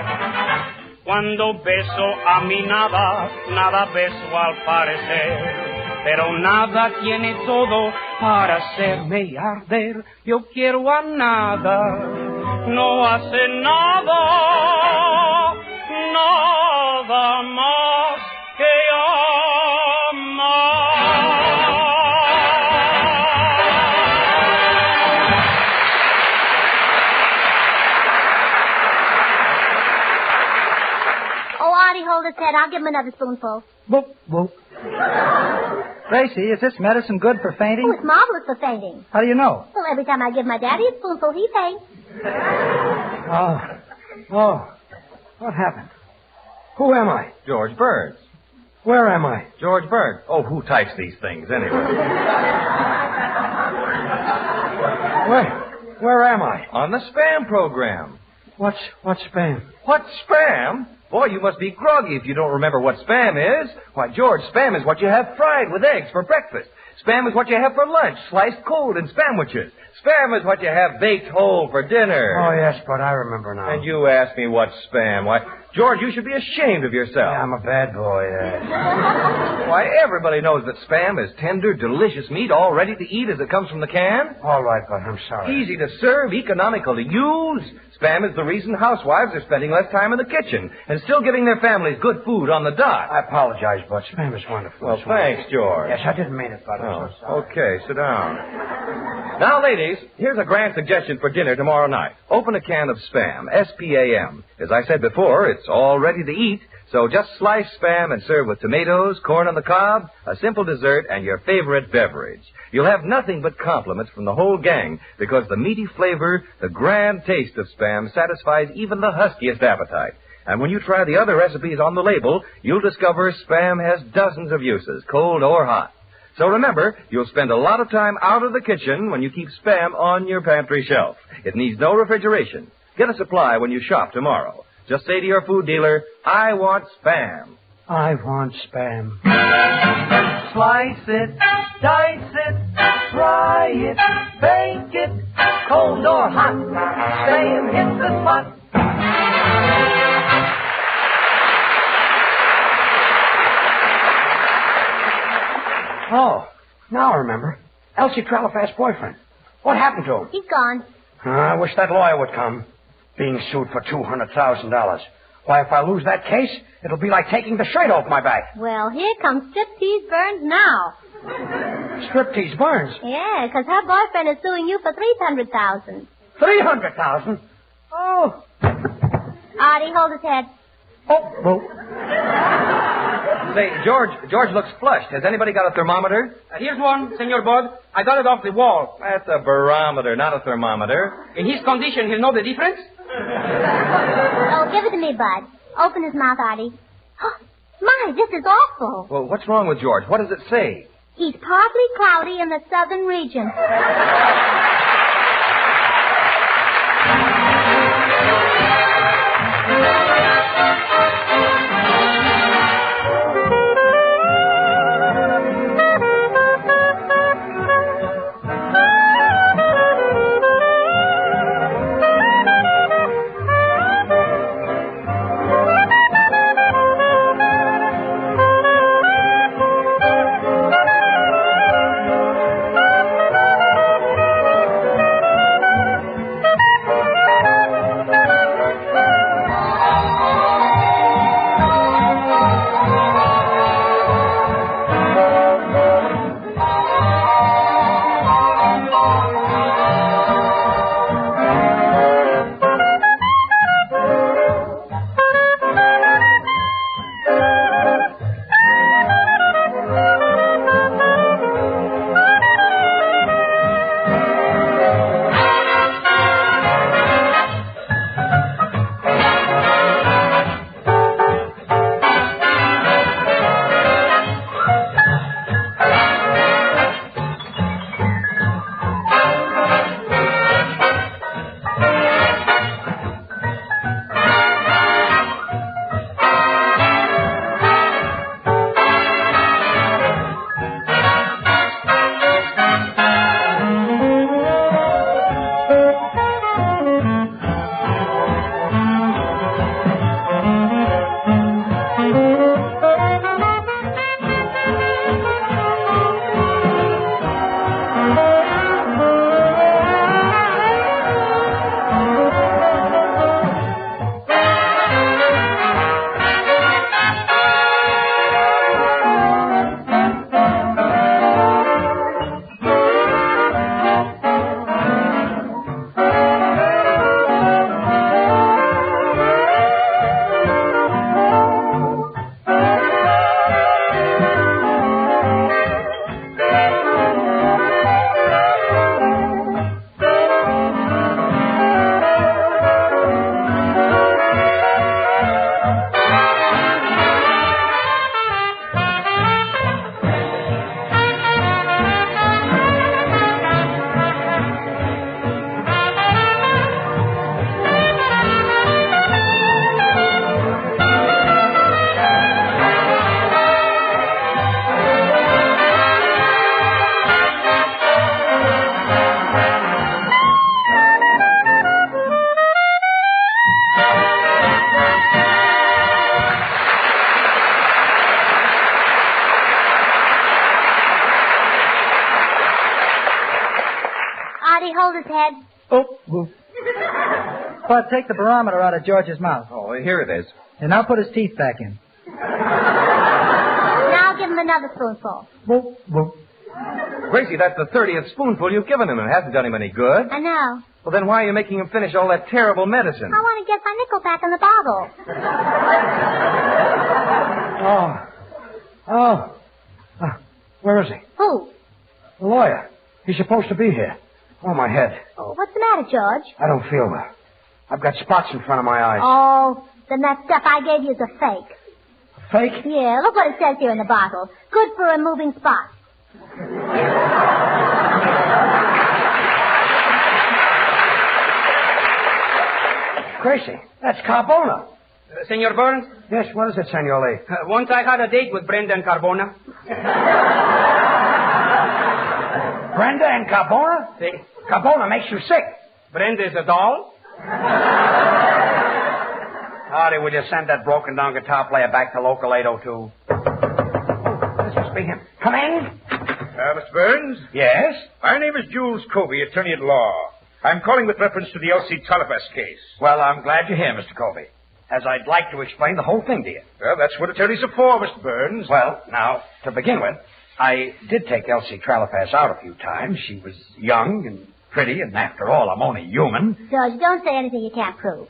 Cuando beso a mi nada, nada beso al parecer, pero nada tiene todo para hacerme arder. Yo quiero a Nada, no hace nada, nada más que amar. Hold his head. I'll give him another spoonful. Boop, boop. Gracie, is this medicine good for fainting? Oh, it's marvelous for fainting. How do you know? Well, every time I give my daddy a spoonful, he faints. Oh. What happened? Who am I? George Burns. Where am I? George Burns. Oh, who types these things, anyway? Where am I? On the spam program. What's spam? What spam? Boy, you must be groggy if you don't remember what spam is. Why, George, spam is what you have fried with eggs for breakfast. Spam is what you have for lunch, sliced cold in sandwiches. Spam is what you have baked whole for dinner. Oh, yes, Bud, I remember now. And you ask me what's spam. Why, George, you should be ashamed of yourself. Yeah, I'm a bad boy. Why, everybody knows that spam is tender, delicious meat, all ready to eat as it comes from the can. All right, Bud, I'm sorry. Easy to serve, economical to use. Spam is the reason housewives are spending less time in the kitchen and still giving their families good food on the dot. I apologize, Bud. Spam is wonderful. Well, thanks, George. Yes, I didn't mean it, Bud. I'm so sorry. Okay, sit down. Now, ladies, here's a grand suggestion for dinner tomorrow night. Open a can of Spam, S-P-A-M. As I said before, it's all ready to eat, so just slice Spam and serve with tomatoes, corn on the cob, a simple dessert, and your favorite beverage. You'll have nothing but compliments from the whole gang because the meaty flavor, the grand taste of Spam satisfies even the huskiest appetite. And when you try the other recipes on the label, you'll discover Spam has dozens of uses, cold or hot. So remember, you'll spend a lot of time out of the kitchen when you keep Spam on your pantry shelf. It needs no refrigeration. Get a supply when you shop tomorrow. Just say to your food dealer, I want Spam. I want Spam. Slice it, dice it, fry it, bake it, cold or hot. Spam hits the spot. Oh, now I remember. Elsie Trellafas' boyfriend. What happened to him? He's gone. I wish that lawyer would come. Being sued for $200,000. Why, if I lose that case, it'll be like taking the shirt off my back. Well, here comes Striptease Burns now. Striptease Burns? Yeah, 'cause her boyfriend is suing you for $300,000. $300,000? Oh. Artie, hold his head. Oh. Say, George looks flushed. Has anybody got a thermometer? Here's one, Senor Bud. I got it off the wall. That's a barometer, not a thermometer. In his condition, he'll know the difference? Oh, give it to me, Bud. Open his mouth, Artie. My, this is awful. Well, what's wrong with George? What does it say? He's partly cloudy in the southern region. hold his head? Oh. Bud, take the barometer out of George's mouth. Oh, here it is. And now put his teeth back in. Now give him another spoonful. Boop, boop. Gracie, that's the 30th spoonful you've given him, and it hasn't done him any good. I know. Well, then why are you making him finish all that terrible medicine? I want to get my nickel back in the bottle. Where is he? Who? The lawyer. He's supposed to be here. Oh, my head. Oh, what's the matter, George? I don't feel well. I've got spots in front of my eyes. Oh, then that stuff I gave you is a fake. Fake? Yeah, look what it says here in the bottle. Good for removing spots. Gracie, that's Carbona. Senor Burns? Yes, what is it, Senor Lee? Once I had a date with Brenda and Carbona. Brenda and Carbona? See? Carbona makes you sick. Brenda is a doll? Hardy, will you send that broken-down guitar player back to local 802? This must be him. Come in. Mr. Burns? Yes? My name is Jules Covey, attorney at law. I'm calling with reference to the Elsie Trellafas case. Well, I'm glad you're here, Mr. Covey, as I'd like to explain the whole thing to you. Well, that's what attorneys are for, Mr. Burns. Well, now, to begin with, I did take Elsie Trellafas out a few times. She was young and pretty, and after all, I'm only human. George, don't say anything you can't prove.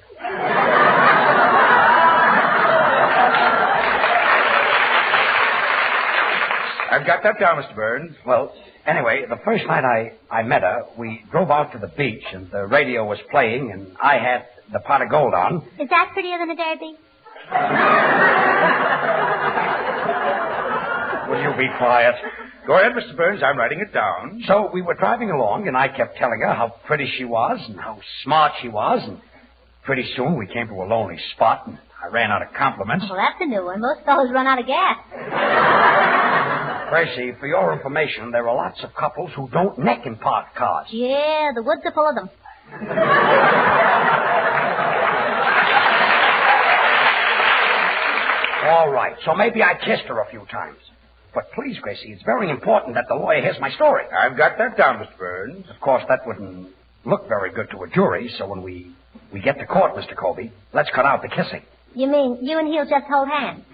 I've got that down, Mr. Burns. Well, anyway, the first night I met her, we drove out to the beach, and the radio was playing, and I had the pot of gold on. Is that prettier than a derby? Will you be quiet? Go ahead, Mr. Burns. I'm writing it down. So we were driving along, and I kept telling her how pretty she was and how smart she was, and pretty soon we came to a lonely spot, and I ran out of compliments. Well, that's a new one. Most fellows run out of gas. Gracie, for your information, there are lots of couples who don't neck in parked cars. Yeah, the woods are full of them. All right, so maybe I kissed her a few times. But please, Gracie, it's very important that the lawyer hears my story. I've got that down, Mr. Burns. Of course, that wouldn't look very good to a jury, so when we get to court, Mr. Colby, let's cut out the kissing. You mean you and he'll just hold hands?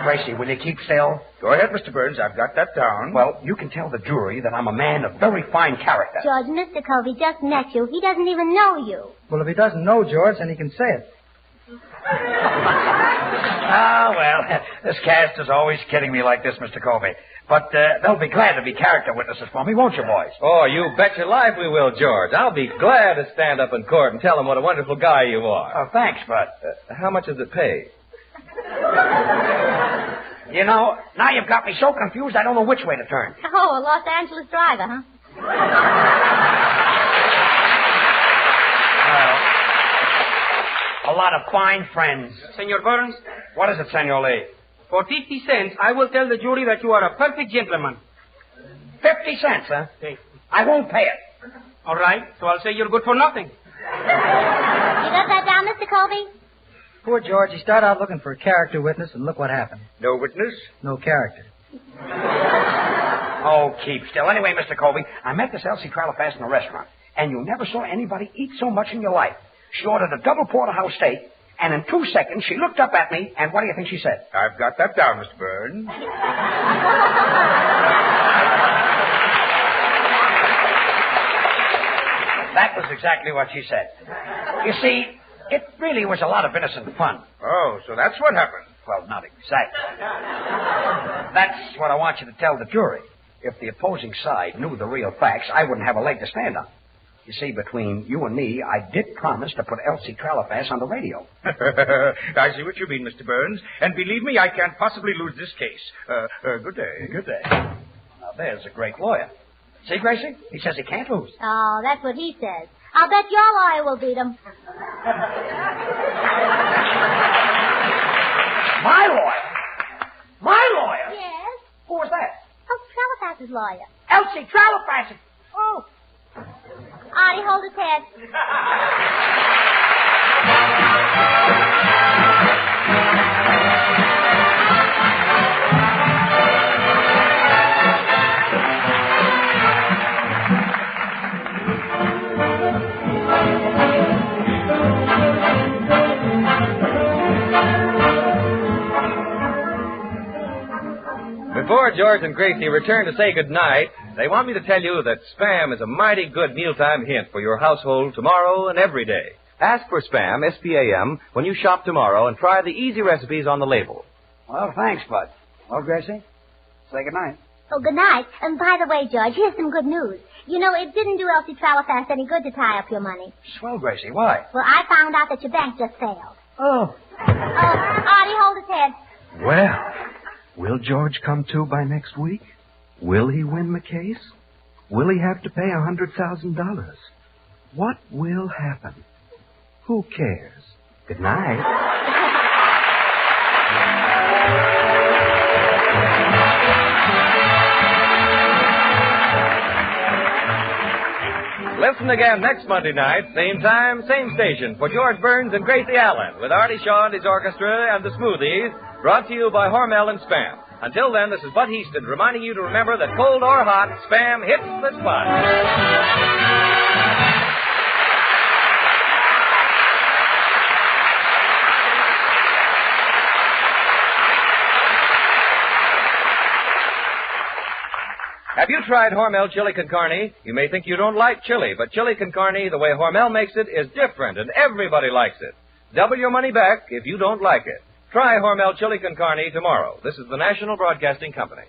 Gracie, will you keep still? Go ahead, Mr. Burns. I've got that down. Well, you can tell the jury that I'm a man of very fine character. George, Mr. Covey just met you. He doesn't even know you. Well, if he doesn't know George, then he can say it. Well, this cast is always kidding me like this, Mr. Colby. But they'll be glad to be character witnesses for me, won't you, boys? Oh, you bet your life we will, George. I'll be glad to stand up in court and tell them what a wonderful guy you are. Oh, thanks, Bud. How much does it pay? You know, now you've got me so confused I don't know which way to turn. Oh, a Los Angeles driver, huh? A lot of fine friends. Senor Burns? What is it, Senor Lee? For 50 cents, I will tell the jury that you are a perfect gentleman. 50 cents, huh? Okay. I won't pay it. All right, so I'll say you're good for nothing. You got that down, Mr. Colby? Poor George, he started out looking for a character witness, and look what happened. No witness? No character. Oh, keep still. Anyway, Mr. Colby, I met this Elsie Trellafas in a restaurant, and you never saw anybody eat so much in your life. She ordered a double porterhouse steak, and in 2 seconds she looked up at me, and what do you think she said? I've got that down, Mr. Burns. That was exactly what she said. You see, it really was a lot of innocent fun. Oh, so that's what happened. Well, not exactly. That's what I want you to tell the jury. If the opposing side knew the real facts, I wouldn't have a leg to stand on. You see, between you and me, I did promise to put Elsie Trellafas on the radio. I see what you mean, Mr. Burns. And believe me, I can't possibly lose this case. Good day. Good day. Now, there's a great lawyer. See, Gracie? He says he can't lose. Oh, that's what he says. I'll bet your lawyer will beat him. My lawyer? My lawyer? Yes. Who was that? Oh, Trellafas' lawyer. Elsie Trellafas. Oh. Artie, hold his head. Before George and Gracie return to say goodnight, they want me to tell you that Spam is a mighty good mealtime hint for your household tomorrow and every day. Ask for Spam, S-P-A-M, when you shop tomorrow and try the easy recipes on the label. Well, thanks, Bud. Well, Gracie, say goodnight. Oh, good night. And by the way, George, here's some good news. You know, it didn't do Elsie Trellafas any good to tie up your money. Swell, Gracie. Why? Well, I found out that your bank just failed. Oh. Artie, hold his head. Well, will George come to by next week? Will he win the case? Will he have to pay $100,000? What will happen? Who cares? Good night. Listen again next Monday night, same time, same station, for George Burns and Gracie Allen, with Artie Shaw and his orchestra and the Smoothies, brought to you by Hormel and Spam. Until then, this is Bud Heaston reminding you to remember that cold or hot, Spam hits the spot. Have you tried Hormel chili con carne? You may think you don't like chili, but chili con carne, the way Hormel makes it, is different, and everybody likes it. Double your money back if you don't like it. Try Hormel chili con carne tomorrow. This is the National Broadcasting Company.